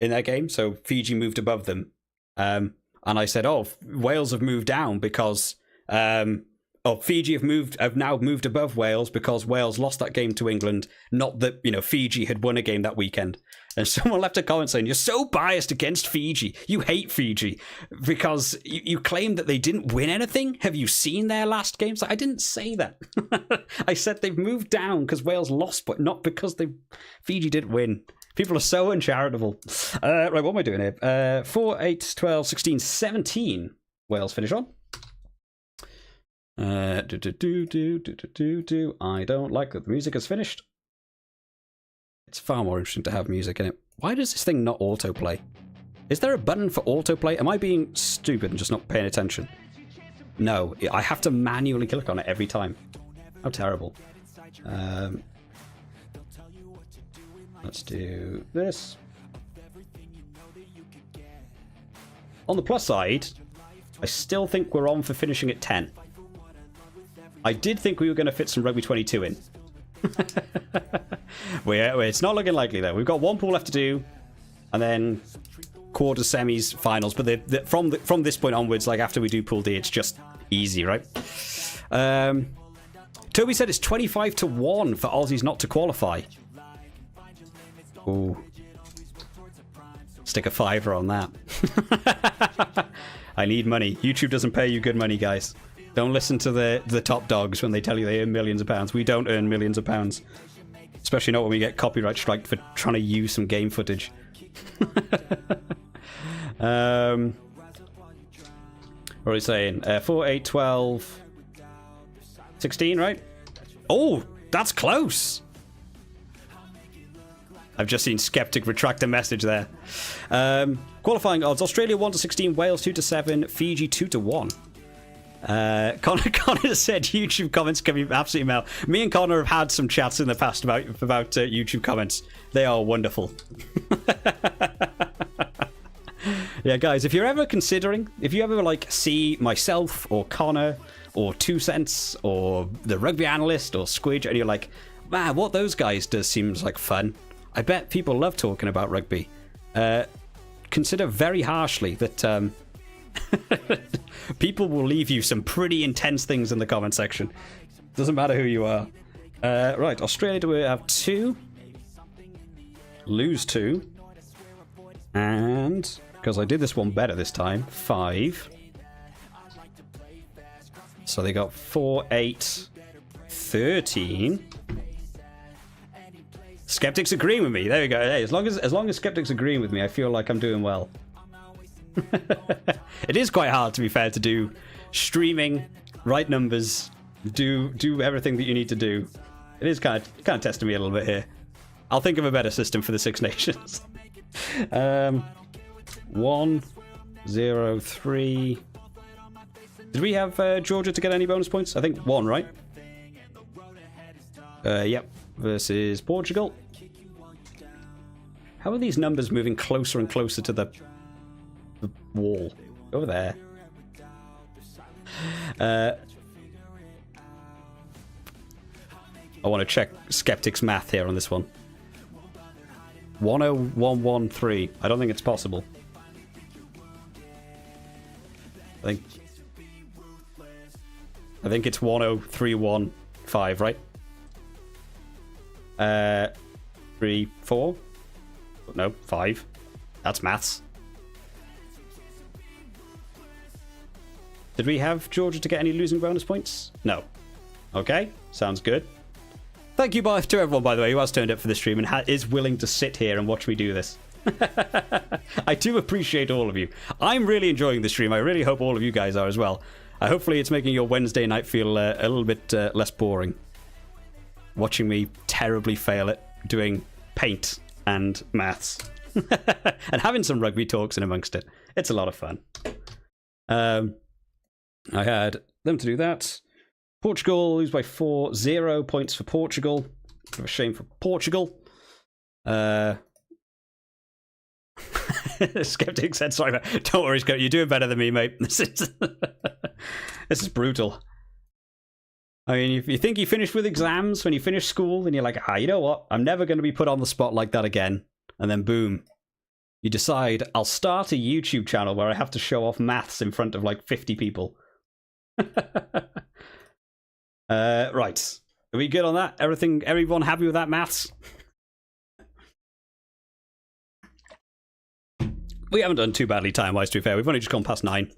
in their game. So Fiji moved above them. And I said, Wales have moved down because Fiji have now moved above Wales because Wales lost that game to England. Not that, Fiji had won a game that weekend. And someone left a comment saying, you're so biased against Fiji. You hate Fiji because you claim that they didn't win anything. Have you seen their last games? I didn't say that. I said they've moved down because Wales lost, but not because Fiji didn't win. People are so uncharitable. Right, what am I doing here? 4, 8, 12, 16, 17. Wales finish on. I don't like that the music is finished. It's far more interesting to have music in it. Why does this thing not autoplay? Is there a button for autoplay? Am I being stupid and just not paying attention? No, I have to manually click on it every time. How terrible. Let's do this. On the plus side, I still think we're on for finishing at 10. I did think we were going to fit some Rugby 22 in. It's not looking likely though. We've got one pool left to do, and then quarters, semis, finals. But from this point onwards, after we do pool D, it's just easy, right? Toby said it's 25-1 for Aussies not to qualify. Ooh, stick a $5 on that. I need money. YouTube doesn't pay you good money, guys. Don't listen to the top dogs when they tell you they earn millions of pounds. We don't earn millions of pounds. Especially not when we get copyright striked for trying to use some game footage. What are we saying? 4, 8, 12, 16, right? Oh, that's close. I've just seen Skeptic retract a message there. Qualifying odds: Australia 1-16, Wales 2-7, Fiji 2-1. Connor said YouTube comments can be absolutely melt. Me and Connor have had some chats in the past about YouTube comments. They are wonderful. Yeah, guys, if you're ever considering, if you ever like see myself or Connor or 2 Cents or the Rugby Analyst or Squidge, and you're like, man, what those guys do seems like fun. I bet people love talking about rugby. Consider very harshly that people will leave you some pretty intense things in the comment section. Doesn't matter who you are. Right, Australia, do we have 2? Lose 2. And, because I did this one better this time, 5. So they got 4, 8, 13. Skeptics agreeing with me. There we go. Hey, as long as Skeptics agreeing with me, I feel like I'm doing well. It is quite hard, to be fair, to do streaming, write numbers, do everything that you need to do. It is kind of testing me a little bit here. I'll think of a better system for the Six Nations. 1, 0, 3. Did we have Georgia to get any bonus points? I think 1, right? Yep. Versus Portugal. How are these numbers moving closer and closer to the wall? Over there. I want to check Skeptic's math here on this one. 10113. I don't think it's possible. I think it's 10315, right? 3, 4. No, 5. That's maths. Did we have Georgia to get any losing bonus points? No. Okay, sounds good. Thank you to everyone, by the way, who has turned up for the stream and is willing to sit here and watch me do this. I do appreciate all of you. I'm really enjoying the stream. I really hope all of you guys are as well. Hopefully it's making your Wednesday night feel a little bit less boring. Watching me terribly fail at doing paint and maths. And having some rugby talks in amongst it. It's a lot of fun. I had them to do that. Portugal lose by 4. 0 points for Portugal. Bit of a shame for Portugal. Skeptic said, sorry, don't worry, Skeptic, you're doing better than me, mate. This is brutal. I mean, if you think you finished with exams when you finish school, and you're like, you know what? I'm never going to be put on the spot like that again. And then boom, you decide, I'll start a YouTube channel where I have to show off maths in front of like 50 people. Right. Are we good on that? Everyone happy with that maths? We haven't done too badly time-wise, to be fair. We've only just gone past 9.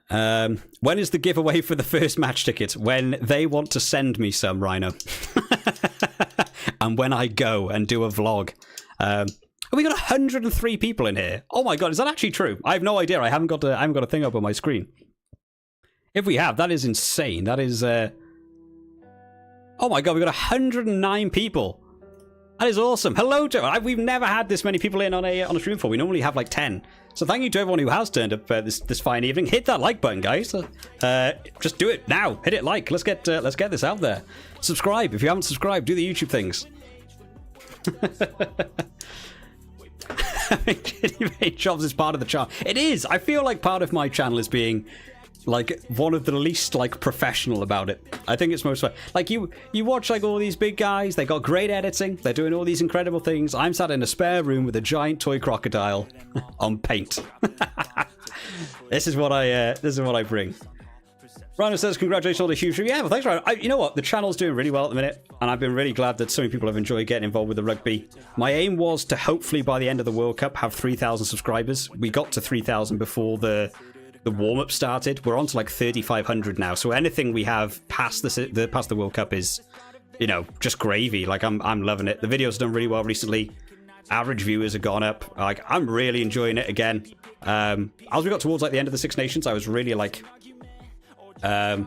When is the giveaway for the first match tickets? When they want to send me some, Rhino. And when I go and do a vlog. We got 103 people in here. Oh my god, is that actually true? I have no idea. I haven't got a thing up on my screen. If we have, that is insane. That is oh my god, we got 109 people. That is awesome. Hello to we've never had this many people in on a stream before. We normally have like 10. So thank you to everyone who has turned up this fine evening. Hit that like button, guys. Just do it now. Hit it like. Let's get this out there. Subscribe if you haven't subscribed. Do the YouTube things. Jobs is part of the charm. It is. I feel like part of my channel is being like one of the least like professional about it. I think it's most fun. Like you watch like all these big guys. They got great editing. They're doing all these incredible things. I'm sat in a spare room with a giant toy crocodile on paint. This is what I bring. Rhino says, congratulations on the huge stream. Yeah, well, thanks, Rhino. You know what? The channel's doing really well at the minute, and I've been really glad that so many people have enjoyed getting involved with the rugby. My aim was to hopefully, by the end of the World Cup, have 3,000 subscribers. We got to 3,000 before the warm-up started. We're on to like 3,500 now, so anything we have past the World Cup is, you know, just gravy. Like, I'm loving it. The video's done really well recently. Average viewers have gone up. Like, I'm really enjoying it again. As we got towards like the end of the Six Nations, I was really like, I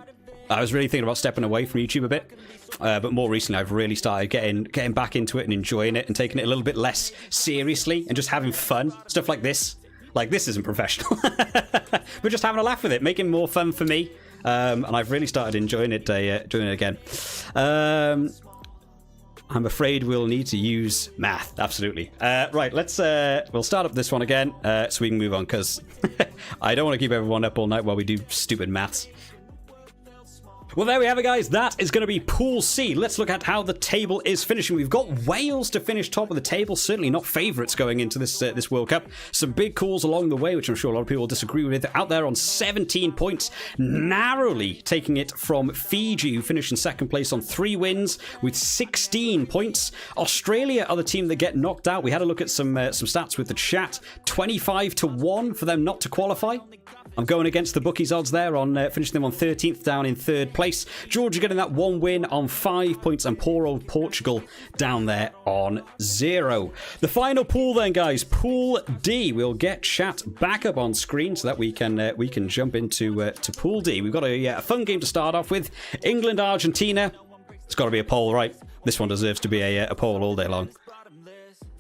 was really thinking about stepping away from YouTube a bit. But more recently, I've really started getting back into it and enjoying it and taking it a little bit less seriously and just having fun. Stuff like this. Like, this isn't professional. But just having a laugh with it, making more fun for me. And I've really started enjoying it again. I'm afraid we'll need to use math. Absolutely. Right, we'll start up this one again so we can move on, because I don't want to keep everyone up all night while we do stupid maths. Well, there we have it, guys. That is going to be Pool C. Let's look at how the table is finishing. We've got Wales to finish top of the table. Certainly not favourites going into this World Cup. Some big calls along the way, which I'm sure a lot of people will disagree with. Out there on 17 points, narrowly taking it from Fiji, who finished in second place on 3 wins with 16 points. Australia are the team that get knocked out. We had a look at some stats with the chat. 25-1 for them not to qualify. I'm going against the bookies odds there on finishing them on 13th, down in 3rd place. Georgia getting that 1 win on 5 points, and poor old Portugal down there on 0. The final pool then, guys, Pool D. We'll get chat back up on screen so that we can jump into to Pool D. We've got a fun game to start off with. England, Argentina. It's got to be a poll, right? This one deserves to be a poll all day long.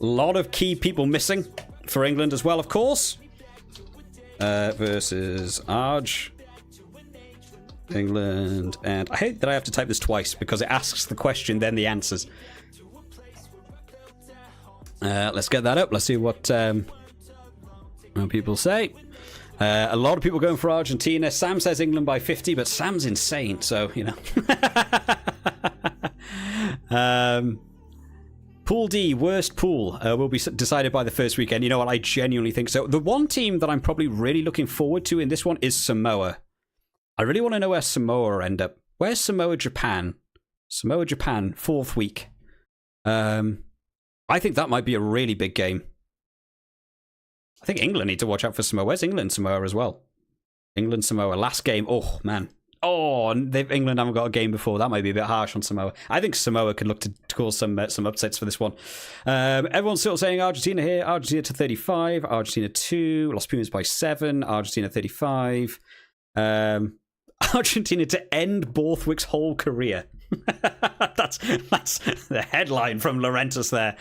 A lot of key people missing for England as well, of course. Versus Arg, England, and I hate that I have to type this twice because it asks the question, then the answers. Let's get that up. Let's see what people say. A lot of people going for Argentina. Sam says England by 50, but Sam's insane, so, you know. Pool D, worst pool, will be decided by the first weekend. You know what? I genuinely think so. The one team that I'm probably really looking forward to in this one is Samoa. I really want to know where Samoa end up. Where's Samoa, Japan? Samoa, Japan, 4th week. I think that might be a really big game. I think England need to watch out for Samoa. Where's England, Samoa as well? England, Samoa, last game. Oh, man. Oh, and England haven't got a game before. That might be a bit harsh on Samoa. I think Samoa could look to cause some upsets for this one. Everyone's still saying Argentina here. Argentina to 35. Argentina 2. Los Pumas by 7. Argentina 35. Argentina to end Borthwick's whole career. that's the headline from Laurentis there.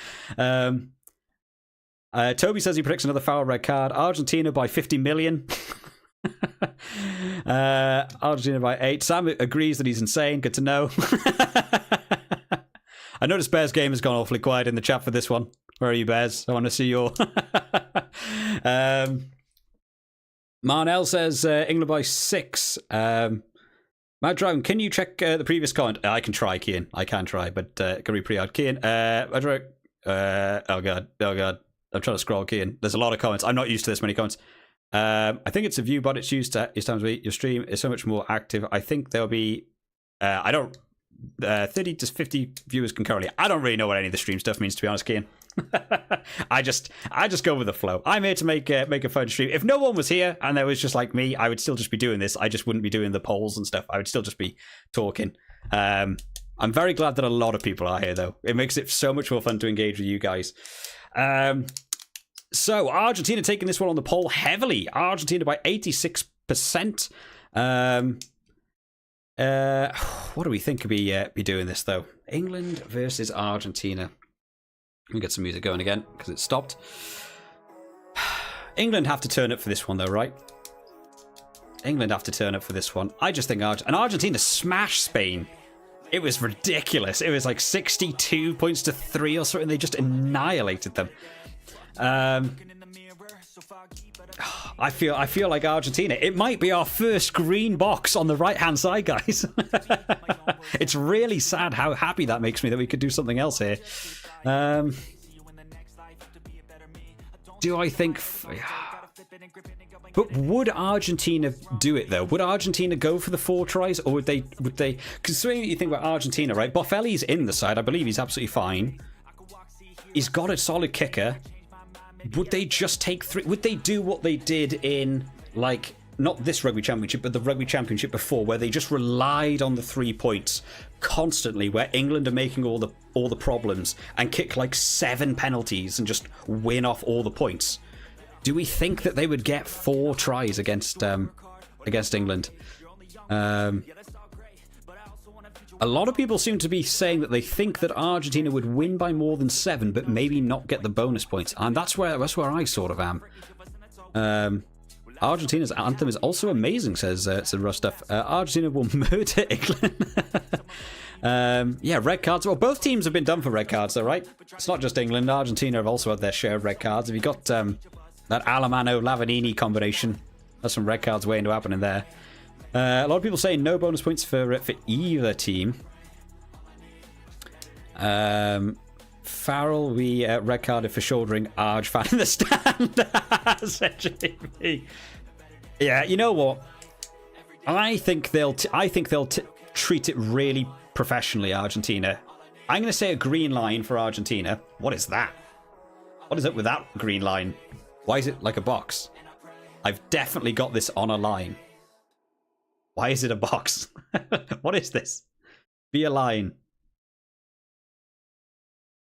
Toby says he predicts another foul red card. Argentina by 50 million. Argentina by 8. Sam agrees that he's insane. Good to know. I noticed Bears game has gone awfully quiet in the chat for this one. Where are you, Bears? I want to see your... Marnell says England by 6. Mad Dragon, can you check the previous comment? I can try, Kian. I can try, but it can be pretty hard. Kian, Mad Dragon, oh god. I'm trying to scroll, Kian. There's a lot of comments. I'm not used to this many comments. I think it's a view, but it's used to times your stream is so much more active. I think there'll be 30 to 50 viewers concurrently. I don't really know what any of the stream stuff means, to be honest, Kian. I just go with the flow. I'm here to make a fun stream. If no one was here and there was just like me, I would still just be doing this. I just wouldn't be doing the polls and stuff. I would still just be talking. I'm very glad that a lot of people are here, though. It makes it so much more fun to engage with you guys. So, Argentina taking this one on the poll heavily. Argentina by 86%. What do we think could be doing this, though? England versus Argentina. Let me get some music going again, because it stopped. England have to turn up for this one, though, right? England have to turn up for this one. I just think Argentina smashed Spain. It was ridiculous. It was like 62 points to 3 or something. They just annihilated them. I feel like Argentina. It might be our first green box on the right-hand side, guys. It's really sad how happy that makes me that we could do something else here. Do I think... But would Argentina do it, though? Would Argentina go for the 4 tries, or would they... Because you think about Argentina, right? Boffelli's in the side. I believe he's absolutely fine. He's got a solid kicker. Would they just take 3? Would they do what they did in, like, not this rugby championship, but the rugby championship before, where they just relied on the 3 points constantly, where England are making all the problems and kick like 7 penalties and just win off all the points? Do we think that they would get 4 tries against England? A lot of people seem to be saying that they think that Argentina would win by more than 7, but maybe not get the bonus points. And that's where I sort of am. Argentina's anthem is also amazing, says Rustuff. Argentina will murder England. Yeah, red cards. Well, both teams have been done for red cards, though, right? It's not just England. Argentina have also had their share of red cards. Have you got that Alemano-Lavanini combination? There's some red cards waiting to happen in there. A lot of people saying no bonus points for either team. Farrell, we red carded for shouldering Arge fan in the stand. Said JP. Yeah, you know what? I think they'll treat it really professionally, Argentina. I'm going to say a green line for Argentina. What is that? What is up with that green line? Why is it like a box? I've definitely got this on a line. Why is it a box? What is this? Be a line.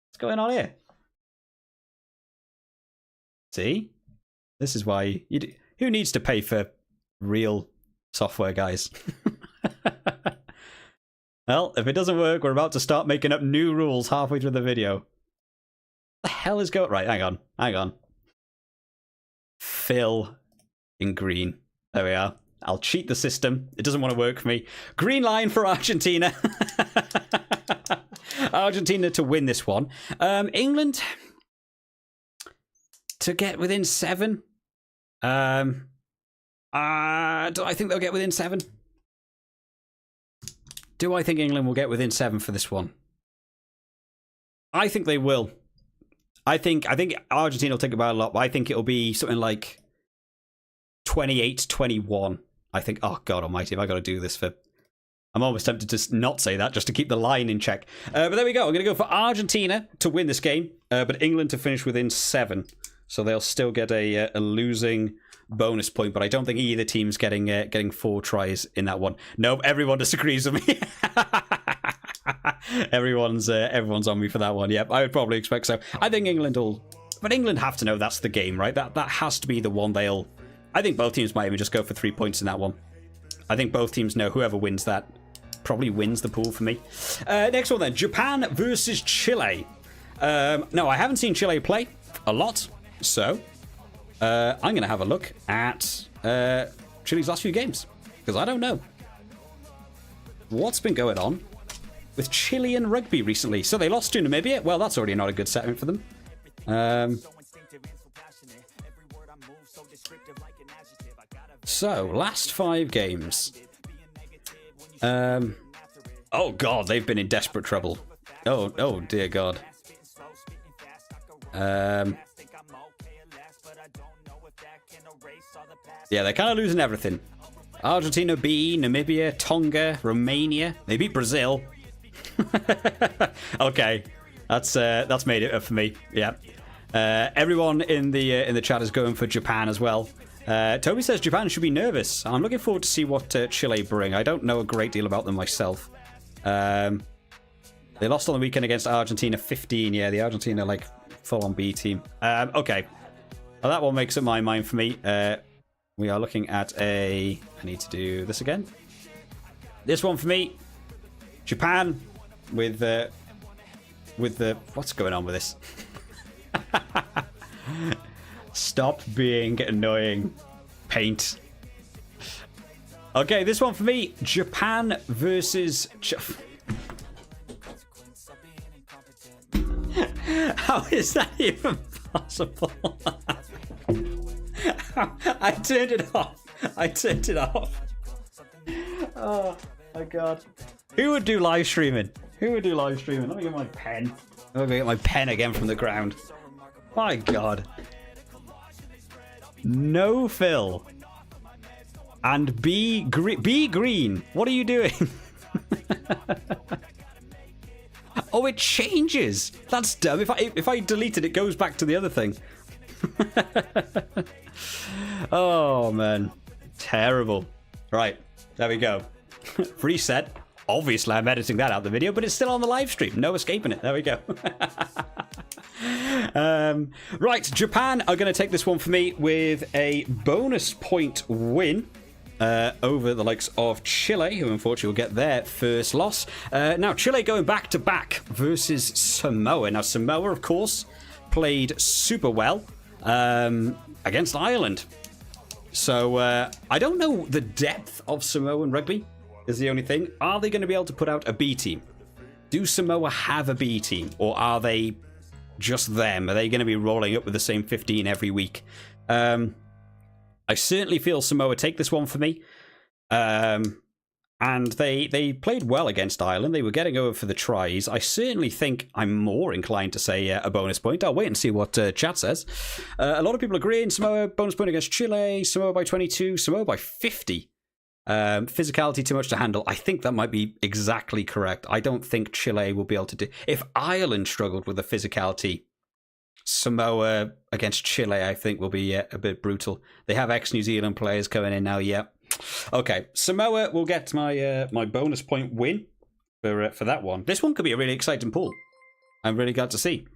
What's going on here? See? This is why who needs to pay for real software, guys? Well, if it doesn't work, we're about to start making up new rules halfway through the video. What the hell is going... Right, hang on. Fill in green. There we are. I'll cheat the system. It doesn't want to work for me. Green line for Argentina. Argentina to win this one. England to get within 7. Do I think they'll get within 7? Do I think England will get within 7 for this one? I think they will. I think Argentina will take about a lot, but I think it'll be something like 28-21. I think, oh God almighty, have I got to do this for... I'm almost tempted to not say that just to keep the line in check. But there we go. I'm going to go for Argentina to win this game, but England to finish within 7. So they'll still get a losing bonus point, but I don't think either team's getting 4 tries in that one. Nope, everyone disagrees with me. Everyone's on me for that one. Yep, I would probably expect so. I think England will... But England have to know that's the game, right? That has to be the one they'll... I think both teams might even just go for 3 points in that one. I think both teams know whoever wins that probably wins the pool for me. Next one then, Japan versus Chile. No, I haven't seen Chile play a lot, so I'm going to have a look at Chile's last few games, because I don't know what's been going on with Chilean rugby recently. So they lost to Namibia. Well, that's already not a good settlement for them. So, last 5 games. Oh God, they've been in desperate trouble. Oh dear God. Yeah, they're kind of losing everything. Argentina B, Namibia, Tonga, Romania. They beat Brazil. Okay, that's made it up for me. Yeah. Everyone in the chat is going for Japan as well. Toby says Japan should be nervous. I'm looking forward to see what Chile bring. I don't know a great deal about them myself. They lost on the weekend against Argentina 15. Yeah, the Argentina, like, full-on B team. Okay. Well, that one makes up my mind for me. We are looking at I need to do this again. This one for me. Japan with the... What's going on with this? Stop being annoying. Paint. Okay, this one for me. Japan versus... How is that even possible? I turned it off. Oh, my God. Who would do live streaming? Let me get my pen. I'm going to get my pen again from the ground. My God. No Phil. And B green. What are you doing? Oh, it changes. That's dumb. If I delete it, it goes back to the other thing. Oh, man. Terrible. Right. There we go. Reset. Obviously, I'm editing that out of the video, but it's still on the live stream. No escaping it. There we go. Right, Japan are going to take this one for me with a bonus point win over the likes of Chile, who unfortunately will get their first loss. Now, Chile going back-to-back versus Samoa. Now, Samoa, of course, played super well against Ireland. So, I don't know the depth of Samoan rugby, is the only thing. Are they going to be able to put out a B team? Do Samoa have a B team, or are they just them? Are they going to be rolling up with the same 15 every week? I certainly feel Samoa take this one for me. And they played well against Ireland. They were getting over for the tries. I certainly think I'm more inclined to say a bonus point. I'll wait and see what chat says. A lot of people agreeing. Samoa, bonus point against Chile. Samoa by 22. Samoa by 50. Physicality too much to handle. I think that might be exactly correct. I don't think Chile will be able to do... If Ireland struggled with the physicality, Samoa against Chile, I think, will be a bit brutal. They have ex-New Zealand players coming in now, yeah. Okay, Samoa will get my my bonus point win for that one. This one could be a really exciting pool. I'm really glad to see.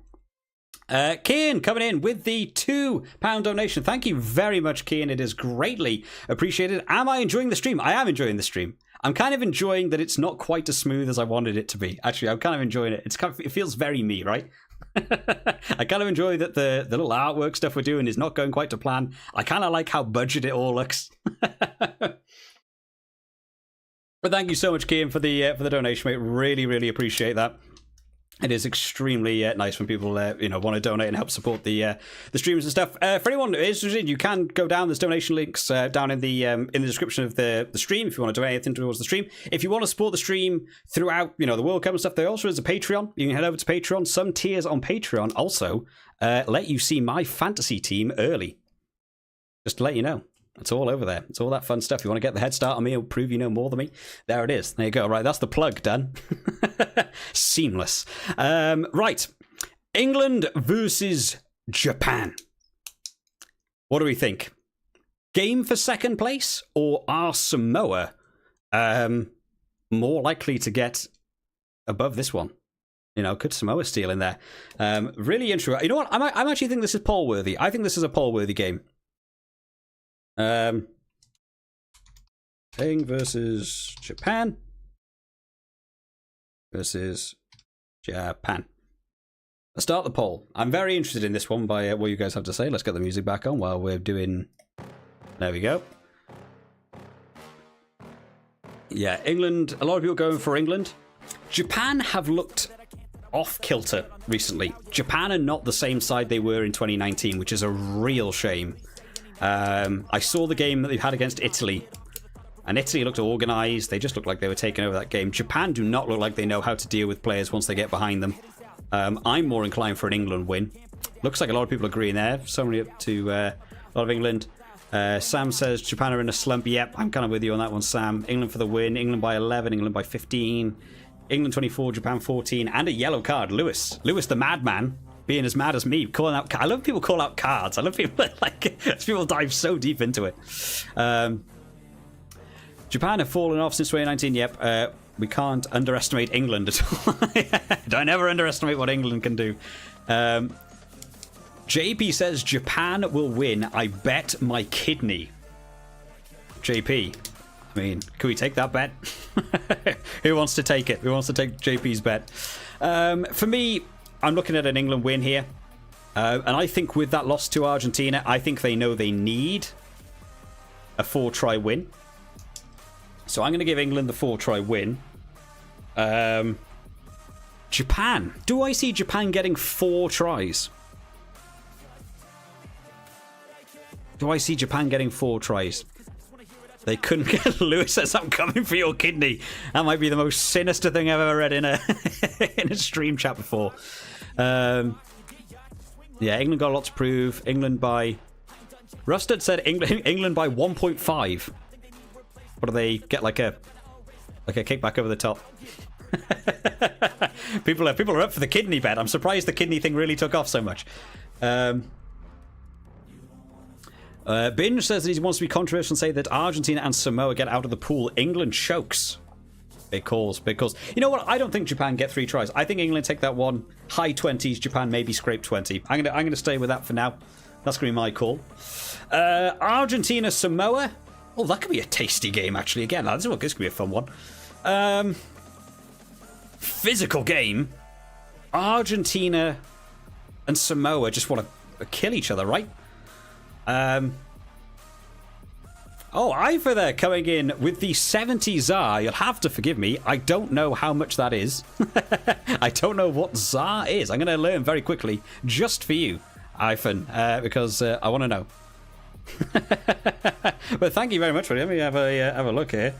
Kian coming in with the £2 donation. Thank you very much, Kian. It is greatly appreciated. Am I enjoying the stream? I am enjoying the stream. I'm kind of enjoying that it's not quite as smooth as I wanted it to be. Actually, I'm kind of enjoying it. It feels very me, right? I kind of enjoy that the little artwork stuff we're doing is not going quite to plan. I kind of like how budget it all looks. But thank you so much, Kian, for the donation, mate. Really, really appreciate that. It is extremely nice when people want to donate and help support the streams and stuff. For anyone who is interested, you can go down. There's donation links down in the description of the stream if you want to donate anything towards the stream. If you want to support the stream throughout the World Cup and stuff, there also is a Patreon. You can head over to Patreon. Some tiers on Patreon also let you see my fantasy team early. Just to let you know. It's all over there. It's all that fun stuff. You want to get the head start on me or prove you know more than me? There it is. There you go. Right, that's the plug done. Seamless. Right. England versus Japan. What do we think? Game for second place? Or are Samoa more likely to get above this one? Could Samoa steal in there? Really interesting. You know what? I'm actually think this is poll worthy. I think this is a poll worthy game. Eng versus Japan versus Japan. Let's start the poll. I'm very interested in this one by what you guys have to say. Let's get the music back on while we're doing... There we go. Yeah, England. A lot of people going for England. Japan have looked off kilter recently. Japan are not the same side they were in 2019, which is a real shame. I saw the game that they've had against Italy, and Italy looked organised. They just looked like they were taking over that game. Japan do not look like they know how to deal with players once they get behind them. I'm more inclined for an England win. Looks like a lot of people agreeing there. Somebody up to a lot of England. Sam says Japan are in a slump. Yep, I'm kind of with you on that one, Sam. England for the win. England by 11. England by 15. England 24. Japan 14. And a yellow card. Lewis the madman. Being as mad as me, calling out. I love people call out cards. I love people people dive so deep into it. Japan have fallen off since 2019. Yep, we can't underestimate England at all. Don't ever underestimate what England can do. JP says Japan will win. I bet my kidney. JP, I mean, can we take that bet? Who wants to take it? Who wants to take JP's bet? For me, I'm looking at an England win here. And I think with that loss to Argentina, I think they know they need a 4-try win. So I'm going to give England the 4-try win. Japan. Do I see Japan getting 4 tries? Do I see Japan getting 4 tries? They couldn't get... Lewis says, I'm coming for your kidney. That might be the most sinister thing I've ever read in a in a stream chat before. Yeah, England got a lot to prove. England by... Rusted said England by 1.5. What do they get? Like a kickback over the top. People are up for the kidney bet. I'm surprised the kidney thing really took off so much. Binge says that he wants to be controversial and say that Argentina and Samoa get out of the pool. England chokes. Big calls, big calls. You know what? I don't think Japan get 3 tries. I think England take that one. High 20s, Japan maybe scrape 20. I'm gonna stay with that for now. That's gonna be my call. Argentina, Samoa. Oh, that could be a tasty game, actually. Again, this could be a fun one. Physical game. Argentina and Samoa just want to kill each other, right? Oh, Ivor there coming in with the 70 ZAR. You'll have to forgive me. I don't know how much that is. I don't know what ZAR is. I'm going to learn very quickly just for you, Ivan, because I want to know. But thank you very much for it. Let me have a look here.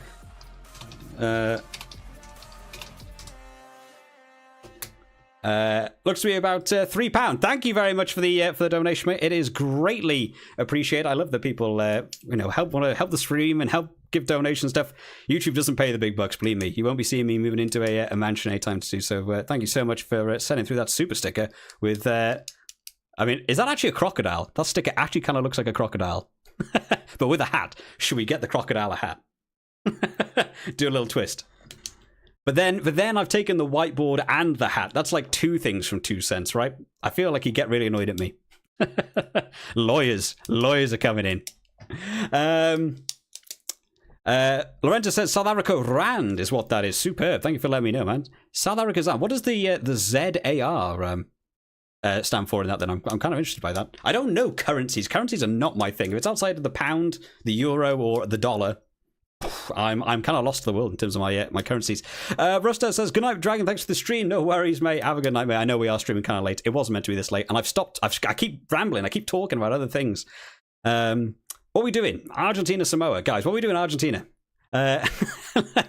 Looks to be about £3. Thank you very much for the donation, mate. It is greatly appreciated. I love that people want to help the stream and help give donation stuff. YouTube doesn't pay the big bucks, believe me. You won't be seeing me moving into a mansion anytime to do so. Thank you so much for sending through that super sticker with. I mean, is that actually a crocodile? That sticker actually kind of looks like a crocodile, but with a hat. Should we get the crocodile a hat? Do a little twist. But then I've taken the whiteboard and the hat. That's like 2 things from 2 cents, right? I feel like he'd get really annoyed at me. Lawyers are coming in. Lorenzo says South Africa Rand is what that is. Superb. Thank you for letting me know, man. South Africa's Rand. What does the ZAR stand for in that then? I'm kind of interested by that. I don't know currencies. Currencies are not my thing. If it's outside of the pound, the euro, or the dollar, I'm kind of lost to the world in terms of my currencies. Rusta says, good night, Dragon. Thanks for the stream. No worries, mate. Have a good night, mate. I know we are streaming kind of late. It wasn't meant to be this late, and I've stopped. I keep rambling. I keep talking about other things. What are we doing? Argentina, Samoa. Guys, what are we doing in Argentina? Let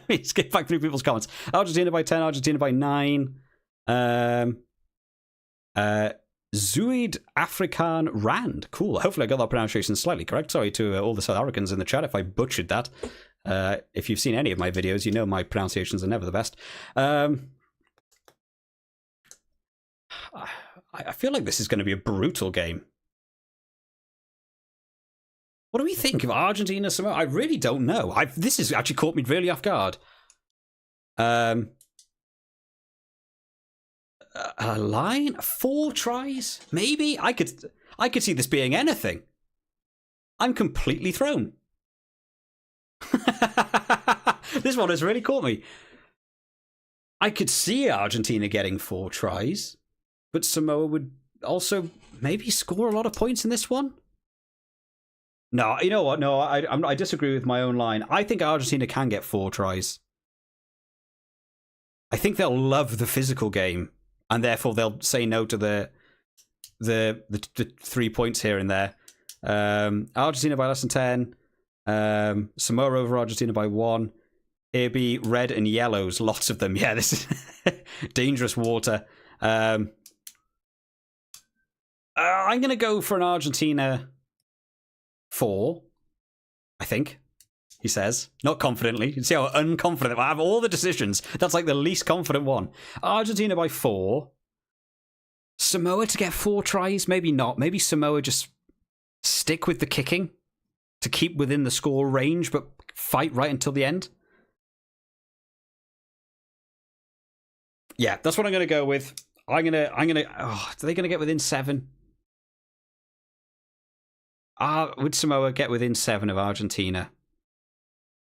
me skip back through people's comments. Argentina by 10, Argentina by 9. Zuid Afrikaan Rand. Cool. Hopefully I got that pronunciation slightly correct. Sorry to all the South Africans in the chat if I butchered that. If you've seen any of my videos, you know my pronunciations are never the best. I feel like this is going to be a brutal game. What do we think of Argentina, Samoa? I really don't know. This has actually caught me really off guard. A line? 4 tries? Maybe? I could see this being anything. I'm completely thrown. This one has really caught me. I could see Argentina getting 4 tries, but Samoa would also maybe score a lot of points in this one. No, you know what? No, I disagree with my own line. I think Argentina can get 4 tries. I think they'll love the physical game, and therefore they'll say no to the 3 points here and there. Argentina by less than 10. Samoa over Argentina by 1. Here be red and yellows, lots of them. Yeah, this is dangerous water. I'm going to go for an Argentina 4, I think, he says. Not confidently. You can see how unconfident I have all the decisions. That's like the least confident one. Argentina by 4. Samoa to get 4 tries? Maybe not. Maybe Samoa just stick with the kicking to keep within the score range, but fight right until the end. Yeah, that's what I'm going to go with. I'm gonna. Oh, are they going to get within 7? Would Samoa get within 7 of Argentina?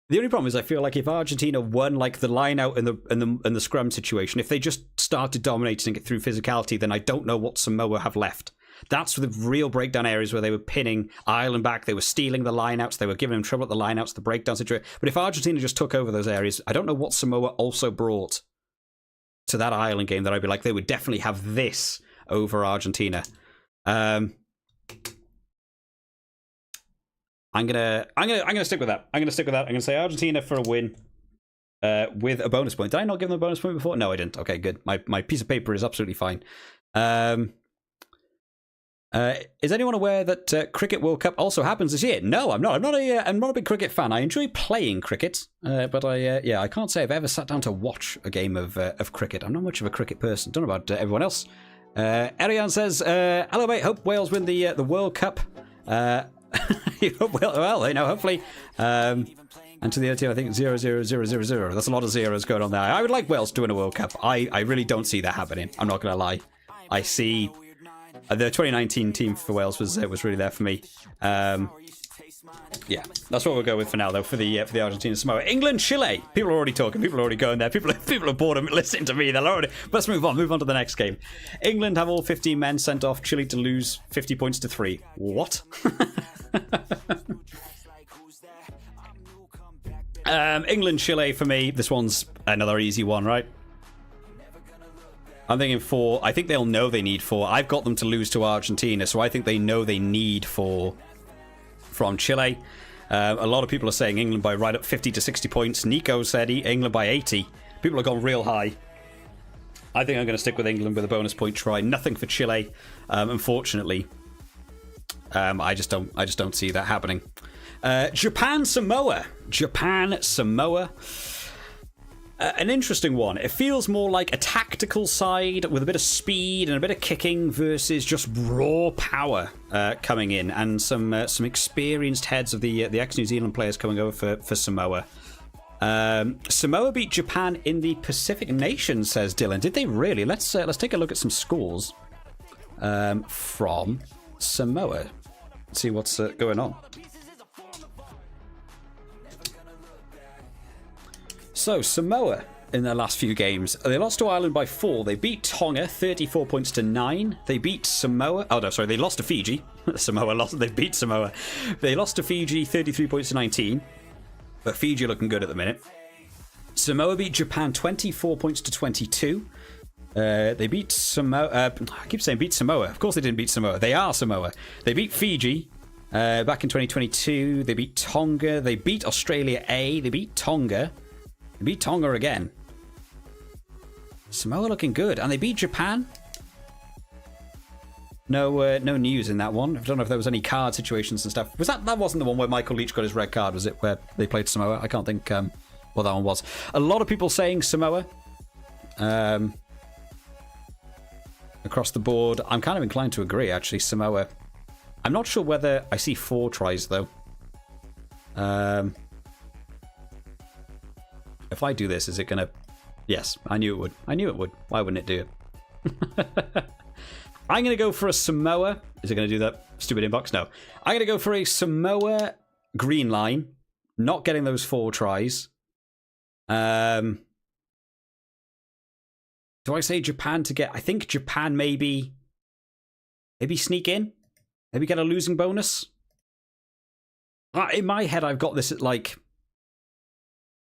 The only problem is I feel like if Argentina won like the line out and the scrum situation, if they just started dominating it through physicality, then I don't know what Samoa have left. That's the real breakdown areas where they were pinning Ireland back. They were stealing the lineouts. They were giving them trouble at the lineouts, the breakdown situation. But if Argentina just took over those areas, I don't know what Samoa also brought to that Ireland game that I'd be like, they would definitely have this over Argentina. I'm gonna stick with that. I'm gonna say Argentina for a win with a bonus point. Did I not give them a bonus point before? No, I didn't. Okay, good. My piece of paper is absolutely fine. Is anyone aware that Cricket World Cup also happens this year? No, I'm not. I'm not a big cricket fan. I enjoy playing cricket, but I can't say I've ever sat down to watch a game of cricket. I'm not much of a cricket person. Don't know about everyone else. Ariane says, "Hello, mate. Hope Wales win the World Cup." Well, hopefully. And to the other team, I think 0-0-0-0-0. That's a lot of zeros going on there. I would like Wales to win a World Cup. I really don't see that happening. I'm not going to lie. I see the 2019 team for Wales was really there for me. Yeah, that's what we'll go with for now, though, for the Argentina Samoa. England, Chile. People are already talking. People are already going there. People are bored of listening to me. They're already. Let's move on. Move on to the next game. England have all 15 men sent off. Chile to lose 50 points to 3. What? England, Chile for me. This one's another easy one, right? I'm thinking 4. I think they'll know they need 4. I've got them to lose to Argentina, so I think they know they need 4 from Chile. A lot of people are saying England by right up 50 to 60 points. Nico said England by 80. People have gone real high. I think I'm going to stick with England with a bonus point try. Nothing for Chile, unfortunately. I just don't see that happening. Japan, Samoa. Japan, Samoa. An interesting one. It feels more like a tactical side with a bit of speed and a bit of kicking versus just raw power coming in, and some experienced heads of the ex-New Zealand players coming over for Samoa. Samoa beat Japan in the Pacific Nations, says Dylan. Did they really? Let's take a look at some scores from Samoa. Let's see what's going on. So, Samoa, in their last few games, they lost to Ireland by 4. They beat Tonga, 34 points to 9. They beat Samoa... Oh, no, sorry, they lost to Fiji. Samoa lost... They beat Samoa. They lost to Fiji, 33 points to 19. But Fiji are looking good at the minute. Samoa beat Japan, 24 points to 22. They beat Samoa... I keep saying beat Samoa. Of course they didn't beat Samoa. They are Samoa. They beat Fiji back in 2022. They beat Tonga. They beat Australia A. They beat Tonga. They beat Tonga again. Samoa looking good. And they beat Japan. No news in that one. I don't know if there was any card situations and stuff. That wasn't the one where Michael Leach got his red card, was it? Where they played Samoa? I can't think what that one was. A lot of people saying Samoa. Across the board. I'm kind of inclined to agree, actually. Samoa. I'm not sure whether... I see 4 tries, though. If I do this, is it going to... Yes, I knew it would. I knew it would. Why wouldn't it do it? I'm going to go for a Samoa. Is it going to do that stupid inbox? No. I'm going to go for a Samoa green line. Not getting those 4 tries. Do I say Japan to get... I think Japan maybe sneak in? Maybe get a losing bonus? In my head, I've got this at like,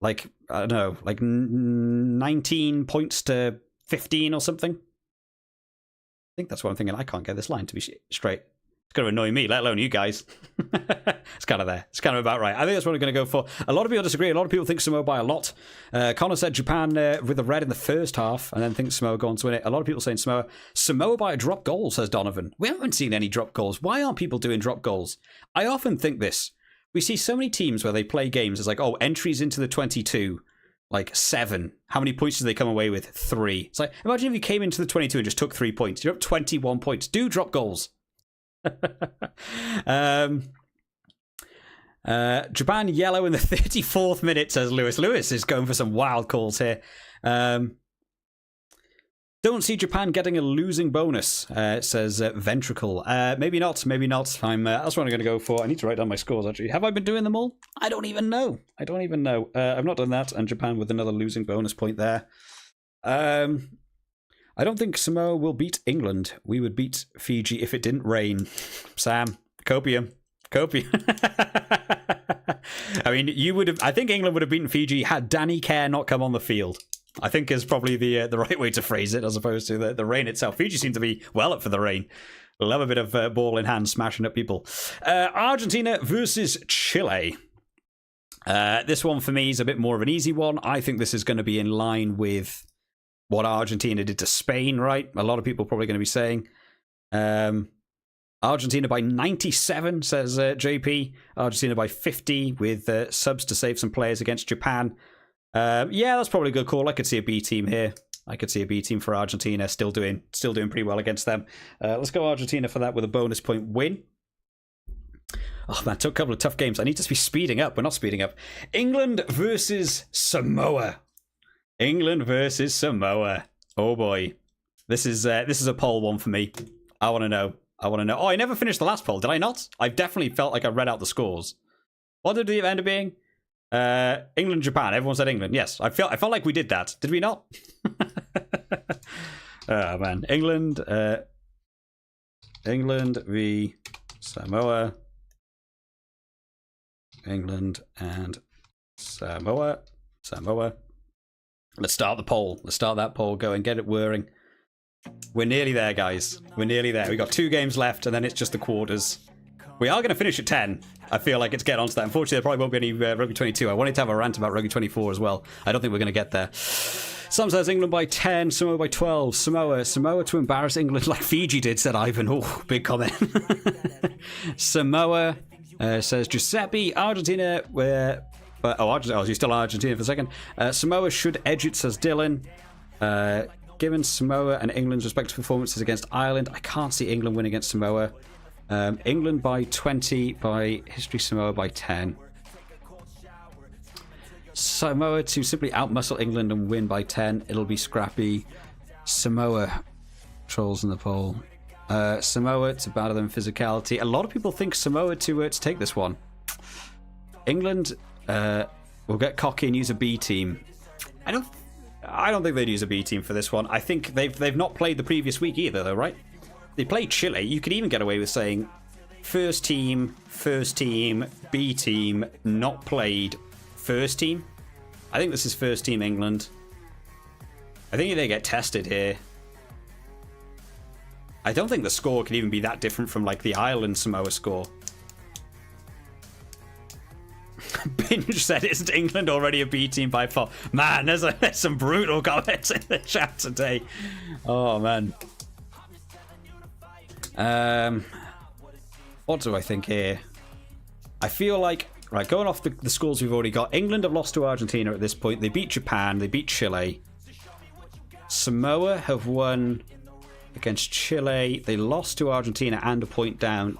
I don't know, like 19 points to 15 or something. I think that's what I'm thinking. I can't get this line to be straight. It's going to annoy me, let alone you guys. It's kind of there. It's kind of about right. I think that's what we're going to go for. A lot of people disagree. A lot of people think Samoa by a lot. Connor said Japan with the red in the first half and then thinks Samoa going to win it. A lot of people saying Samoa. Samoa by a drop goal, says Donovan. We haven't seen any drop goals. Why aren't people doing drop goals? I often think this. We see so many teams where they play games. It's like, oh, entries into the 22, like 7. How many points do they come away with? 3. It's like, imagine if you came into the 22 and just took 3 points. You're up 21 points. Do drop goals. Japan yellow in the 34th minute, says Lewis. Lewis is going for some wild calls here. Don't see Japan getting a losing bonus, says Ventricle. Maybe not. Maybe not. That's what I'm going to go for. I need to write down my scores, actually. Have I been doing them all? I don't even know. I've not done that. And Japan with another losing bonus point there. I don't think Samoa will beat England. We would beat Fiji if it didn't rain. Sam, copium. I mean, you would have. I think England would have beaten Fiji had Danny Kerr not come on the field. I think is probably the right way to phrase it, as opposed to the rain itself. Fiji seem to be well up for the rain. Love a bit of ball in hand smashing up people. Argentina versus Chile. This one for me is a bit more of an easy one. I think this is going to be in line with what Argentina did to Spain, right? A lot of people are probably going to be saying. Argentina by 97, says JP. Argentina by 50 with subs to save some players against Japan. Yeah, that's probably a good call. I could see a B team here. I could see a B team for Argentina still doing pretty well against them. Let's go Argentina for that with a bonus point win. Oh man, took a couple of tough games. I need to be speeding up. We're not speeding up. England versus Samoa. England versus Samoa. Oh boy. This is a poll one for me. I want to know. Oh, I never finished the last poll. Did I not? I've definitely felt like I read out the scores. What did it end up being? England, Japan. Everyone said England. Yes, I felt like we did that. Did we not? Oh man, England v Samoa. England and Samoa. Let's start the poll. Let's start that poll going. Get it whirring. We're nearly there, guys. We're nearly there. We've got 2 games left, and then it's just the quarters. We are going to finish at 10. I feel like it's getting onto that. Unfortunately, there probably won't be any Rugby 22. I wanted to have a rant about Rugby 24 as well. I don't think we're going to get there. Some says England by 10, Samoa by 12. Samoa to embarrass England like Fiji did, said Ivan. Oh, big comment. Samoa says Giuseppe. Argentina, you're still Argentina for a second. Samoa should edge it, says Dylan. Given Samoa and England's respective performances against Ireland, I can't see England win against Samoa. England by 20, by history Samoa by 10. Samoa to simply outmuscle England and win by 10. It'll be scrappy. Samoa trolls in the poll. Samoa to batter them physicality. A lot of people think Samoa to take this one. England will get cocky and use a B team. I don't think they'd use a B team for this one. I think they've not played the previous week either, though, right? They played Chile. You could even get away with saying first team, B team, not played first team. I think this is first team England. I think they get tested here. I don't think the score could even be that different from like the Ireland Samoa score. Binge said, isn't England already a B team by 4? Man, there's some brutal comments in the chat today. Oh man. What do I think here? I feel like, right, going off the scores we've already got, England have lost to Argentina at this point. They beat Japan, they beat Chile. Samoa have won against Chile. They lost to Argentina and a point down.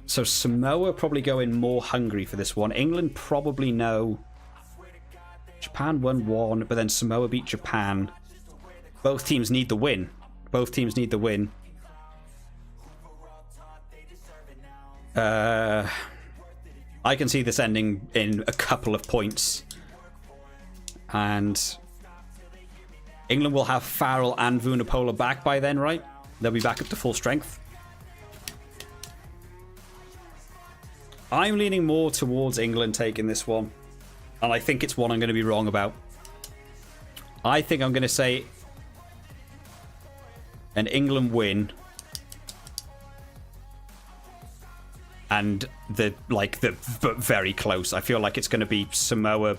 So Samoa probably go in more hungry for this one. England probably no. Japan won 1, but then Samoa beat Japan. Both teams need the win. I can see this ending in a couple of points. And England will have Farrell and Vunipola back by then, right? They'll be back up to full strength. I'm leaning more towards England taking this one. And I think it's one I'm going to be wrong about. I think I'm going to say an England win. And but very close. I feel like it's going to be Samoa.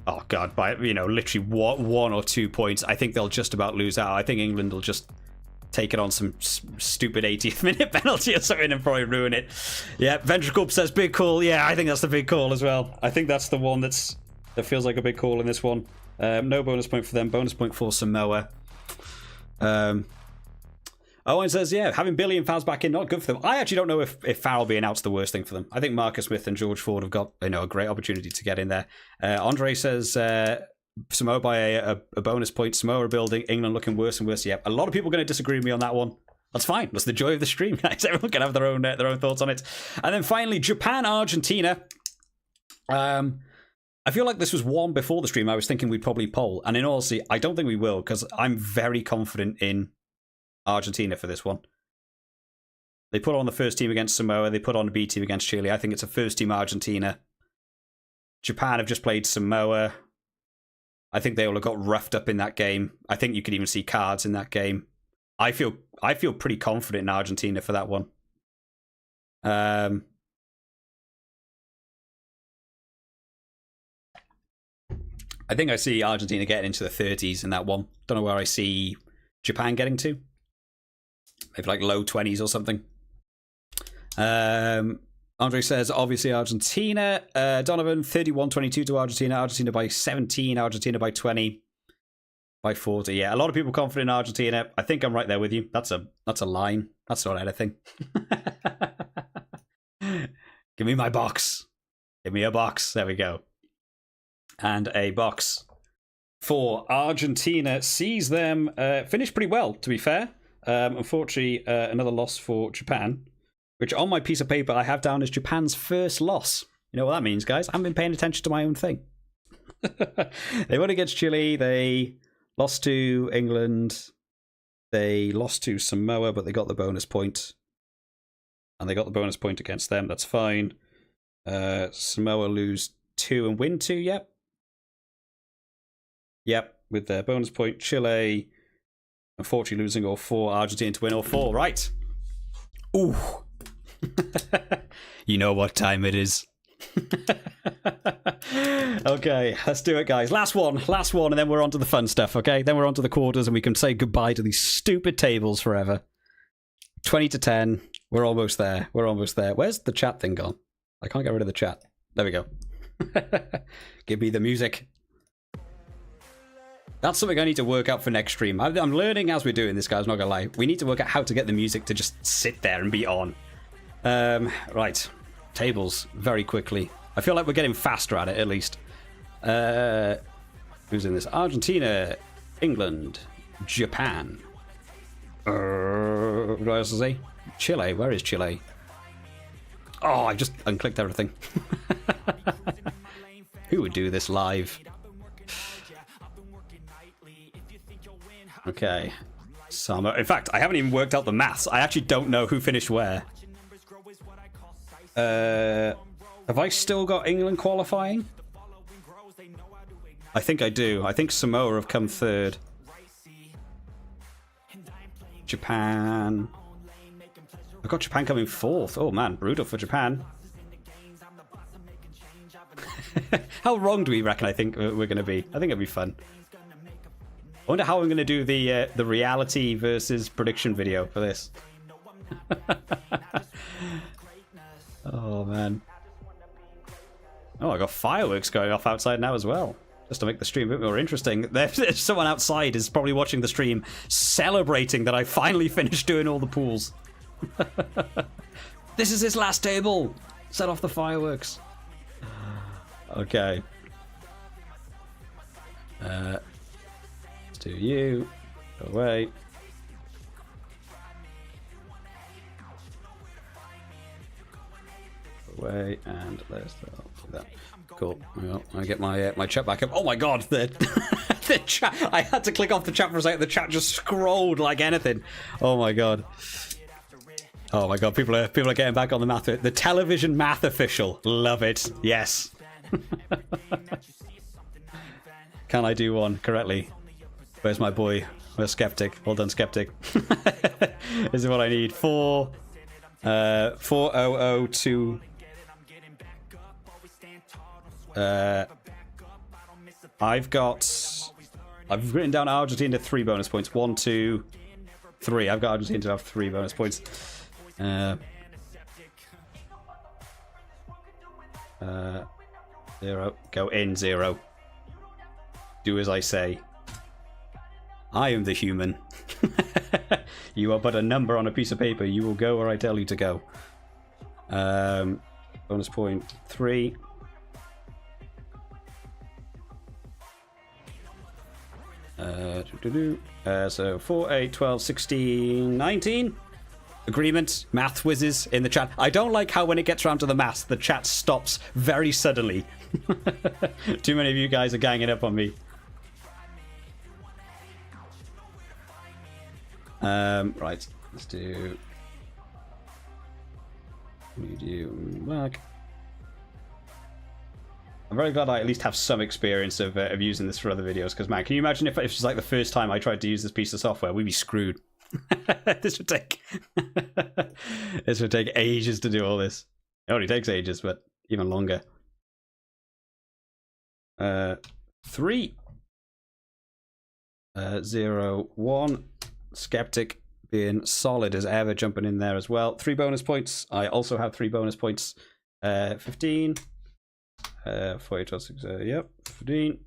Oh God, by literally 1 or 2 points. I think they'll just about lose out. I think England will just take it on some stupid 80th minute penalty or something and probably ruin it. Yeah, Ventricle says big call. Yeah, I think that's the big call as well. I think that's the one that feels like a big call in this one. No bonus point for them. Bonus point for Samoa. Owen says, yeah, having Billy and Faz back in, not good for them. I actually don't know if Farrell being out's the worst thing for them. I think Marcus Smith and George Ford have got a great opportunity to get in there. Andre says Samoa by a bonus point. Samoa are building. England looking worse and worse. Yep. A lot of people are going to disagree with me on that one. That's fine. That's the joy of the stream, guys. Everyone can have their own thoughts on it. And then finally, Japan, Argentina. I feel like this was one before the stream. I was thinking we'd probably poll. And in all honesty, I don't think we will because I'm very confident in Argentina for this one. They put on the first team against Samoa. They put on a B team against Chile. I think it's a first team Argentina. Japan have just played Samoa. I think they all have got roughed up in that game. I think you could even see cards in that game. I feel pretty confident in Argentina for that one. I think I see Argentina getting into the 30s in that one. Don't know where I see Japan getting to. Maybe like low 20s or something. Andre says, obviously Argentina. Donovan, 31-22 to Argentina. Argentina by 17. Argentina by 20. By 40. Yeah, a lot of people confident in Argentina. I think I'm right there with you. That's a line. That's not anything. Give me my box. Give me a box. There we go. And a box for Argentina sees them finish pretty well, to be fair. Unfortunately, another loss for Japan, which on my piece of paper I have down as Japan's first loss. You know what that means, guys? I haven't been paying attention to my own thing. They won against Chile. They lost to England. They lost to Samoa, but they got the bonus point. And they got the bonus point against them. That's fine. Samoa lose 2 and win 2. Yep. Yep, with their bonus point. Chile, unfortunately, losing all 4. Argentina to win all 4. Right. Ooh. You know what time it is. Okay, let's do it, guys. Last one, and then we're on to the fun stuff, okay? Then we're on to the quarters, and we can say goodbye to these stupid tables forever. 20 to 10. We're almost there. We're almost there. Where's the chat thing gone? I can't get rid of the chat. There we go. Give me the music. That's something I need to work out for next stream. I'm learning as we're doing this, guys, not gonna lie. We need to work out how to get the music to just sit there and be on. Right. Tables, very quickly. I feel like we're getting faster at it, at least. Who's in this? Argentina, England, Japan. What else is he? Chile, where is Chile? Oh, I just unclicked everything. Who would do this live? Okay. In fact, I haven't even worked out the maths. I actually don't know who finished where. Have I still got England qualifying? I think I do. I think Samoa have come 3rd. Japan. I've got Japan coming 4th. Oh man, brutal for Japan. How wrong do we reckon I think we're going to be? I think it'll be fun. I wonder how I'm going to do the reality versus prediction video for this. Oh, man. Oh, I got fireworks going off outside now as well. Just to make the stream a bit more interesting. There's someone outside is probably watching the stream celebrating that I finally finished doing all the pools. This is his last table. Set off the fireworks. Okay. Let's do you. Go away. Away, and let's do that. Cool. Well, I get my chat back up. Oh my god, the chat! I had to click off the chat for a second. The chat just scrolled like anything. Oh my god. Oh my god, people are getting back on the math. The television math official. Love it. Yes. Can I do one correctly? Where's my boy? Where's Skeptic? Well done, Skeptic. This is what I need. 4,002. I've written down Argentina 3 bonus points. 1, 2, 3. I've got Argentina to have 3 bonus points. 0. Go in 0. Do as I say. I am the human. You are but a number on a piece of paper. You will go where I tell you to go. Bonus point 3. So 4, 8, 12, 16, 19. Agreement. Math whizzes in the chat. I don't like how when it gets around to the maths, the chat stops very suddenly. Too many of you guys are ganging up on me. Right. Let's do medium black. I'm very glad I at least have some experience of using this for other videos, because man, can you imagine if it's like the first time I tried to use this piece of software? We'd be screwed. This would take ages to do all this. It already takes ages, but even longer. 3 0 1. Skeptic being solid as ever, jumping in there as well. 3 bonus points. I also have 3 bonus points. 15. 48, 12, 6, yep, 15.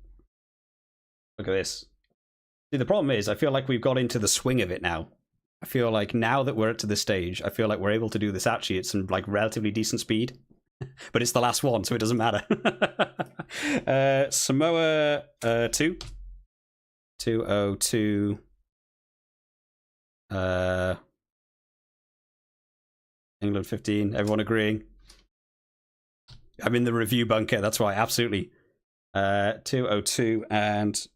Look at this. See, the problem is, I feel like we've got into the swing of it now. I feel like now that we're up to this stage, I feel like we're able to do this actually at some like relatively decent speed. but it's the last one, so it doesn't matter. Samoa 2. 202. England 15. Everyone agreeing? I'm in the review bunker. That's why, absolutely. 202 and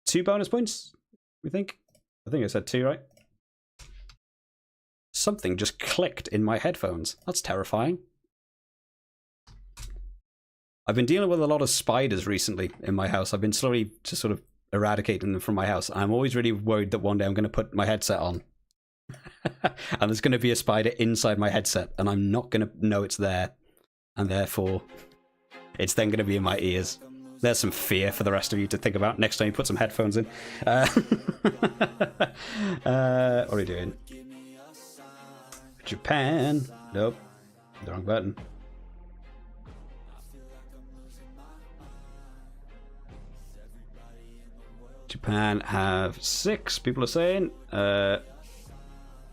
2 bonus points, we think? I think I said 2, right? Something just clicked in my headphones. That's terrifying. I've been dealing with a lot of spiders recently in my house. I've been slowly just sort of eradicating them from my house. I'm always really worried that one day I'm going to put my headset on. And there's going to be a spider inside my headset, and I'm not going to know it's there. And therefore, it's then going to be in my ears. There's some fear for the rest of you to think about next time you put some headphones in. What are we doing? Japan. Nope. The wrong button. Japan have 6, people are saying. I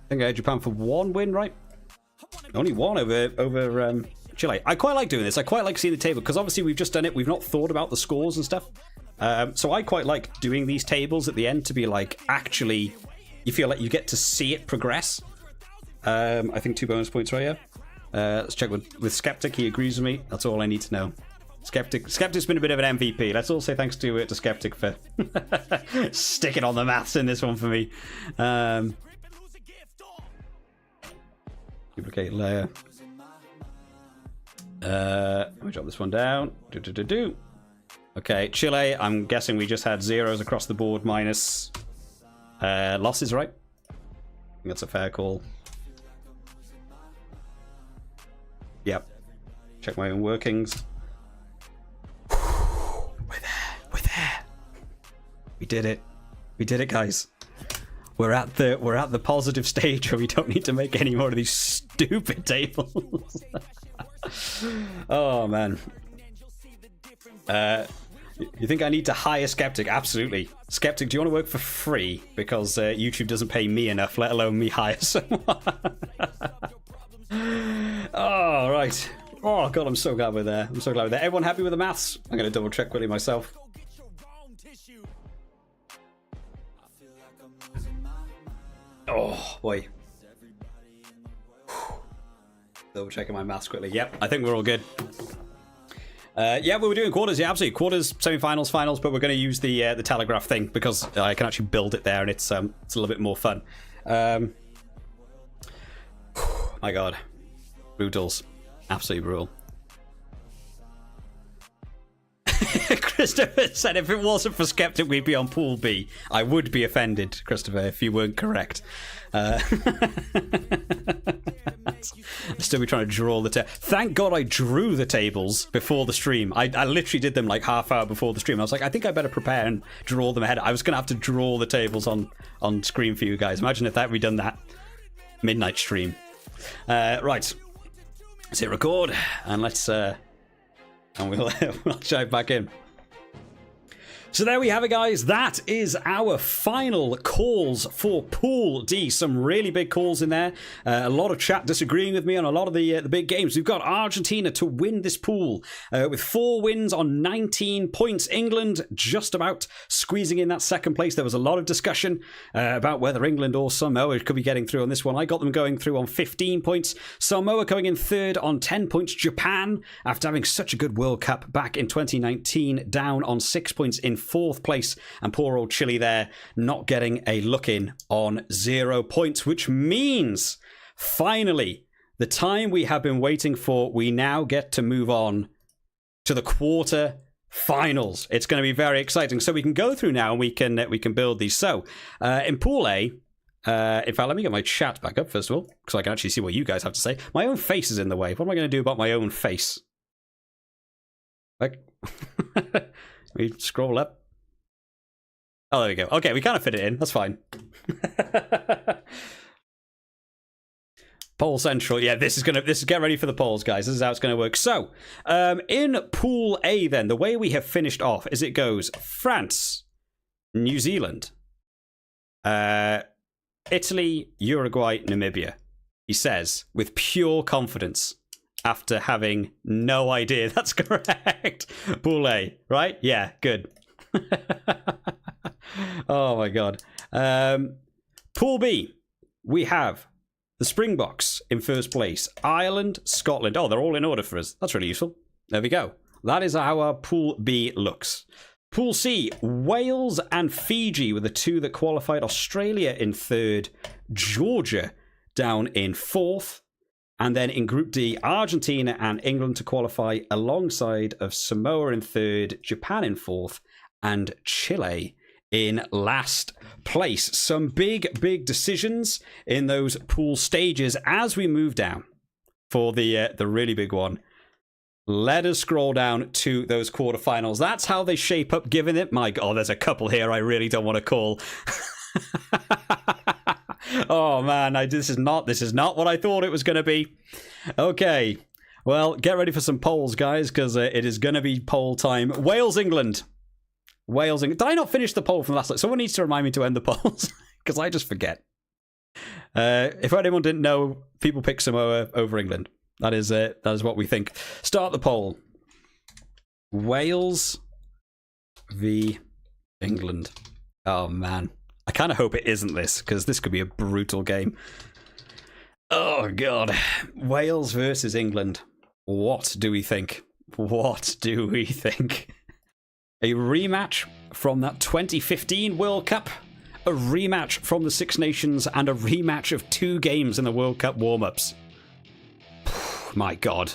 think I had Japan for 1 win, right? Only 1 over Chile. I quite like doing this. I quite like seeing the table, because obviously we've just done it. We've not thought about the scores and stuff. So I quite like doing these tables at the end to be like, actually, you feel like you get to see it progress. I think 2 bonus points right here. Let's check with Skeptic. He agrees with me. That's all I need to know. Skeptic's been a bit of an MVP. Let's all say thanks to Skeptic for sticking on the maths in this one for me. Duplicate layer. Let me drop this one down. Okay, Chile, I'm guessing we just had zeros across the board minus losses, right? I think that's a fair call. Yep. Check my own workings. We're there. We did it. We did it, guys. We're at the positive stage where we don't need to make any more of these stupid tables. Oh man. You think I need to hire Skeptic? Absolutely. Skeptic, do you want to work for free? Because YouTube doesn't pay me enough, let alone me hire someone. Oh, right. Oh god, I'm so glad we're there. I'm so glad we're there. Everyone happy with the maths? I'm going to double check quickly myself. Oh boy. Double checking my maths quickly. Yep, I think we're all good. Yeah, we were doing quarters. Yeah, absolutely. Quarters, semi-finals, finals, but we're going to use the telegraph thing because I can actually build it there, and it's a little bit more fun. My god, brutals, absolutely brutal. Christopher said if it wasn't for Skeptic, we'd be on Pool B. I would be offended, Christopher, if you weren't correct. I'd still be trying to draw the Thank God I drew the tables before the stream. I literally did them like half hour before the stream. I was like, I think I better prepare and draw them ahead. I was going to have to draw the tables on screen for you guys. Imagine if we'd done that midnight stream. Right. Let's hit record and let's... and we'll dive back in. So there we have it, guys. That is our final calls for Pool D. Some really big calls in there. A lot of chat disagreeing with me on a lot of the big games. We've got Argentina to win this pool with 4 wins on 19 points. England just about squeezing in that second place. There was a lot of discussion about whether England or Samoa could be getting through on this one. I got them going through on 15 points. Samoa coming in third on 10 points. Japan, after having such a good World Cup back in 2019, down on 6 points in 4th place, and poor old Chile there not getting a look in on 0 points, which means finally the time we have been waiting for, we now get to move on to the quarter finals. It's going to be very exciting. So we can go through now and we can build these. So in Pool A, in fact, let me get my chat back up first of all, because I can actually see what you guys have to say. My own face is in the way. What am I going to do about my own face? Like, let me scroll up. Oh, there we go. Okay, we kind of fit it in. That's fine. Poll Central. Yeah, this is get ready for the polls, guys. This is how it's gonna work. So, in Pool A, then the way we have finished off is it goes France, New Zealand, Italy, Uruguay, Namibia. He says with pure confidence, after having no idea. That's correct. Pool A, right? Yeah, good. Oh my god. Pool B, we have the Springboks in first place. Ireland, Scotland. Oh, they're all in order for us. That's really useful. There we go. That is how our Pool B looks. Pool C, Wales and Fiji were the two that qualified. Australia in third. Georgia down in fourth. And then in Group D, Argentina and England to qualify alongside of Samoa in third, Japan in fourth, and Chile in last place. Some big decisions in those pool stages as we move down for the really big one. Let us scroll down to those quarterfinals. That's how they shape up, given it. My God, there's a couple here I really don't want to call. Oh man, this is not what I thought it was going to be. Okay, well, get ready for some polls, guys, because it is going to be poll time. Wales, England. Wales, England. Did I not finish the poll from last night? Someone needs to remind me to end the polls, because I just forget. If anyone didn't know, people pick Samoa over England. That is what we think. Start the poll. Wales v England. Oh man, I kind of hope it isn't this, because this could be a brutal game. Oh god, Wales versus England. What do we think? What do we think? A rematch from that 2015 World Cup, a rematch from the Six Nations, and a rematch of 2 games in the World Cup warm-ups. My god.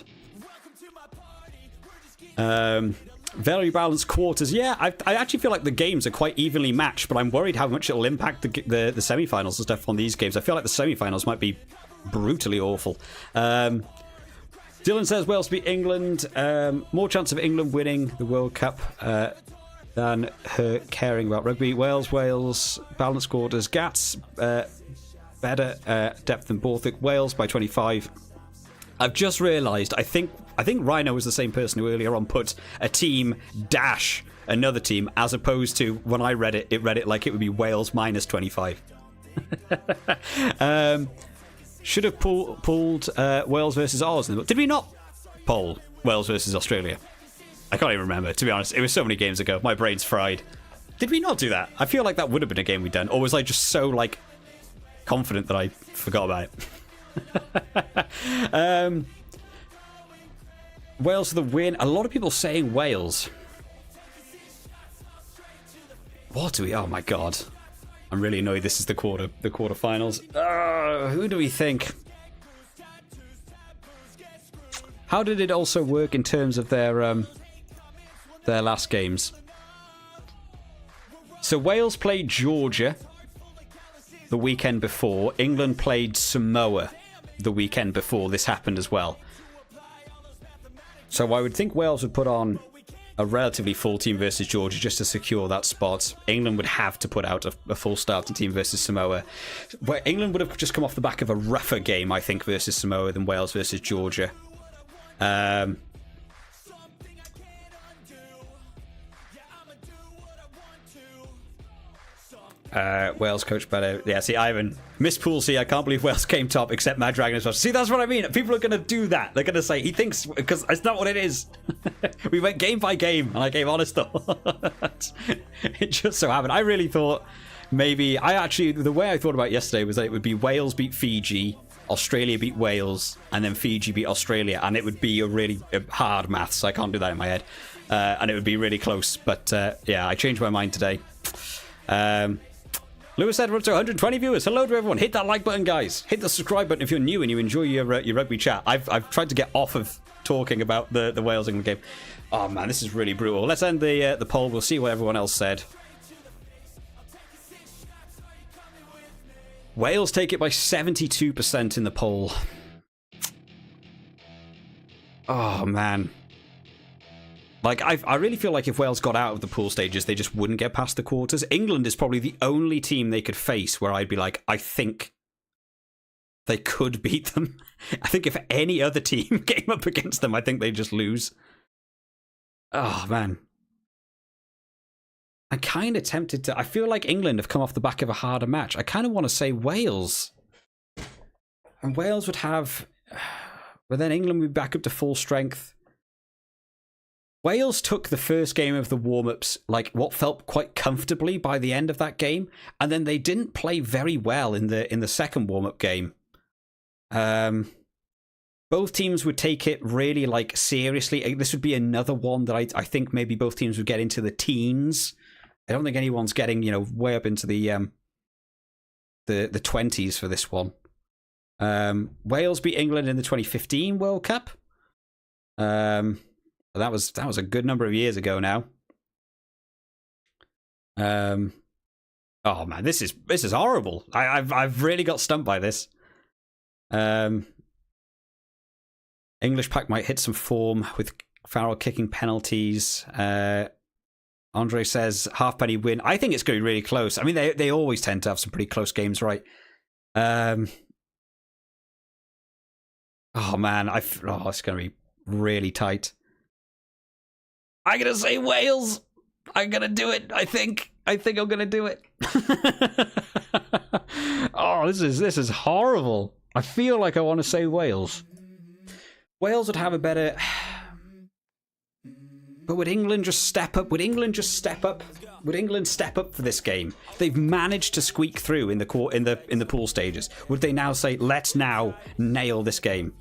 Very balanced quarters. Yeah, I actually feel like the games are quite evenly matched, but I'm worried how much it'll impact the semi-finals and stuff on these games. I feel like the semi-finals might be brutally awful. Dylan says Wales beat England. More chance of England winning the World Cup than her caring about rugby. Wales, balanced quarters. Gats, better depth than Borthwick. Wales by 25. I've just realised, I think Rhino was the same person who earlier on put a team dash another team, as opposed to, when I read it read it like it would be Wales minus 25. Should have pulled Wales versus Oz. Did we not poll Wales versus Australia? I can't even remember, to be honest. It was so many games ago. My brain's fried. Did we not do that? I feel like that would have been a game we'd done. Or was I just so, confident that I forgot about it? Wales for the win. A lot of people saying Wales. What do we... Oh, my God. I'm really annoyed this is the quarterfinals. Who do we think? How did it also work in terms of their last games? So Wales played Georgia the weekend before. England played Samoa the weekend before this happened as well. So I would think Wales would put on a relatively full team versus Georgia just to secure that spot. England would have to put out a full starting team versus Samoa. Where England would have just come off the back of a rougher game, I think, versus Samoa than Wales versus Georgia. Wales coach better. Yeah, see, Ivan. Miss Pool C, I can't believe Wales came top except Mad Dragon as well. See, that's what I mean. People are going to do that. They're going to say, he thinks, because it's not what it is. We went game by game, and I gave honest thoughts. It just so happened. I really thought maybe, the way I thought about it yesterday was that it would be Wales beat Fiji, Australia beat Wales, and then Fiji beat Australia, and it would be a really hard maths, so I can't do that in my head. And it would be really close. But yeah, I changed my mind today. Lewis said we're up to 120 viewers. Hello to everyone. Hit that like button, guys. Hit the subscribe button if you're new and you enjoy your rugby chat. I've tried to get off of talking about the Wales England game. Oh man, this is really brutal. Let's end the poll. We'll see what everyone else said. Wales take it by 72% in the poll. Oh man. I really feel like if Wales got out of the pool stages, they just wouldn't get past the quarters. England is probably the only team they could face where I'd be like, I think they could beat them. I think if any other team came up against them, I think they'd just lose. Oh, man. I'm kind of tempted to... I feel like England have come off the back of a harder match. I kind of want to say Wales. And Wales would have But then England would be back up to full strength. Wales took the first game of the warm-ups, like what felt quite comfortably by the end of that game, and then they didn't play very well in the second warm-up game. Both teams would take it really like seriously. This would be another one that I think maybe both teams would get into the teens. I don't think anyone's getting, you know, way up into the 20s for this one. Wales beat England in the 2015 World Cup. That was a good number of years ago now. Oh man, this is horrible. I've really got stumped by this. English pack might hit some form with Farrell kicking penalties. Andre says halfpenny win. I think it's going to be really close. I mean, they always tend to have some pretty close games, right? Oh man, it's going to be really tight. I'm going to say Wales. I'm going to do it. I think I'm going to do it. Oh, this is horrible. I feel like I want to say Wales. Wales would have a better... But would England just step up? Would England step up for this game? They've managed to squeak through in the pool stages. Would they now say, let's now nail this game?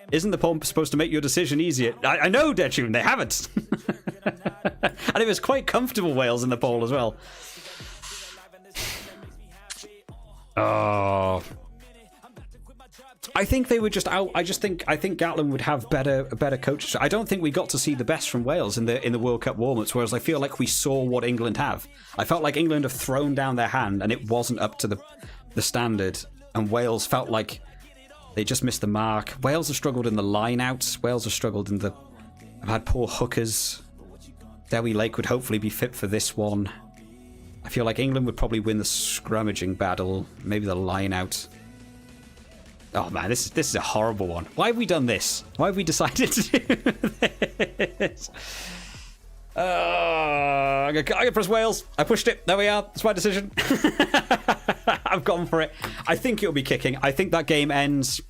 Isn't the poll supposed to make your decision easier? I know, Deadshun, they haven't. And it was quite comfortable Wales in the poll as well. Oh... I think they were just out. I think Gatland would have better coaches. I don't think we got to see the best from Wales in the World Cup warm-ups, whereas I feel like we saw what England have. I felt like England have thrown down their hand and it wasn't up to the standard, and Wales felt like they just missed the mark. Wales have struggled in the line-outs. Wales have struggled in have had poor hookers. Dewi Lake would hopefully be fit for this one. I feel like England would probably win the scrummaging battle, maybe the line-out. Oh man, this is a horrible one. Why have we done this? Why have we decided to do this? I'm gonna press Wales. I pushed it. There we are. It's my decision. I've gone for it. I think it'll be kicking. I think that game ends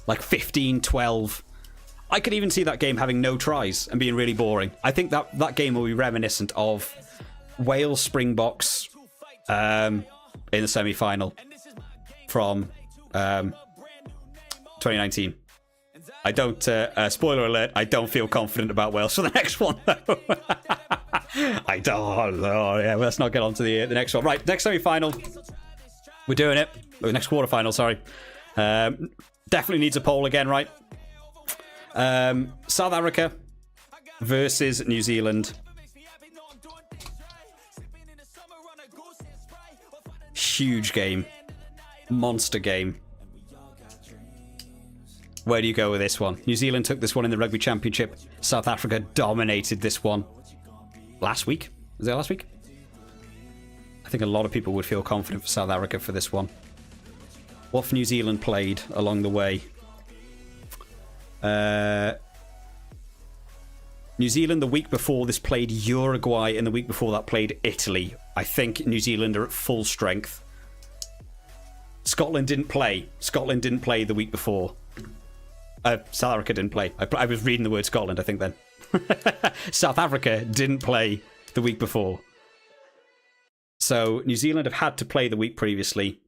like 15-12. I could even see that game having no tries and being really boring. I think that game will be reminiscent of Wales Springboks in the semi-final from 2019. I don't, spoiler alert, I don't feel confident about Wales for the next one, though. I don't, oh, yeah, let's not get on to the next one. Right, next semi-final. We're doing it. Oh, next quarterfinal, sorry. Definitely needs a poll again, right? South Africa versus New Zealand. Huge game. Monster game. Where do you go with this one? New Zealand took this one in the Rugby Championship. South Africa dominated this one last week. Was it last week? I think a lot of people would feel confident for South Africa for this one. What if New Zealand played along the way? New Zealand the week before this played Uruguay, and the week before that played Italy. I think New Zealand are at full strength. Scotland didn't play. Scotland didn't play the week before. South Africa didn't play. I was reading the word Scotland, I think, then. South Africa didn't play the week before. So New Zealand have had to play the week previously.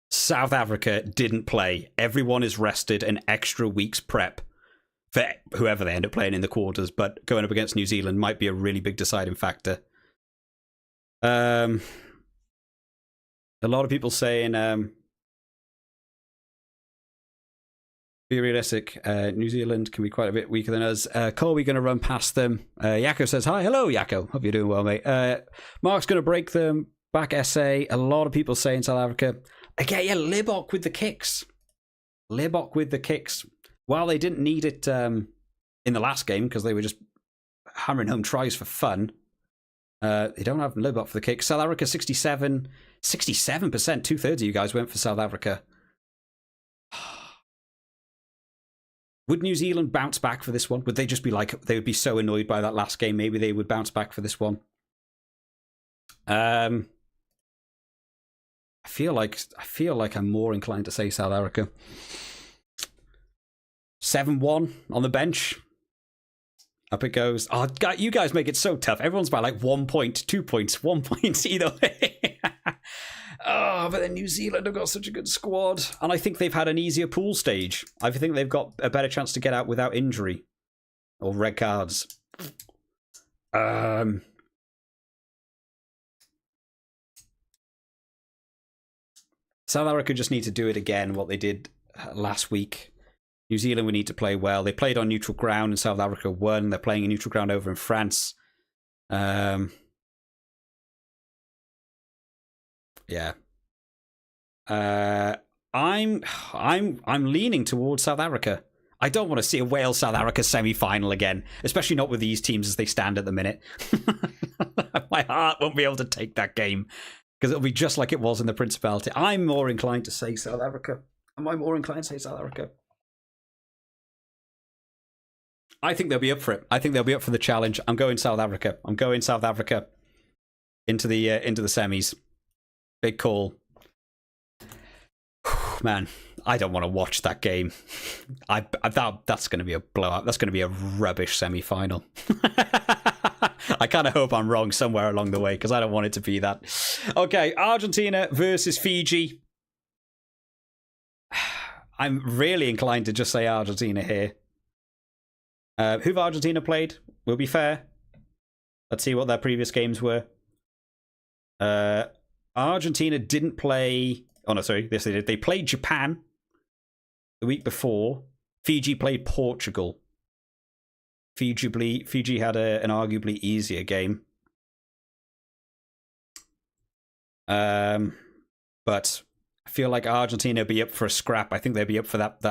South Africa didn't play. Everyone is rested, an extra week's prep for whoever they end up playing in the quarters, but going up against New Zealand might be a really big deciding factor. A lot of people saying... be realistic, New Zealand can be quite a bit weaker than us. Colby going to run past them. Yako says, hi. Hello, Yako. Hope you're doing well, mate. Mark's going to break them. Back SA. A lot of people saying South Africa. Okay, yeah, Libok with the kicks. Libok with the kicks. While they didn't need it in the last game because they were just hammering home tries for fun, they don't have Libok for the kicks. South Africa, 67%. 2/3 of you guys went for South Africa. Would New Zealand bounce back for this one? Would they just be like, they would be so annoyed by that last game, maybe they would bounce back for this one? I feel like I'm more inclined to say South Africa. 7-1 on the bench. Up it goes. Oh, God, you guys make it so tough. Everyone's by like 1 point, 2 points, 1 point either way. Oh, but then New Zealand have got such a good squad. And I think they've had an easier pool stage. I think they've got a better chance to get out without injury. Or red cards. South Africa just need to do it again, what they did last week. New Zealand would need to play well. They played on neutral ground and South Africa won. They're playing a neutral ground over in France. Yeah. I'm leaning towards South Africa. I don't want to see a Wales-South Africa semi-final again, especially not with these teams as they stand at the minute. My heart won't be able to take that game because it'll be just like it was in the Principality. I'm more inclined to say South Africa. Am I more inclined to say South Africa? I think they'll be up for it. I think they'll be up for the challenge. I'm going South Africa. I'm going South Africa into the semis. Big call. Man, I don't want to watch that game. That's going to be a blowout. That's going to be a rubbish semi-final. I kind of hope I'm wrong somewhere along the way because I don't want it to be that. Okay, Argentina versus Fiji. I'm really inclined to just say Argentina here. Who've Argentina played? We'll be fair. Let's see what their previous games were. Argentina didn't play... Oh, no, sorry. Yes, they did. They played Japan the week before. Fiji played Portugal. Fiji had an arguably easier game. But I feel like Argentina would be up for a scrap. I think they'd be up for that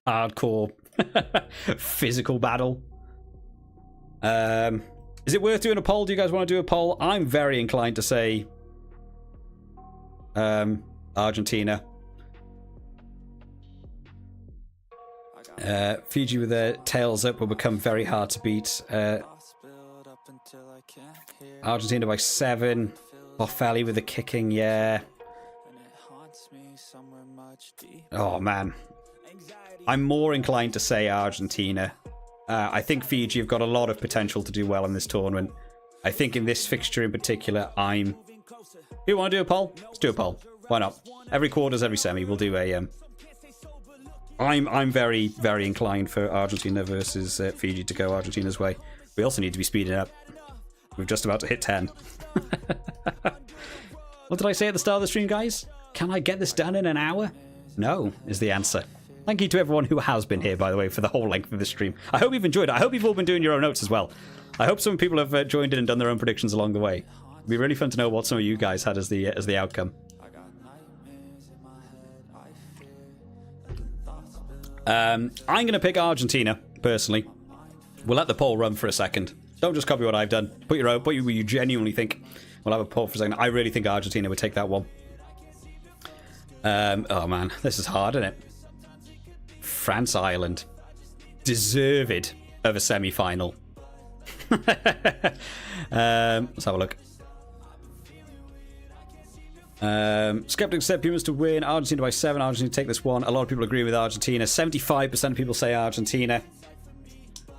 hardcore physical battle. Is it worth doing a poll? Do you guys want to do a poll? I'm very inclined to say Argentina. Fiji with their tails up will become very hard to beat. Argentina by 7. Boffelli with the kicking, yeah. Oh man, I'm more inclined to say Argentina. I think Fiji have got a lot of potential to do well in this tournament. I think in this fixture in particular, You want to do a poll? Let's do a poll. Why not? Every quarters, every semi, we'll do a... I'm very, very inclined for Argentina versus Fiji to go Argentina's way. We also need to be speeding up. We're just about to hit 10. What did I say at the start of the stream, guys? Can I get this done in an hour? No, is the answer. Thank you to everyone who has been here, by the way, for the whole length of the stream. I hope you've enjoyed it. I hope you've all been doing your own notes as well. I hope some people have joined in and done their own predictions along the way. It'd be really fun to know what some of you guys had as the outcome. I'm going to pick Argentina, personally. We'll let the poll run for a second. Don't just copy what I've done. Put your own, put what you genuinely think. We'll have a poll for a second. I really think Argentina would take that one. Oh man, this is hard, isn't it? France, Ireland. Deserved of a semi-final. Let's have a look. Skeptics said Pumas to win. Argentina by 7. Argentina take this one. A lot of people agree with Argentina. 75% of people say Argentina.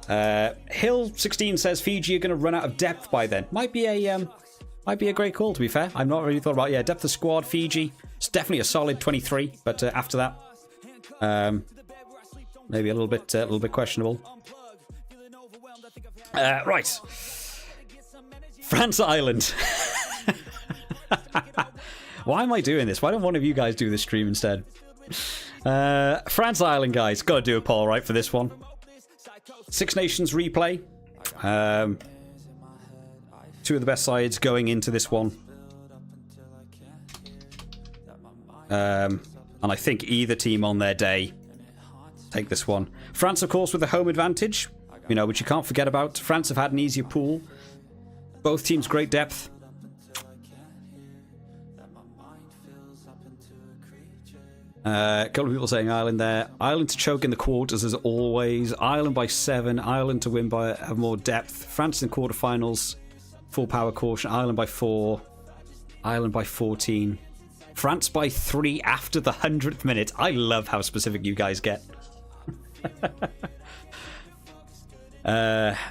Hill16 says Fiji are going to run out of depth by then. Might be a great call, to be fair. I've not really thought about depth of squad. Fiji. It's definitely a solid 23, but after that, maybe a little bit questionable. Right. France, Ireland. Why am I doing this? Why don't one of you guys do this stream instead? France, Ireland, guys. Got to do a poll, right, for this one. Six Nations replay. Two of the best sides going into this one. And I think either team on their day take this one. France, of course, with the home advantage, which you can't forget about. France have had an easier pool. Both teams great depth. A couple of people saying Ireland there. Ireland to choke in the quarters as always. Ireland by 7. Ireland to win by have more depth. France in quarterfinals. Full power caution. Ireland by 4. Ireland by 14. France by 3 after the 100th minute. I love how specific you guys get.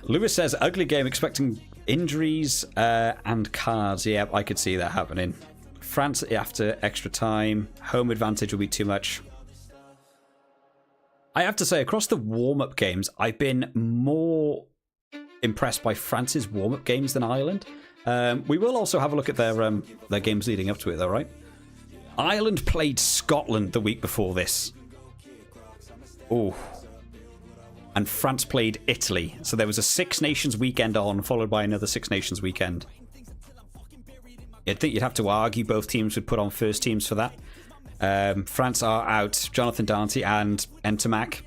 Lewis says, ugly game, expecting injuries and cards. Yeah, I could see that happening. France after extra time. Home advantage will be too much. I have to say, across the warm-up games, I've been more impressed by France's warm-up games than Ireland. We will also have a look at their games leading up to it, though, right? Ireland played Scotland the week before this. Oh. And France played Italy. So there was a Six Nations weekend on, followed by another Six Nations weekend. You'd think you'd have to argue both teams would put on first teams for that. France are out. Jonathan Darnty and Entermac.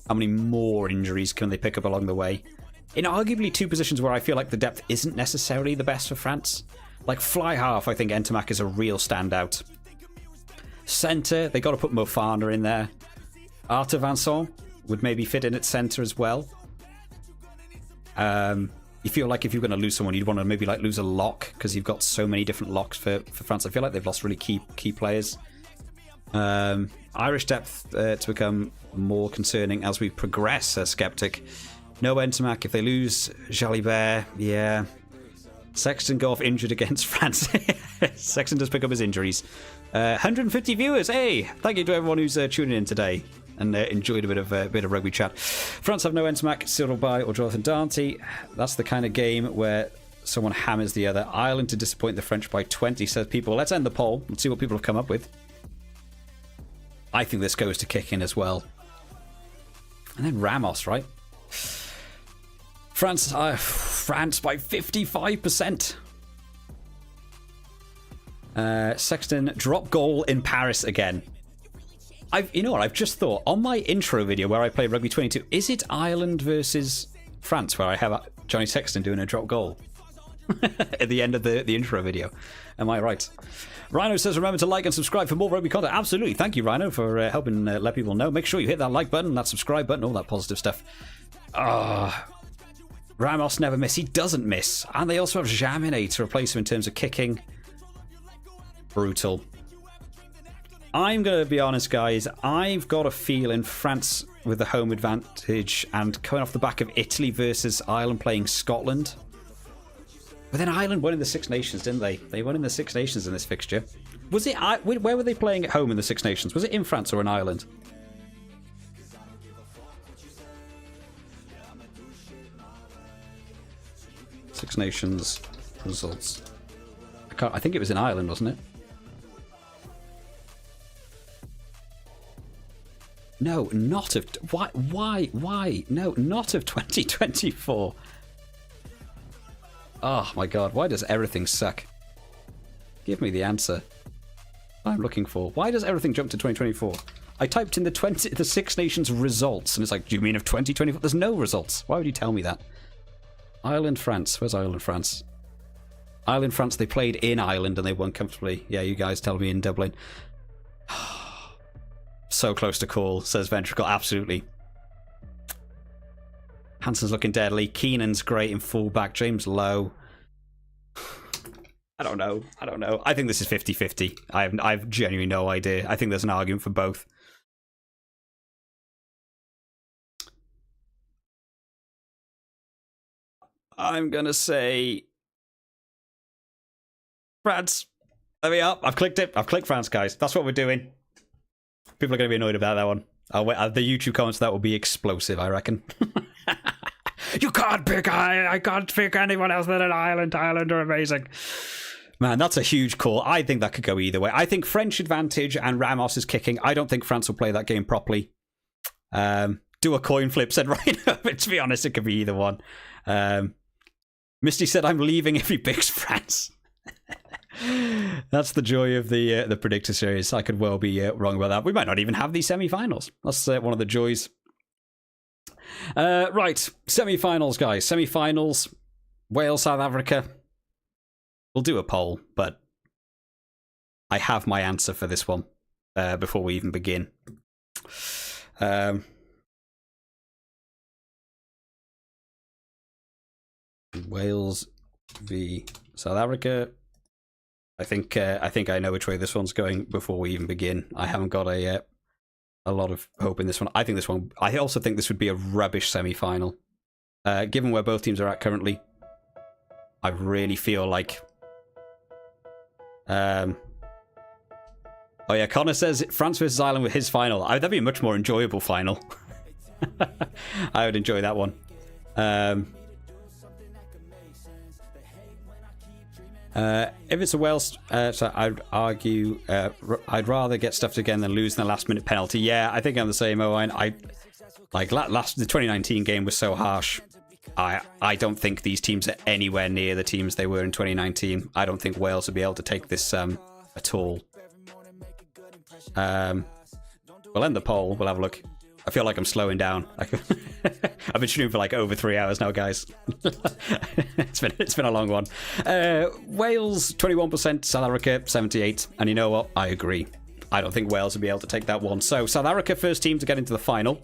How many more injuries can they pick up along the way? In arguably two positions where I feel like the depth isn't necessarily the best for France. Like fly half, I think Entermac is a real standout. Centre, they got to put Mofana in there. Arthur Vincent would maybe fit in at centre as well. You feel like if you're going to lose someone, you'd want to maybe like lose a lock because you've got so many different locks for France. I feel like they've lost really key players. Irish depth to become more concerning as we progress, says Skeptic. No Entermac. If they lose Jalibert, yeah. Sexton go off injured against France. Sexton does pick up his injuries. 150 viewers. Hey, thank you to everyone who's tuning in today and enjoyed a bit of rugby chat. France have no Entermac, Cyril Bay or Jonathan Darnty. That's the kind of game where someone hammers the other. Ireland to disappoint the French by 20, says people. Let's end the poll. Let's see what people have come up with. I think this goes to kicking as well. And then Ramos, right? France by 55%. Sexton drop goal in Paris again. You know what? I've just thought on my intro video where I play Rugby 22, is it Ireland versus France where I have Johnny Sexton doing a drop goal at the end of the intro video? Am I right? Rhino says, remember to like and subscribe for more rugby content. Absolutely. Thank you, Rhino, for helping let people know. Make sure you hit that like button, that subscribe button, all that positive stuff. Ramos never miss. He doesn't miss. And they also have Jaminet to replace him in terms of kicking. Brutal. I'm going to be honest, guys. I've got a feeling France with the home advantage and coming off the back of Italy versus Ireland playing Scotland. But then Ireland won in the Six Nations, didn't they? They won in the Six Nations in this fixture. Was it? Where were they playing at home in the Six Nations? Was it in France or in Ireland? Six Nations results. I think it was in Ireland, wasn't it? No, not of... Why? No, not of 2024. Oh my god, why does everything suck? Give me the answer I'm looking for. Why does everything jump to 2024? I typed in the Six Nations results, and it's like, do you mean of 2024? There's no results. Why would you tell me that? Ireland, France. Where's Ireland, France? Ireland, France, they played in Ireland and they won comfortably. Yeah, you guys tell me in Dublin. So close to call, says Ventricle. Absolutely. Hansen's looking deadly. Keenan's great in fullback. James Lowe. I don't know. I think this is 50-50. I've genuinely no idea. I think there's an argument for both. I'm going to say France. There we are. I've clicked it. I've clicked France, guys. That's what we're doing. People are going to be annoyed about that one. The YouTube comments that will be explosive, I reckon. You can't pick... I can't pick anyone else than an Ireland. Ireland are amazing. Man, that's a huge call. I think that could go either way. I think French advantage and Ramos is kicking. I don't think France will play that game properly. Do a coin flip, said Ryan. But to be honest, it could be either one. Misty said, I'm leaving if he picks France. That's the joy of the Predictor series. I could well be wrong about that. We might not even have these semi-finals. That's one of the joys. Right, semi-finals, guys. Semi-finals. Wales, South Africa. We'll do a poll, but I have my answer for this one before we even begin. Wales v South Africa. I think I know which way this one's going before we even begin. I haven't got a a lot of hope in this one. I also think this would be a rubbish semi-final. Given where both teams are at currently, I really feel like... oh yeah, Connor says France versus Ireland with his final. That'd be a much more enjoyable final. I would enjoy that one. If it's a Wales, so I'd argue I'd rather get stuffed again than lose in the last minute penalty. Yeah, I think I'm the same, Owen. The 2019 game was so harsh. I don't think these teams are anywhere near the teams they were in 2019. I don't think Wales will be able to take this at all. We'll end the poll. We'll have a look. I feel like I'm slowing down. I've been shooting for like over 3 hours now, guys. It's been a long one. Wales 21%, South Africa 78%, and you know what? I agree. I don't think Wales will be able to take that one. So South Africa, first team to get into the final.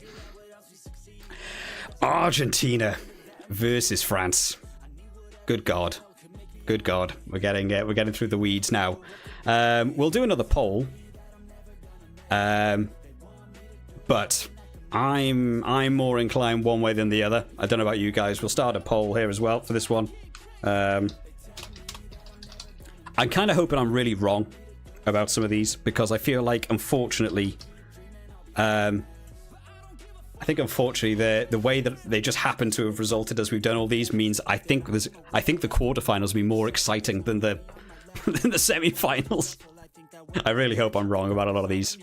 Argentina versus France. Good God, good God. We're getting through the weeds now. We'll do another poll. But I'm more inclined one way than the other. I don't know about you guys. We'll start a poll here as well for this one. I'm kind of hoping I'm really wrong about some of these, because I feel like, unfortunately, the way that they just happen to have resulted as we've done all these means I think the quarterfinals will be more exciting than the than the semi-finals. I really hope I'm wrong about a lot of these.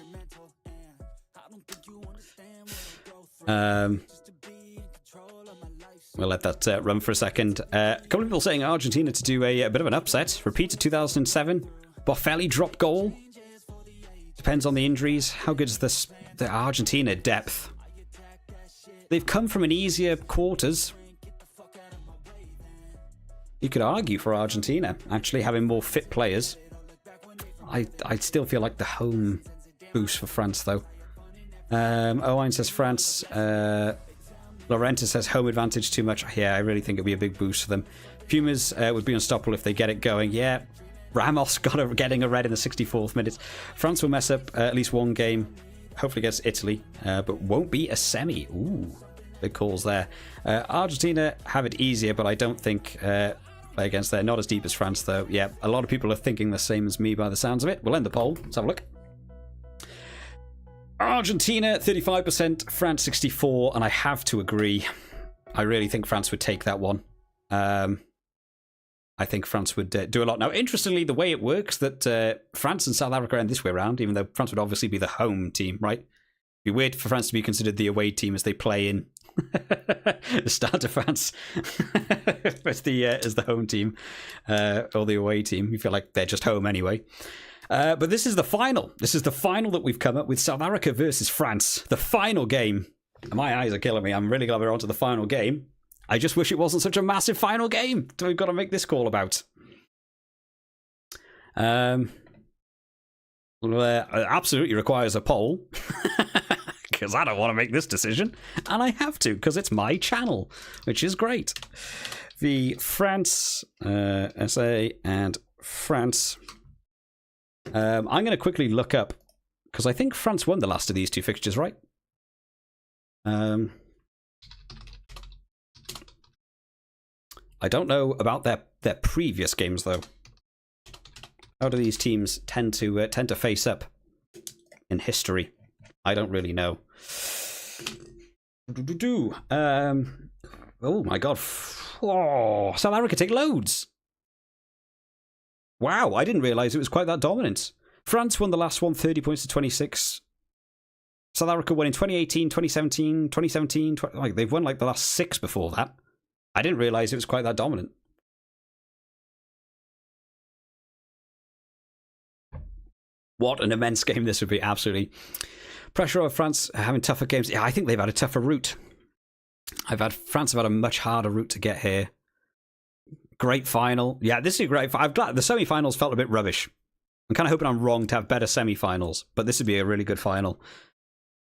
We'll let that run for a second. A couple of people saying Argentina to do a bit of an upset. Repeated 2007. Boffelli dropped goal. Depends on the injuries. How good is the Argentina depth? They've come from an easier quarters. You could argue for Argentina actually having more fit players. I still feel like the home boost for France, though. Owen says France. Lorenta says home advantage too much. Yeah, I really think it'll be a big boost for them. Pumas would be unstoppable if they get it going. Yeah, Ramos getting a red in the 64th minute. France will mess up at least one game, hopefully against Italy, but won't be a semi. Ooh, big calls there. Argentina have it easier, but I don't think play against there. Not as deep as France, though. Yeah, a lot of people are thinking the same as me by the sounds of it. We'll end the poll. Let's have a look. Argentina 35%, France 64%, and I have to agree. I really think France would take that one. I think France would do a lot. Now, interestingly, the way it works, that France and South Africa end this way around, even though France would obviously be the home team, right? It'd be weird for France to be considered the away team as they play in the Stade de France as the home team or the away team. You feel like they're just home anyway. But this is the final. This is the final that we've come up with. South Africa versus France. The final game. My eyes are killing me. I'm really glad we're on to the final game. I just wish it wasn't such a massive final game that we've got to make this call about. It absolutely requires a poll. Because I don't want to make this decision. And I have to, because it's my channel, which is great. The France, SA and France. I'm going to quickly look up, because I think France won the last of these two fixtures, right? I don't know about their previous games, though. How do these teams tend to face up in history? I don't really know. Oh my God! Oh, South Africa take loads. Wow, I didn't realise it was quite that dominant. France won the last one, 30 points to 26. South Africa won in 2018, 2017, like they've won like the last 6 before that. I didn't realise it was quite that dominant. What an immense game this would be, absolutely. Pressure of France having tougher games. Yeah, I think they've had a tougher route. France have had a much harder route to get here. Great final. Yeah, this is a great. I'm glad the semi-finals felt a bit rubbish. I'm kind of hoping I'm wrong to have better semi-finals, but this would be a really good final.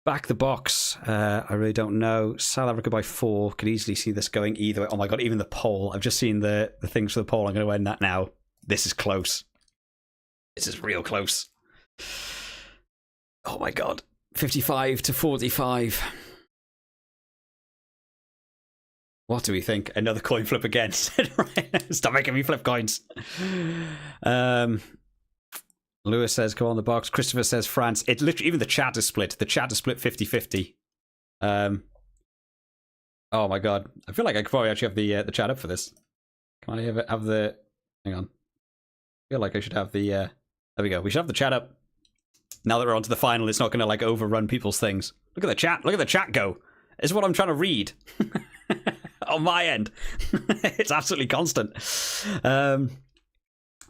Back the box. I really don't know. South Africa by 4. Could easily see this going either way. Oh my God, even the poll. I've just seen the things for the poll. I'm going to end that now. This is close. This is real close. Oh my God. 55 to 45. What do we think? Another coin flip again. Stop making me flip coins. Lewis says, come on the box. Christopher says France. It literally, even the chat is split. The chat is split 50-50. Oh my god. I feel like I could probably actually have the chat up for this. Can I have the... Hang on. I feel like I should have the... There we go. We should have the chat up. Now that we're on to the final, it's not going to like overrun people's things. Look at the chat. Look at the chat go. It's what I'm trying to read. On my end. It's absolutely constant. It's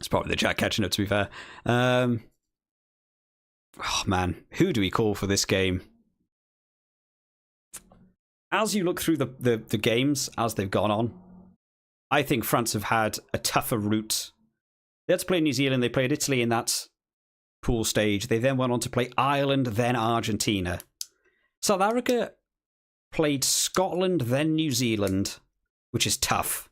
probably the chat catching up, to be fair. Oh man, who do we call for this game? As you look through the games as they've gone on, I think France have had a tougher route. They had to play New Zealand, they played Italy in that pool stage. They then went on to play Ireland, then Argentina. South Africa played Scotland, then New Zealand, which is tough.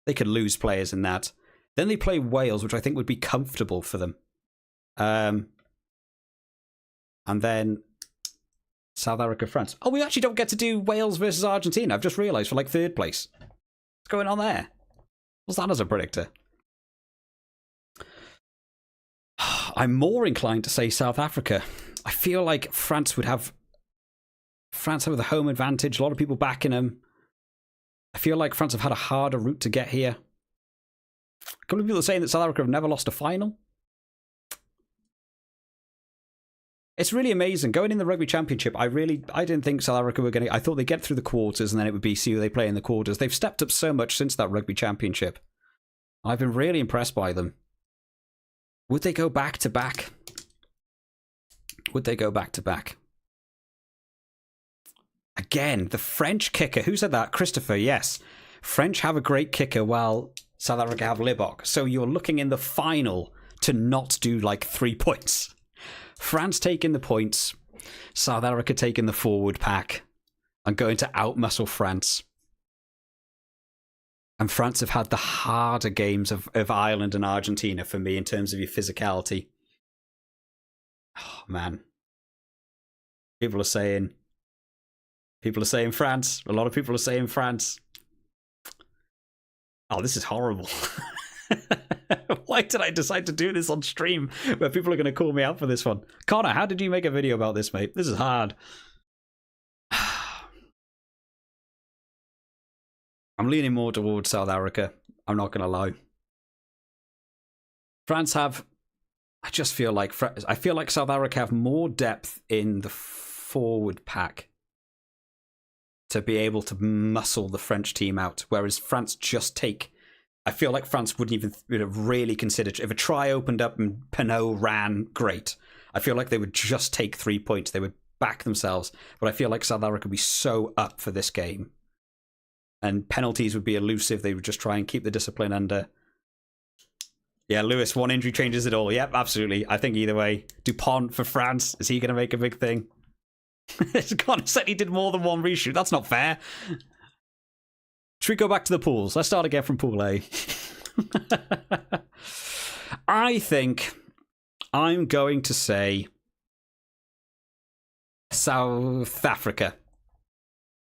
They could lose players in that. Then they play Wales, which I think would be comfortable for them. And then South Africa, France. Oh, we actually don't get to do Wales versus Argentina. I've just realised, for like third place. What's going on there? What's that as a predictor? I'm more inclined to say South Africa. I feel like France would have... France have the home advantage. A lot of people backing them. I feel like France have had a harder route to get here. A couple of people are saying that South Africa have never lost a final. It's really amazing. Going in the Rugby Championship, I didn't think South Africa were going to... I thought they'd get through the quarters and then it would be see who they play in the quarters. They've stepped up so much since that Rugby Championship. I've been really impressed by them. Would they go back to back? Would they go back to back? Again, the French kicker. Who said that? Christopher, yes. French have a great kicker while South Africa have Libok. So you're looking in the final to not do like 3 points. France taking the points. South Africa taking the forward pack. And going to outmuscle France. And France have had the harder games of Ireland and Argentina for me in terms of your physicality. Oh, man. People are saying France. A lot of people are saying France. Oh, this is horrible. Why did I decide to do this on stream where people are going to call me out for this one? Connor, how did you make a video about this, mate? This is hard. I'm leaning more towards South Africa. I'm not going to lie. France have... I just feel like... I feel like South Africa have more depth in the forward pack to be able to muscle the French team out, whereas France just take... I feel like France wouldn't even really consider... If a try opened up and Pinot ran, great. I feel like they would just take 3 points. They would back themselves. But I feel like South Africa would be so up for this game. And penalties would be elusive. They would just try and keep the discipline under. Yeah, Lewis, one injury changes it all. Yep, absolutely. I think either way. Dupont for France. Is he going to make a big thing? Connor said he did more than one reshoot. That's not fair. Should we go back to the pools? Let's start again from Pool A. I think I'm going to say South Africa.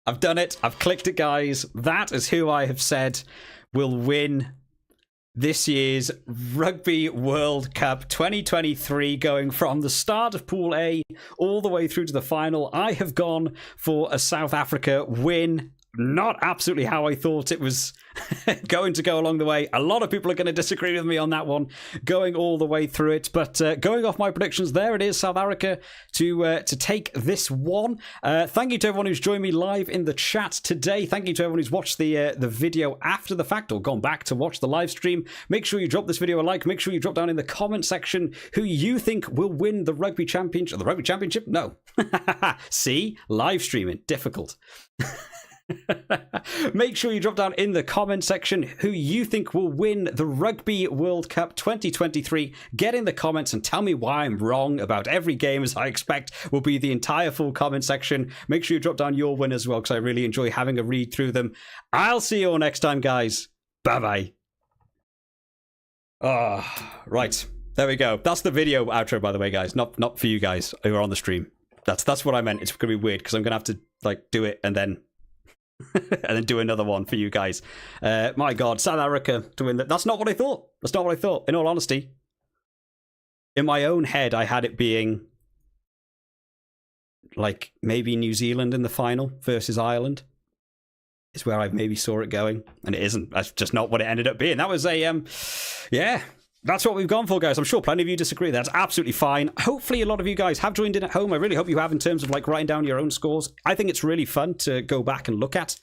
I've done it. I've clicked it, guys. That is who I have said will win this year's Rugby World Cup 2023, going from the start of Pool A all the way through to the final. I have gone for a South Africa win. Not absolutely how I thought it was going to go along the way. A lot of people are going to disagree with me on that one, going all the way through it. But going off my predictions, there it is, South Africa to take this one. Thank you to everyone who's joined me live in the chat today. Thank you to everyone who's watched the video after the fact or gone back to watch the live stream. Make sure you drop this video a like. Make sure you drop down in the comment section who you think will win the Rugby Championship. The Rugby Championship? No. See? Live streaming. Difficult. Make sure you drop down in the comment section who you think will win the Rugby World Cup 2023. Get in the comments and tell me why I'm wrong about every game, as I expect will be the entire full comment section. Make sure you drop down your win as well, because I really enjoy having a read through them. I'll see you all next time, guys. Bye-bye. Right. There we go. That's the video outro, by the way, guys. Not for you guys who are on the stream. That's what I meant. It's going to be weird because I'm going to have to like do it and then and then do another one for you guys. My God, South Africa to win that. That's not what I thought. That's not what I thought. In all honesty, in my own head, I had it being like maybe New Zealand in the final versus Ireland is where I maybe saw it going, and it isn't. That's just not what it ended up being. That was a yeah. That's what we've gone for, guys. I'm sure plenty of you disagree. That's absolutely fine. Hopefully a lot of you guys have joined in at home. I really hope you have, in terms of like writing down your own scores. I think it's really fun to go back and look at.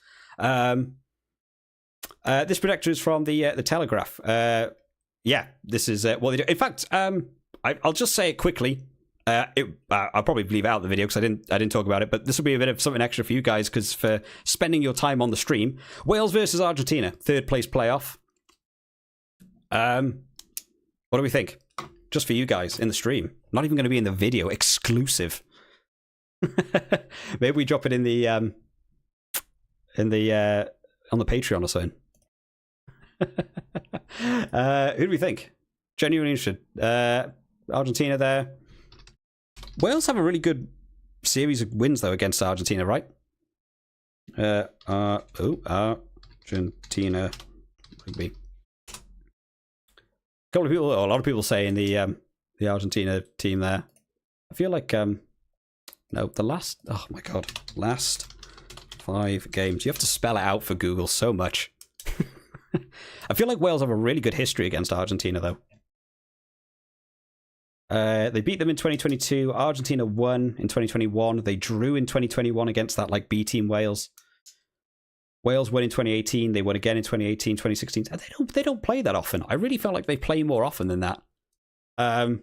This predictor is from the Telegraph. Yeah, this is what they do. In fact, I'll just say it quickly. I'll probably leave out the video because I didn't talk about it, but this will be a bit of something extra for you guys because for spending your time on the stream. Wales versus Argentina, third place playoff. What do we think? Just for you guys in the stream. Not even going to be in the video. Exclusive. Maybe we drop it in the on the Patreon or something. Who do we think? Genuinely interested. Argentina there. Wales have a really good series of wins though against Argentina, right? Argentina rugby. A lot of people say in the Argentina team there. I feel like no, the last last 5 games. You have to spell it out for Google so much. I feel like Wales have a really good history against Argentina though. They beat them in 2022. Argentina won in 2021. They drew in 2021 against that like B team Wales. Wales won in 2018. They won again in 2018, 2016. And they don't play that often. I really felt like they play more often than that. I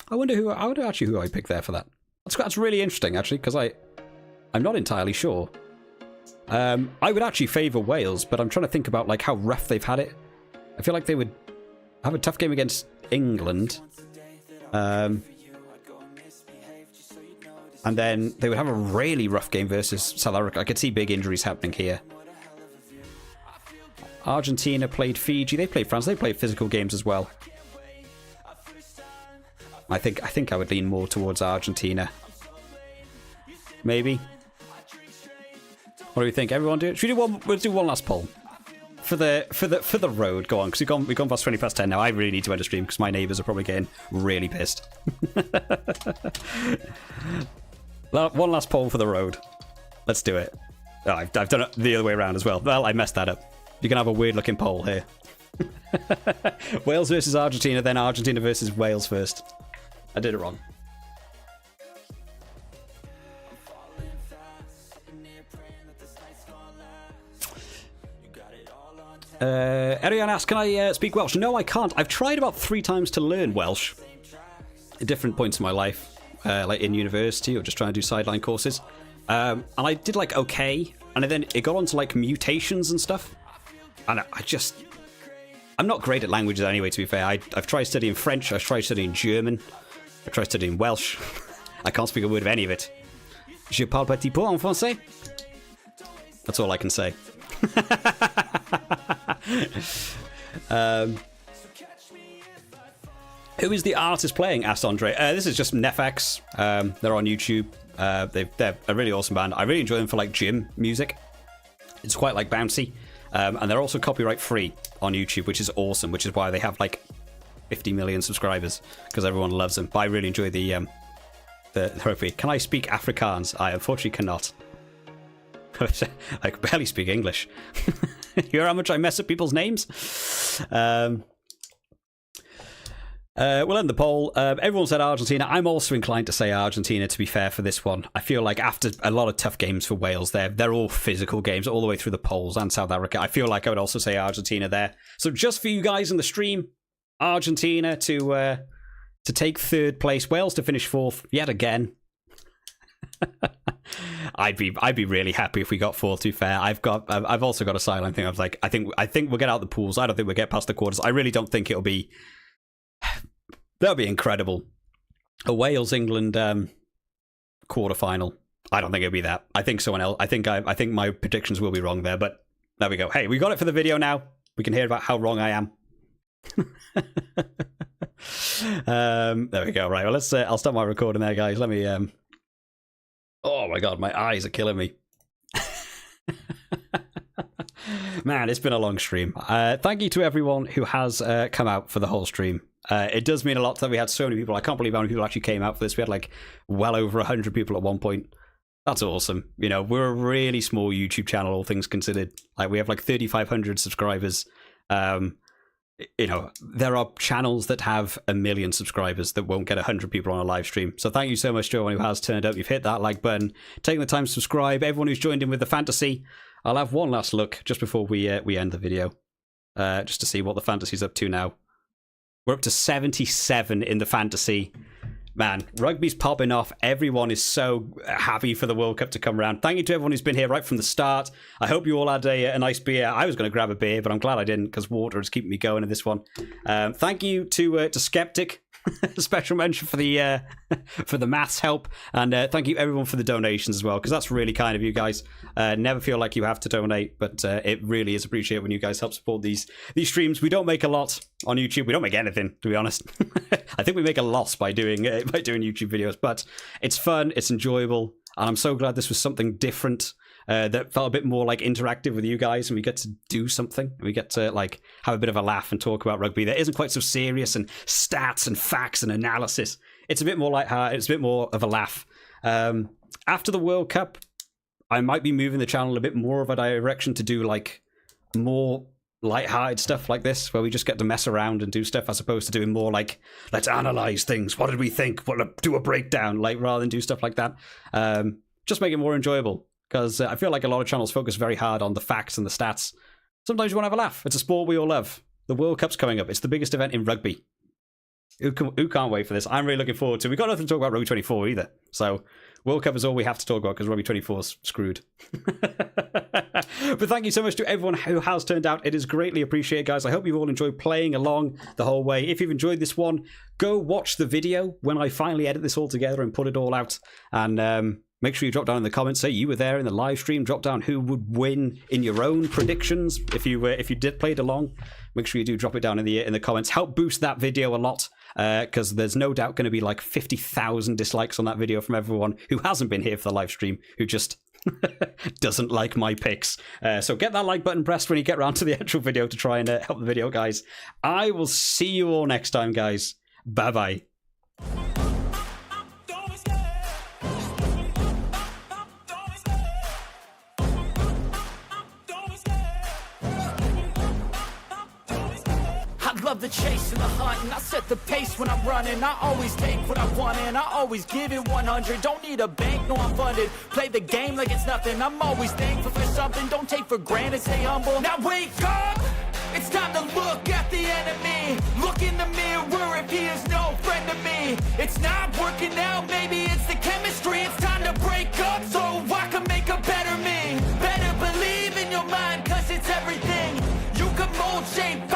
wonder actually who I picked there for that. That's really interesting actually, because I'm not entirely sure. I would actually favour Wales, but I'm trying to think about like how rough they've had it. I feel like they would have a tough game against England. And then they would have a really rough game versus South Africa. I could see big injuries happening here. Argentina played Fiji. They played France. They played physical games as well. I think I would lean more towards Argentina. Maybe. What do we think? Everyone do it? Should we do one? We'll do one last poll for the road. Go on, because we've gone past 20 past 10 now. I really need to end a stream because my neighbours are probably getting really pissed. One last poll for the road. Let's do it. Oh, I've done it the other way around as well. Well, I messed that up. You can have a weird looking poll here. Wales versus Argentina, then Argentina versus Wales first. I did it wrong. Ariane asks, can I speak Welsh? No, I can't. I've tried about 3 times to learn Welsh at different points in my life, like in university or just trying to do sideline courses. And I did like okay, and then it got onto like mutations and stuff. And I'm not great at languages anyway, to be fair. I've tried studying French, I've tried studying German, I've tried studying Welsh. I can't speak a word of any of it. Je parle petit peu en français. That's all I can say. Who is the artist playing? Asked Andre. This is just Nefx. They're on YouTube. They're a really awesome band. I really enjoy them for like gym music. It's quite like bouncy, and they're also copyright free on YouTube, which is awesome. Which is why they have like 50 million subscribers, because everyone loves them. But I really enjoy the rugby. Can I speak Afrikaans? I unfortunately cannot. I can barely speak English. You hear how much I mess up people's names? We'll end the poll. Everyone said Argentina. I'm also inclined to say Argentina, to be fair, for this one. I feel like after a lot of tough games for Wales, they're all physical games all the way through the polls, and South Africa. I feel like I would also say Argentina there. So just for you guys in the stream, Argentina to take 3rd place, Wales to finish 4th yet again. I'd be really happy if we got 4th, to be fair. I've also got a sideline thing. I was like, I think we'll get out the pools. I don't think we'll get past the quarters. I really don't think it'll be. That'll be incredible. A Wales-England quarterfinal. I don't think it'll be that. I think someone else. I think my predictions will be wrong there. But there we go. Hey, we got it for the video now. We can hear about how wrong I am. There we go. Right. Well, let's. I'll stop my recording there, guys. Let me. Oh my god, my eyes are killing me. Man, it's been a long stream. Thank you to everyone who has come out for the whole stream. It does mean a lot that we had so many people. I can't believe how many people actually came out for this. We had like well over 100 people at one point. That's awesome. You know, we're a really small YouTube channel, all things considered. Like, we have like 3,500 subscribers. You know, there are channels that have 1 million subscribers that won't get 100 people on a live stream. So thank you so much to everyone who has turned up. You've hit that like button, taking the time to subscribe. Everyone who's joined in with the fantasy. I'll have one last look just before we end the video, just to see what the fantasy's up to now. We're up to 77 in the fantasy. Man, rugby's popping off. Everyone is so happy for the World Cup to come around. Thank you to everyone who's been here right from the start. I hope you all had a nice beer. I was going to grab a beer, but I'm glad I didn't, because water is keeping me going in this one. Thank you to Skeptic. Special mention for the maths help, and thank you everyone for the donations as well, because that's really kind of you guys. Never feel like you have to donate, but it really is appreciated when you guys help support these streams. We don't make a lot on YouTube. We don't make anything, to be honest. I think we make a loss by doing YouTube videos, but it's fun, it's enjoyable, and I'm so glad this was something different. That felt a bit more like interactive with you guys, and we get to do something. We get to like have a bit of a laugh and talk about rugby that isn't quite so serious and stats and facts and analysis. It's a bit more lighthearted. It's a bit more of a laugh. After the World Cup, I might be moving the channel a bit more of a direction to do like more lighthearted stuff like this, where we just get to mess around and do stuff, as opposed to doing more like, let's analyze things. What did we think? Do a breakdown, like, rather than do stuff like that. Just make it more enjoyable. Because I feel like a lot of channels focus very hard on the facts and the stats. Sometimes you want to have a laugh. It's a sport we all love. The World Cup's coming up. It's the biggest event in rugby. Who can't wait for this? I'm really looking forward to it. We've got nothing to talk about Rugby 24 either. So World Cup is all we have to talk about, because Rugby 24 is screwed. But thank you so much to everyone who has turned out. It is greatly appreciated, guys. I hope you've all enjoyed playing along the whole way. If you've enjoyed this one, go watch the video when I finally edit this all together and put it all out. And make sure you drop down in the comments, say you were there in the live stream. Drop down who would win in your own predictions. If you did played along, make sure you do drop it down in the comments. Help boost that video a lot, because there's no doubt going to be like 50,000 dislikes on that video from everyone who hasn't been here for the live stream, who just doesn't like my picks. So get that like button pressed when you get around to the actual video to try and help the video, guys. I will see you all next time, guys. Bye bye. Love the chase and the hunt, and I set the pace when I'm running. I always take what I want and I always give it 100. Don't need a bank, no, I'm funded. Play the game like it's nothing. I'm always thankful for something. Don't take for granted, stay humble. Now wake up, it's time to look at the enemy. Look in the mirror if he is no friend to me. It's not working out, maybe it's the chemistry. It's time to break up so I can make a better me. Better believe in your mind, cause it's everything. You can mold, shape,